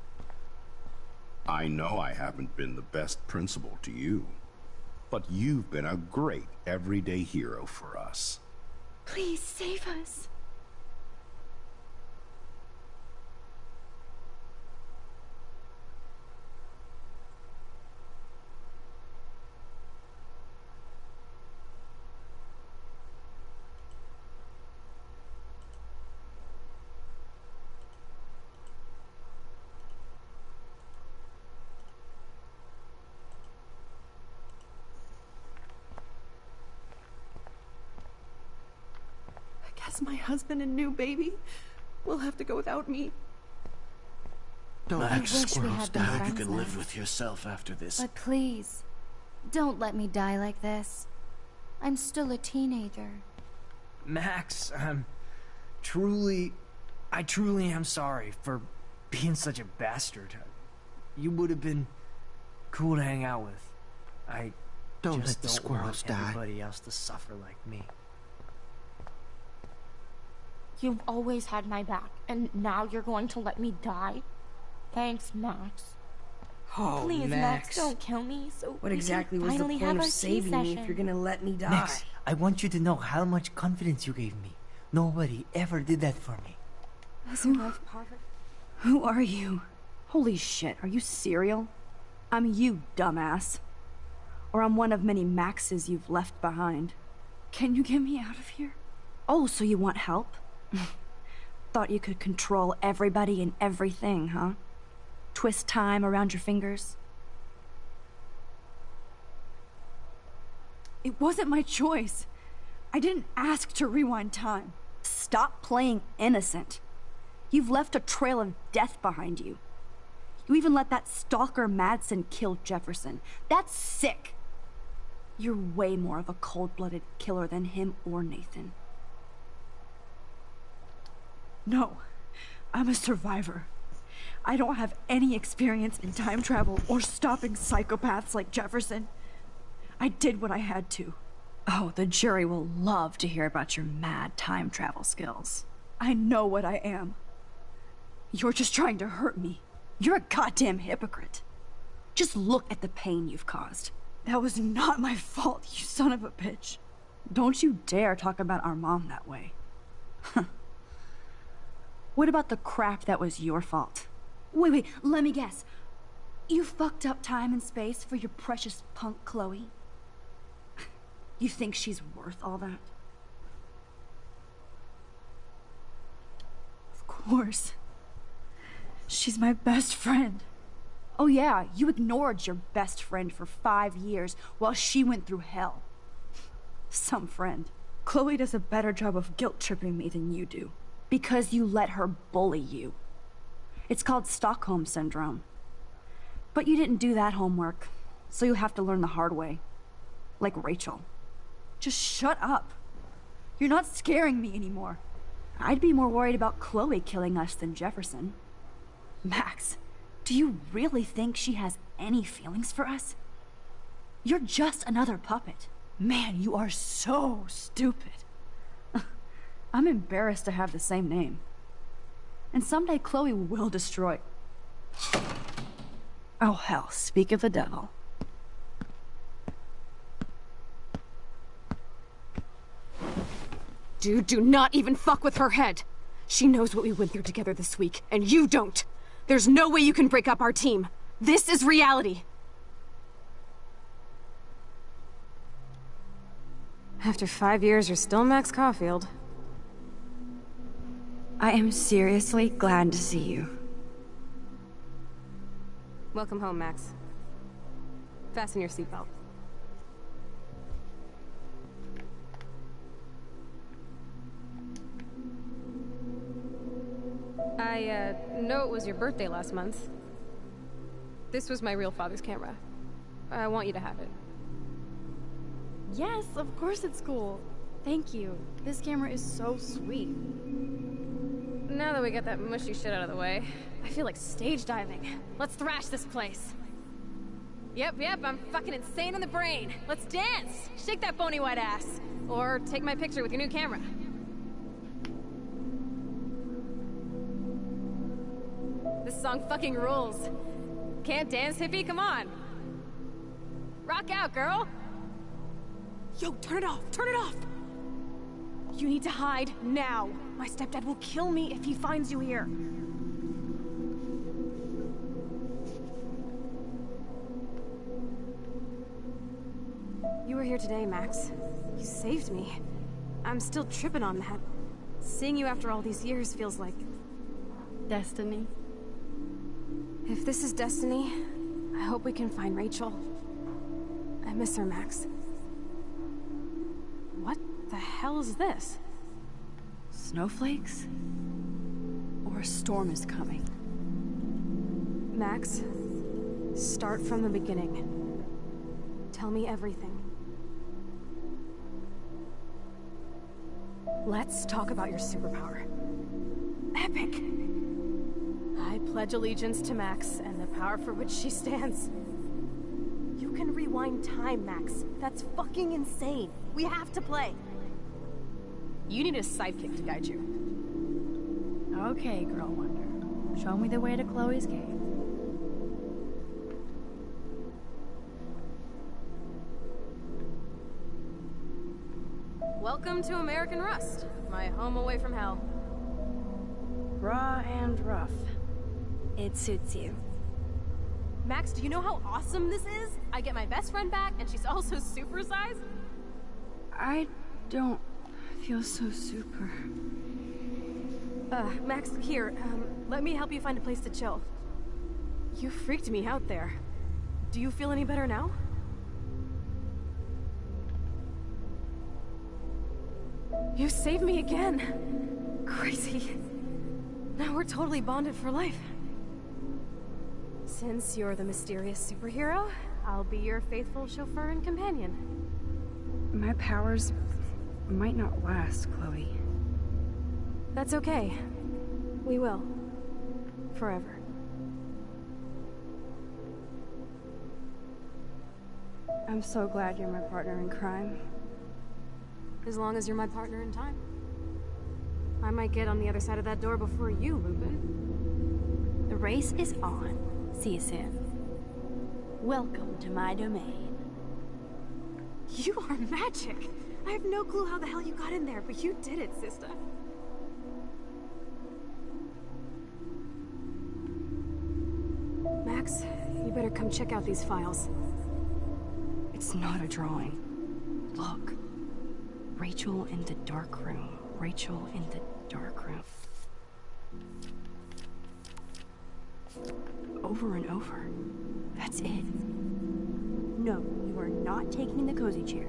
I know I haven't been the best principal to you, but you've been a great everyday hero for us. Please save us. Guess my husband and new baby will have to go without me. Don't Max, I wish we squirrels, had been I hope you friends can now. live with yourself after this. But please, don't let me die like this. I'm still a teenager. Max, I truly am sorry for being such a bastard. You would have been cool to hang out with. I Don't just let the don't squirrels want die. everybody else to suffer like me. You've always had my back, and now you're going to let me die? Thanks, Max. Oh, Please, Max. don't kill me so What we exactly can was the finally point have of our saving me if tea-session. you're gonna let me die? Max, I want you to know how much confidence you gave me. Nobody ever did that for me. Who are you? Holy shit, are you serial? I'm you, dumbass. Or I'm one of many Maxes you've left behind. Can you get me out of here? Oh, so you want help? Thought you could control everybody and everything, huh? Twist time around your fingers? It wasn't my choice. I didn't ask to rewind time. Stop playing innocent. You've left a trail of death behind you. You even let that stalker Madsen kill Jefferson. That's sick. You're way more of a cold-blooded killer than him or Nathan. No, I'm a survivor. I don't have any experience in time travel or stopping psychopaths like Jefferson. I did what I had to. Oh, the jury will love to hear about your mad time travel skills. I know what I am. You're just trying to hurt me. You're a goddamn hypocrite. Just look at the pain you've caused. That was not my fault, you son of a bitch. Don't you dare talk about our mom that way. What about the crap that was your fault? Wait, let me guess. You fucked up time and space for your precious punk Chloe? You think she's worth all that? Of course. She's my best friend. Oh yeah, you ignored your best friend for 5 years while she went through hell. Some friend. Chloe does a better job of guilt-tripping me than you do. Because you let her bully you. It's called Stockholm Syndrome. But you didn't do that homework, so you'll have to learn the hard way. Like Rachel. Just shut up. You're not scaring me anymore. I'd be more worried about Chloe killing us than Jefferson. Max, do you really think she has any feelings for us? You're just another puppet. Man, you are so stupid. I'm embarrassed to have the same name. And someday Chloe will destroy... Oh hell, speak of the devil. Dude, do not even fuck with her head. She knows what we went through together this week, and you don't. There's no way you can break up our team. This is reality. After 5 years, you're still Max Caulfield. I am seriously glad to see you. Welcome home, Max. Fasten your seatbelt. I know it was your birthday last month. This was my real father's camera. I want you to have it. Yes, of course it's cool. Thank you. This camera is so sweet. Now that we got that mushy shit out of the way, I feel like stage diving. Let's thrash this place. Yep, I'm fucking insane in the brain. Let's dance! Shake that bony white ass. Or take my picture with your new camera. This song fucking rules. Can't dance, hippie? Come on. Rock out, girl! Yo, turn it off! Turn it off! You need to hide now. My stepdad will kill me if he finds you here. You were here today, Max. You saved me. I'm still tripping on that. Seeing you after all these years feels like... destiny. If this is destiny, I hope we can find Rachel. I miss her, Max. What the hell is this? Snowflakes? Or a storm is coming? Max, start from the beginning. Tell me everything. Let's talk about your superpower. Epic! I pledge allegiance to Max and the power for which she stands. You can rewind time, Max. That's fucking insane. We have to play. You need a sidekick to guide you. Okay, Girl Wonder. Show me the way to Chloe's cave. Welcome to American Rust, my home away from hell. Raw and rough. It suits you. Max, do you know how awesome this is? I get my best friend back, and she's also supersized. I don't feel so super. Max, here, let me help you find a place to chill. You freaked me out there. Do you feel any better now? You saved me again. Crazy. Now we're totally bonded for life. Since you're the mysterious superhero, I'll be your faithful chauffeur and companion. My powers might not last, Chloe. That's okay. We will. Forever. I'm so glad you're my partner in crime. As long as you're my partner in time. I might get on the other side of that door before you, Lupin. The race is on. See you soon. Welcome to my domain. You are magic! I have no clue how the hell you got in there, but you did it, sister. Max, you better come check out these files. It's not a drawing. Look. Rachel in the dark room. Rachel in the dark room. Over and over. That's it. No, you are not taking the cozy chair.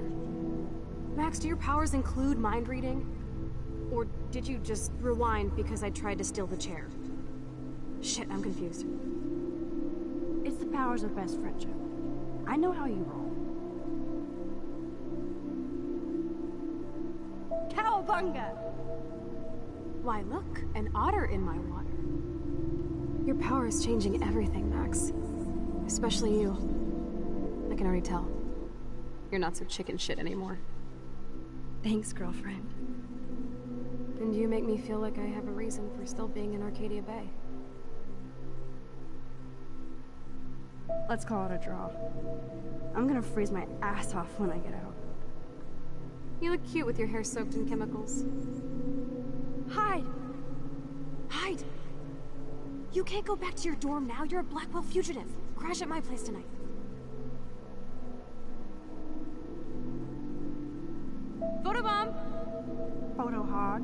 Max, do your powers include mind reading? Or did you just rewind because I tried to steal the chair? Shit, I'm confused. It's the powers of best friendship. I know how you roll. Cowabunga! Why, look, an otter in my water. Your power is changing everything, Max. Especially you. I can already tell. You're not so chicken shit anymore. Thanks, girlfriend. And you make me feel like I have a reason for still being in Arcadia Bay. Let's call it a draw. I'm gonna freeze my ass off when I get out. You look cute with your hair soaked in chemicals. Hide! Hide! You can't go back to your dorm now. You're a Blackwell fugitive. Crash at my place tonight. Photobomb! Photo hog.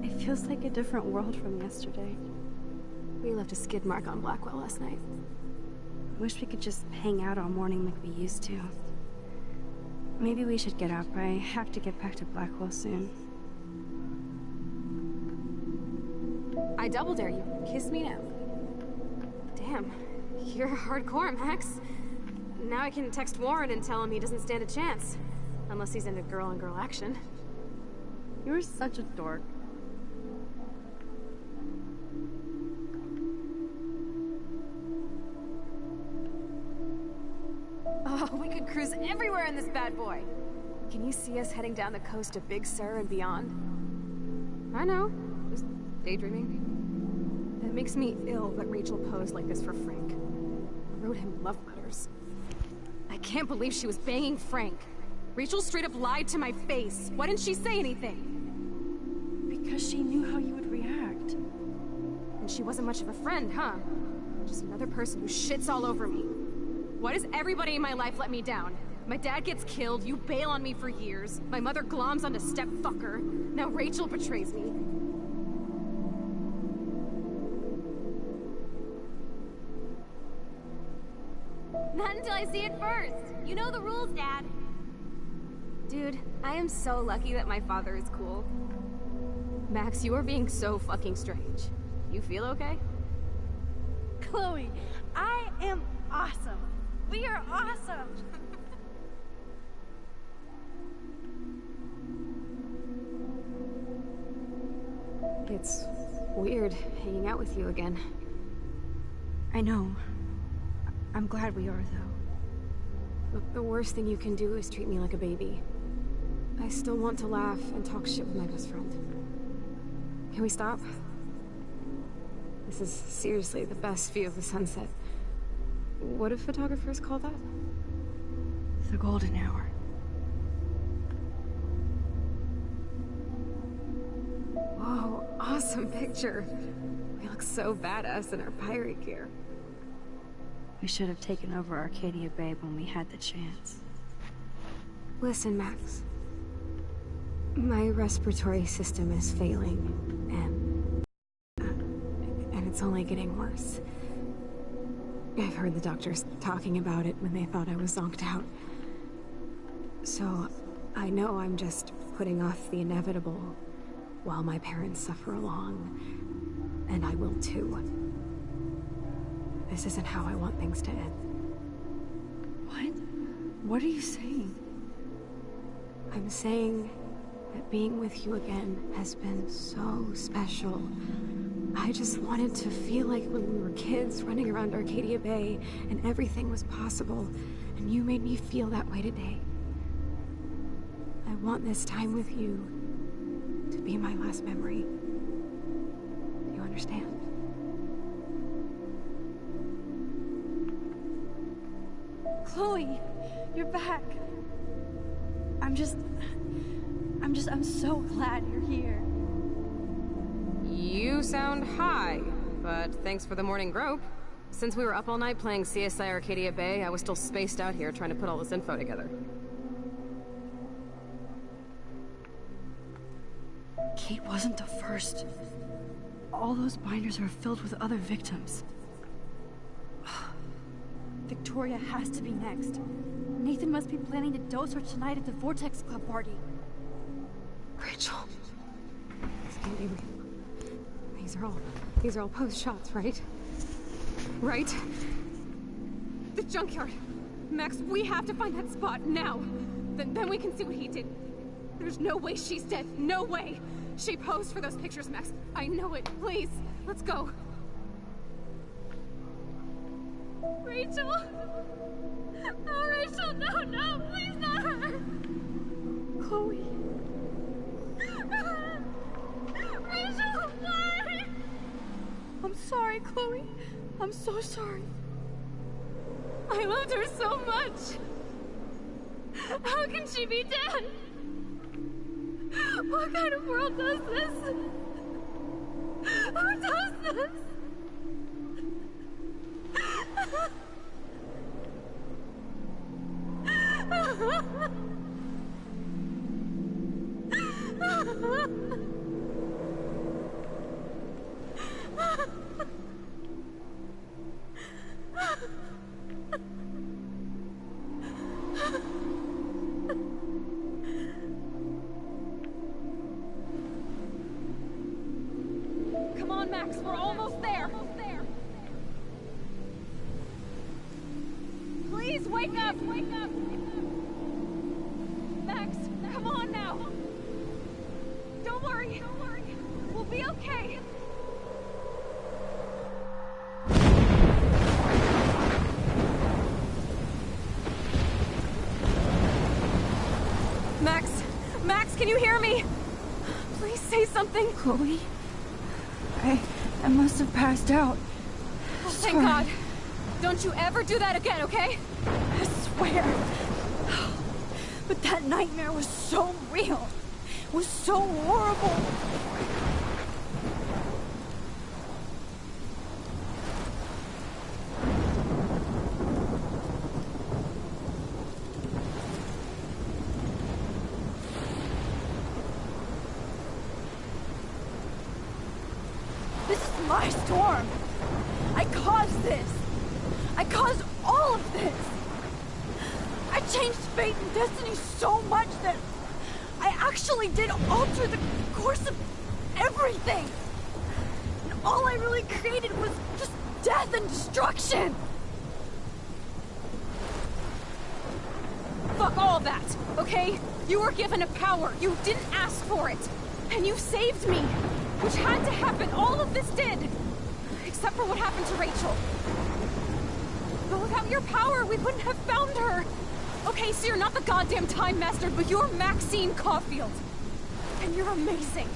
It feels like a different world from yesterday. We left a skid mark on Blackwell last night. Wish we could just hang out all morning like we used to. Maybe we should get up. I have to get back to Blackwell soon. I double dare you. Kiss me now. Damn, you're hardcore, Max. Now I can text Warren and tell him he doesn't stand a chance. Unless he's into girl-on-girl action. You're such a dork. crews everywhere in this bad boy. Can you see us heading down the coast to Big Sur and beyond? I know. Just daydreaming. It makes me ill that Rachel posed like this for Frank. I wrote him love letters. I can't believe she was banging Frank. Rachel straight up lied to my face. Why didn't she say anything? Because she knew how you would react. And she wasn't much of a friend, huh? Just another person who shits all over me. Why does everybody in my life let me down? My dad gets killed, you bail on me for years. My mother gloms onto stepfucker. Now Rachel betrays me. Not until I see it first. You know the rules, Dad. Dude, I am so lucky that my father is cool. Max, you are being so fucking strange. You feel okay? Chloe, I am awesome. We are awesome. It's weird hanging out with you again. I know. I'm glad we are, though. Look, the worst thing you can do is treat me like a baby. I still want to laugh and talk shit with my best friend. Can we stop? This is seriously the best view of the sunset. What do photographers call that? The golden hour. Whoa, awesome picture. We look so badass in our pirate gear. We should have taken over Arcadia Bay when we had the chance. Listen, Max. My respiratory system is failing, and it's only getting worse. I've heard the doctors talking about it when they thought I was zonked out. So, I know I'm just putting off the inevitable while my parents suffer along, and I will too. This isn't how I want things to end. What? What are you saying? I'm saying that being with you again has been so special. I just wanted to feel like when we were kids running around Arcadia Bay and everything was possible, and you made me feel that way today. I want this time with you to be my last memory. Do you understand? Chloe, you're back. I'm so glad you're here. You sound high, but thanks for the morning grope. Since we were up all night playing CSI Arcadia Bay, I was still spaced out here trying to put all this info together. Kate wasn't the first. All those binders are filled with other victims. Victoria has to be next. Nathan must be planning to dose her tonight at the Vortex Club party. Rachel. This can't be real. These are all post shots, right? Right? The junkyard. Max, we have to find that spot now. Then we can see what he did. There's no way she's dead. No way. She posed for those pictures, Max. I know it. Please, let's go. Rachel! Oh, Rachel, no, please not her! Chloe. Rachel, why? I'm sorry, Chloe. I'm so sorry. I loved her so much. How can she be dead? What kind of world does this? Who does this? Come on, Max, we're almost there. Please wake up! Wake up! Max, come on now! Don't worry! We'll be okay! Max, can you hear me? Please say something. Chloe? I must have passed out. Oh, thank God. Don't you ever do that again, okay? I swear. But that nightmare was so real. It was so horrible. This is my storm. I caused this. I caused all of this. I changed fate and destiny so much that I actually did alter the course of everything. And all I really created was just death and destruction. Fuck all that, okay? You were given a power. You didn't ask for it. And you saved me. Which had to happen. All of this did. Except for what happened to Rachel. But without your power, we wouldn't have found her. Okay, so you're not the goddamn Time Master, but you're Maxine Caulfield. And you're amazing.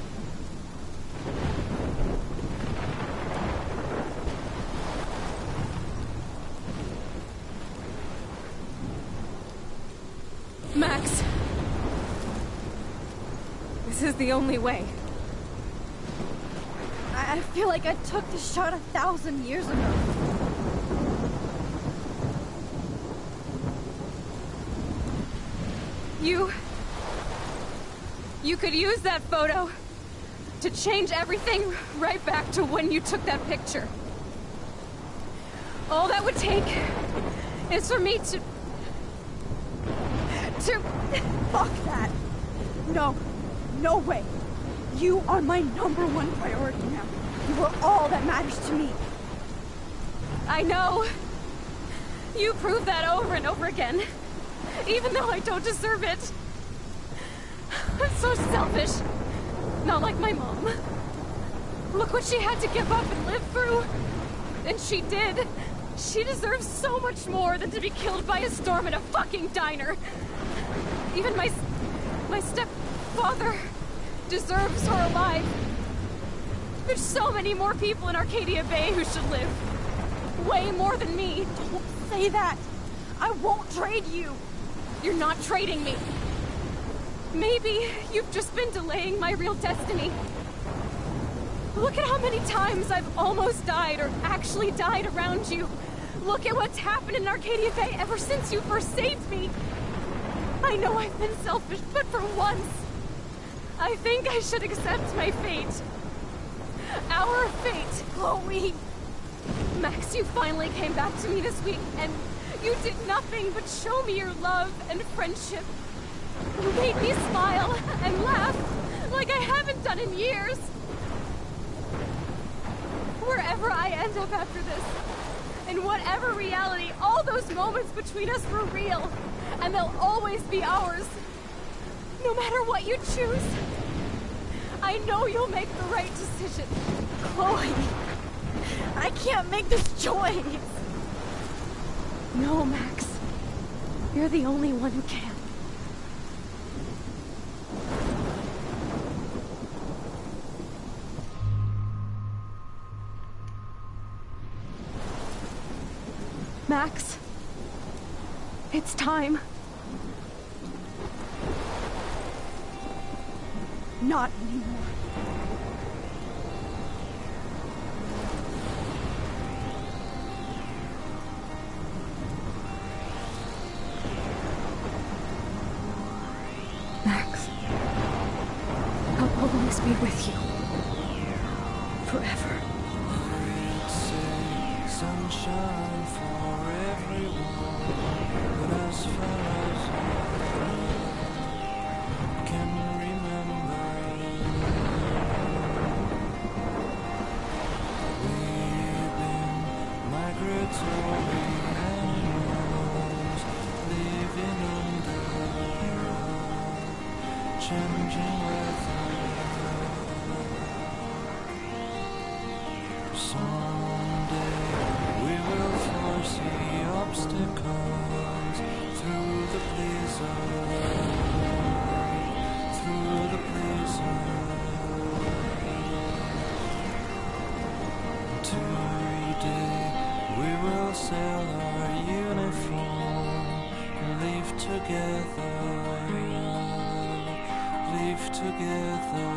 Max. This is the only way. I feel like I took the shot 1,000 years ago. You could use that photo to change everything right back to when you took that picture. All that would take is for me to... Fuck that. No. No way. You are my #1 priority now. You are all that matters to me. I know. You prove that over and over again. Even though I don't deserve it. I'm so selfish. Not like my mom. Look what she had to give up and live through. And she did. She deserves so much more than to be killed by a storm in a fucking diner. Even my stepfather deserves her alive. There's so many more people in Arcadia Bay who should live. Way more than me. Don't say that. I won't trade you. You're not trading me. Maybe you've just been delaying my real destiny. Look at how many times I've almost died or actually died around you. Look at what's happened in Arcadia Bay ever since you first saved me. I know I've been selfish, but for once, I think I should accept my fate. Our fate. Chloe. Max, you finally came back to me this week, and you did nothing but show me your love and friendship. You made me smile and laugh like I haven't done in years. Wherever I end up after this, in whatever reality, all those moments between us were real, and they'll always be ours. No matter what you choose, I know you'll make the right decision. Chloe, I can't make this choice. No, Max. You're the only one who can. Max, it's time. Not anymore. Max, I'll always be with you. Forever. Sunshine for everyone, but as far as I can remember, we've been migratory animals living under changing weather. Someday we will foresee obstacles through the blizzard, through Today we will sell our uniform and live together. Live together.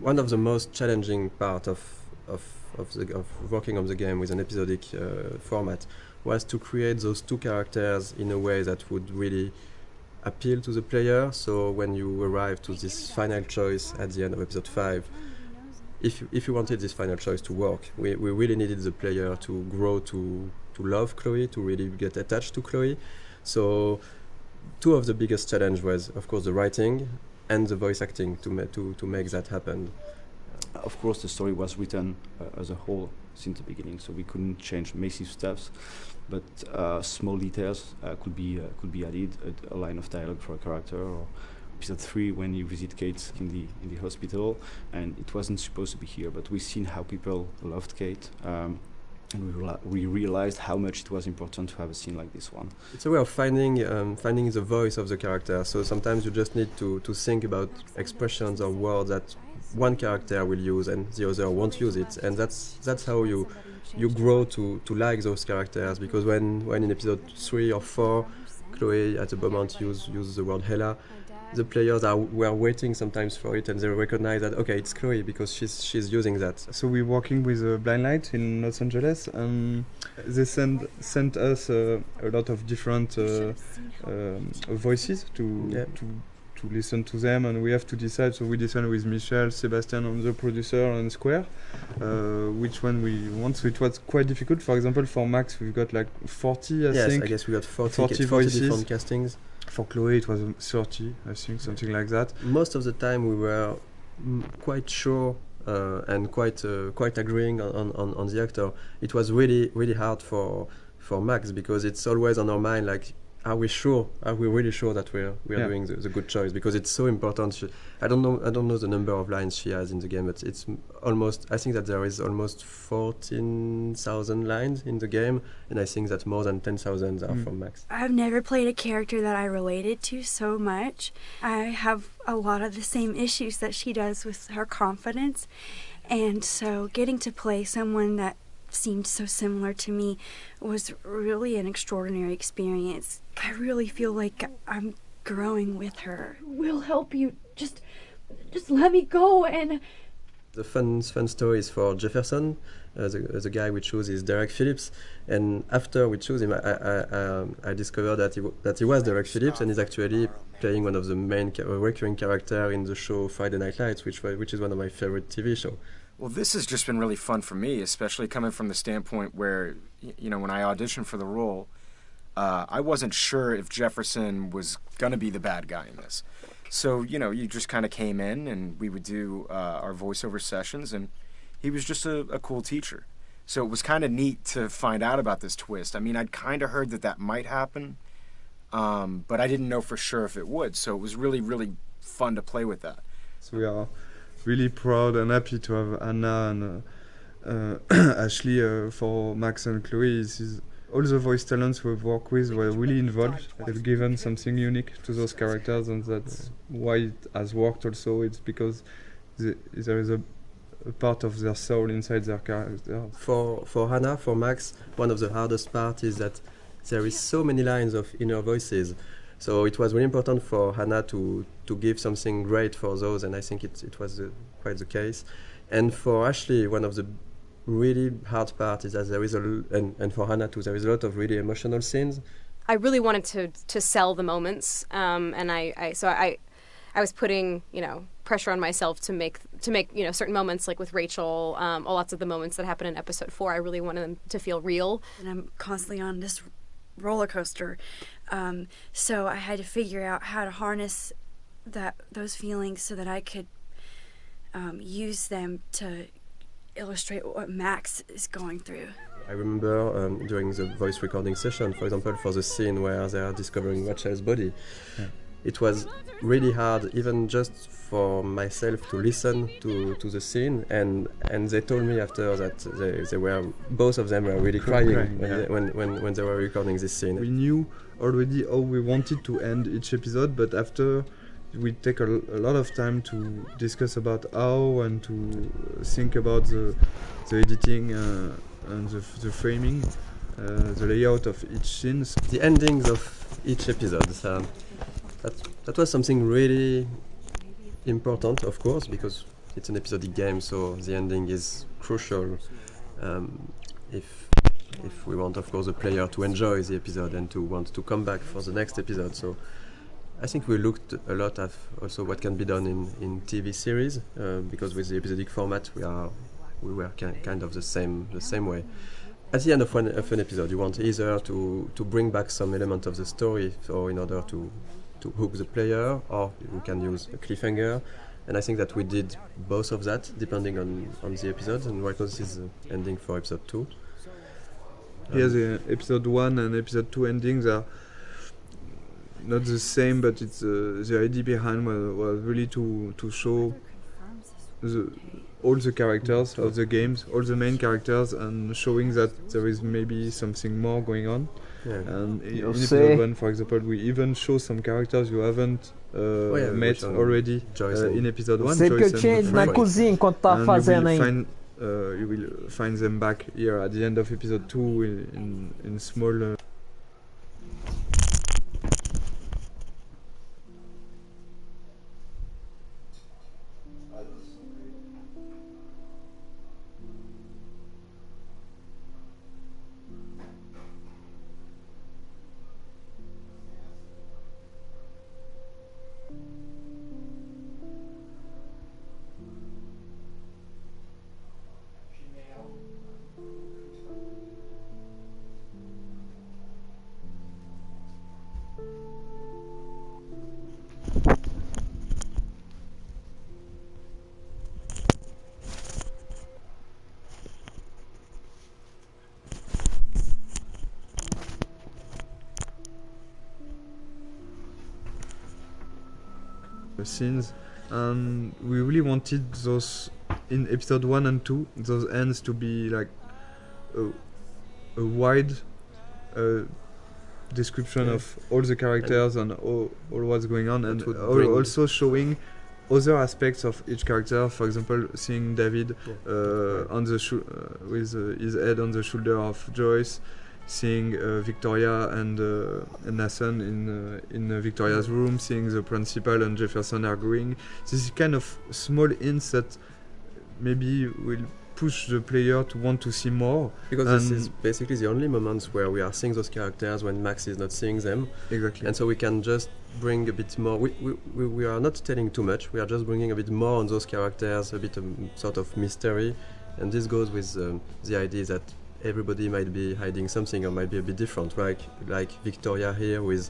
One of the most challenging part of working on the game with an episodic format was to create those two characters in a way that would really appeal to the player. So when you arrive to this final choice at the end of episode 5, if you wanted this final choice to work, we really needed the player to grow to love Chloe, to really get attached to Chloe. So two of the biggest challenge was, of course, the writing and the voice acting to make that happen. Of course, the story was written as a whole since the beginning, so we couldn't change massive stuff, but small details could be added. A line of dialogue for a character, or episode 3 when you visit Kate in the hospital, and it wasn't supposed to be here, but we've seen how people loved Kate. And we realized how much it was important to have a scene like this one. It's a way of finding the voice of the character. So sometimes you just need to think about expressions or words that one character will use and the other won't use it, and that's how you grow to like those characters. Because when in episode 3 or 4, Chloe at the moment uses the word Hela, the players were waiting sometimes for it, and they recognize that okay, it's Chloe because she's using that. So we're working with Blind Light in Los Angeles, and they sent us a lot of different voices to to listen to them, and we have to decide. So we decided with Michel, Sebastian, and the producer, and Square, which one we want. So it was quite difficult. For example, for Max, we've got like 40, I think. Yes, I guess we got 40 voices. different castings. For Chloe, it was 30, I think, something like that. Most of the time, we were quite sure and quite agreeing on the actor. It was really hard for Max, because it's always on our mind, like, are we really sure that we are doing the good choice? Because it's so important. I don't know the number of lines she has in the game, but it's almost, I think that there is almost 14,000 lines in the game, and I think that more than 10,000 are from Max. I've never played a character that I related to so much. I have a lot of the same issues that she does with her confidence, and so getting to play someone that seemed so similar to me was really an extraordinary experience. I really feel like I'm growing with her. We'll help you. Just let me go. And the fun story is for Jefferson. The guy we choose is Derek Phillips, and after we choose him, I discovered that he was Derek Phillips, and he's actually playing one of the main recurring character in the show Friday Night Lights, which is one of my favorite TV shows. Well, this has just been really fun for me, especially coming from the standpoint where, when I auditioned for the role, I wasn't sure if Jefferson was going to be the bad guy in this. So, you just kind of came in and we would do our voiceover sessions, and he was just a cool teacher. So it was kind of neat to find out about this twist. I mean, I'd kind of heard that might happen, but I didn't know for sure if it would. So it was really, really fun to play with that. So we are really proud and happy to have Anna and Ashley for Max and Chloe. All the voice talents we've worked with were really involved. They've given something unique to those characters, and that's why it has worked also. It's because there is a part of their soul inside their character. For Hannah, for Max, one of the hardest parts is that there is so many lines of inner voices. So it was really important for Hannah to give something great for those, and I think it was quite the case. And for Ashley, one of the really hard parts is that there is and for Hannah too, there is a lot of really emotional scenes. I really wanted to sell the moments, and I was putting pressure on myself to make certain moments, like with Rachel, lots of the moments that happen in episode 4. I really wanted them to feel real. And I'm constantly on this roller coaster, so I had to figure out how to harness those feelings so that I could use them to illustrate what Max is going through. I remember during the voice recording session, for example, for the scene where they are discovering Rachel's body, it was really hard, even just for myself, to listen to the scene, and they told me after that they were, both of them were really crying when they were recording this scene. We knew already how we wanted to end each episode, but after we take a lot of time to discuss about how and to think about the editing and the framing, the layout of each scene. The endings of each episode. That was something really important, of course, because it's an episodic game, so the ending is crucial if we want, of course, the player to enjoy the episode and to want to come back for the next episode. So I think we looked a lot at also what can be done in TV series, because with the episodic format we were kind of the same way. At the end of an episode, you want either to bring back some element of the story, or in order to hook the player, or you can use a cliffhanger. And I think that we did both of that, depending on the episode. And right now this is the ending for episode 2. Here the episode 1 and episode 2 endings are not the same, but it's the idea behind was really to show all the characters of the games, all the main characters, and showing that there is maybe something more going on. Yeah. And in episode 1, for example, we even show some characters you haven't met already in episode 1. Sei que eu tinha ido na cozinha enquanto tava fazendo aí. You will find them back here at the end of episode 2 in small. scenes, and we really wanted those in episode 1 and 2, those ends to be like a wide description of all the characters and all what's going on, and also showing other aspects of each character. For example, seeing David on the with his head on the shoulder of Joyce, seeing Victoria and Nathan in Victoria's room, seeing the principal and Jefferson arguing. This is kind of small hints that maybe will push the player to want to see more. Because this is basically the only moments where we are seeing those characters when Max is not seeing them. Exactly. And so we can just bring a bit more. We are not telling too much. We are just bringing a bit more on those characters, a bit of sort of mystery. And this goes with the idea that everybody might be hiding something or might be a bit different, right? Like Victoria here we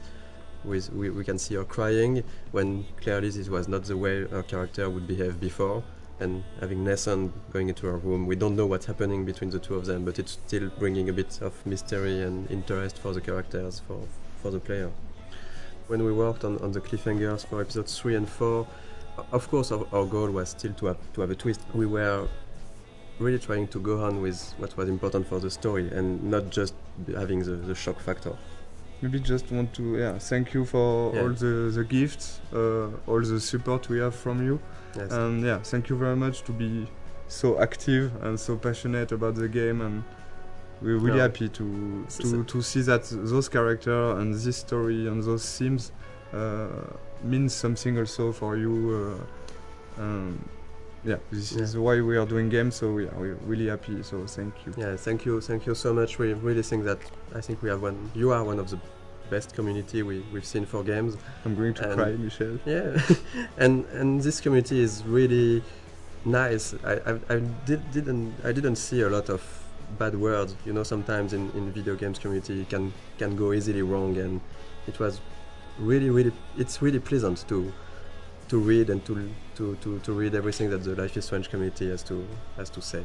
can see her crying when clearly this was not the way her character would behave before. And having Nathan going into her room, we don't know what's happening between the two of them, but it's still bringing a bit of mystery and interest for the characters, for the player. When we worked on the cliffhangers for episodes 3 and 4, of course our goal was still to have a twist. We were really trying to go on with what was important for the story and not just having the shock factor. Maybe just want to thank you for all the gifts, all the support we have from you. Yes. And thank you very much to be so active and so passionate about the game, and we're really happy to see that those characters and this story and those themes means something also for you. This is why we are doing games, so we're really happy, so thank you. Yeah, thank you so much. We really think that you are one of the best community we've seen for games. I'm going to cry, Michel. Yeah, and this community is really nice. I didn't see a lot of bad words. You know, sometimes in video games community can go easily wrong, and it was really it's really pleasant to read and to read everything that the Life is Strange community has to say.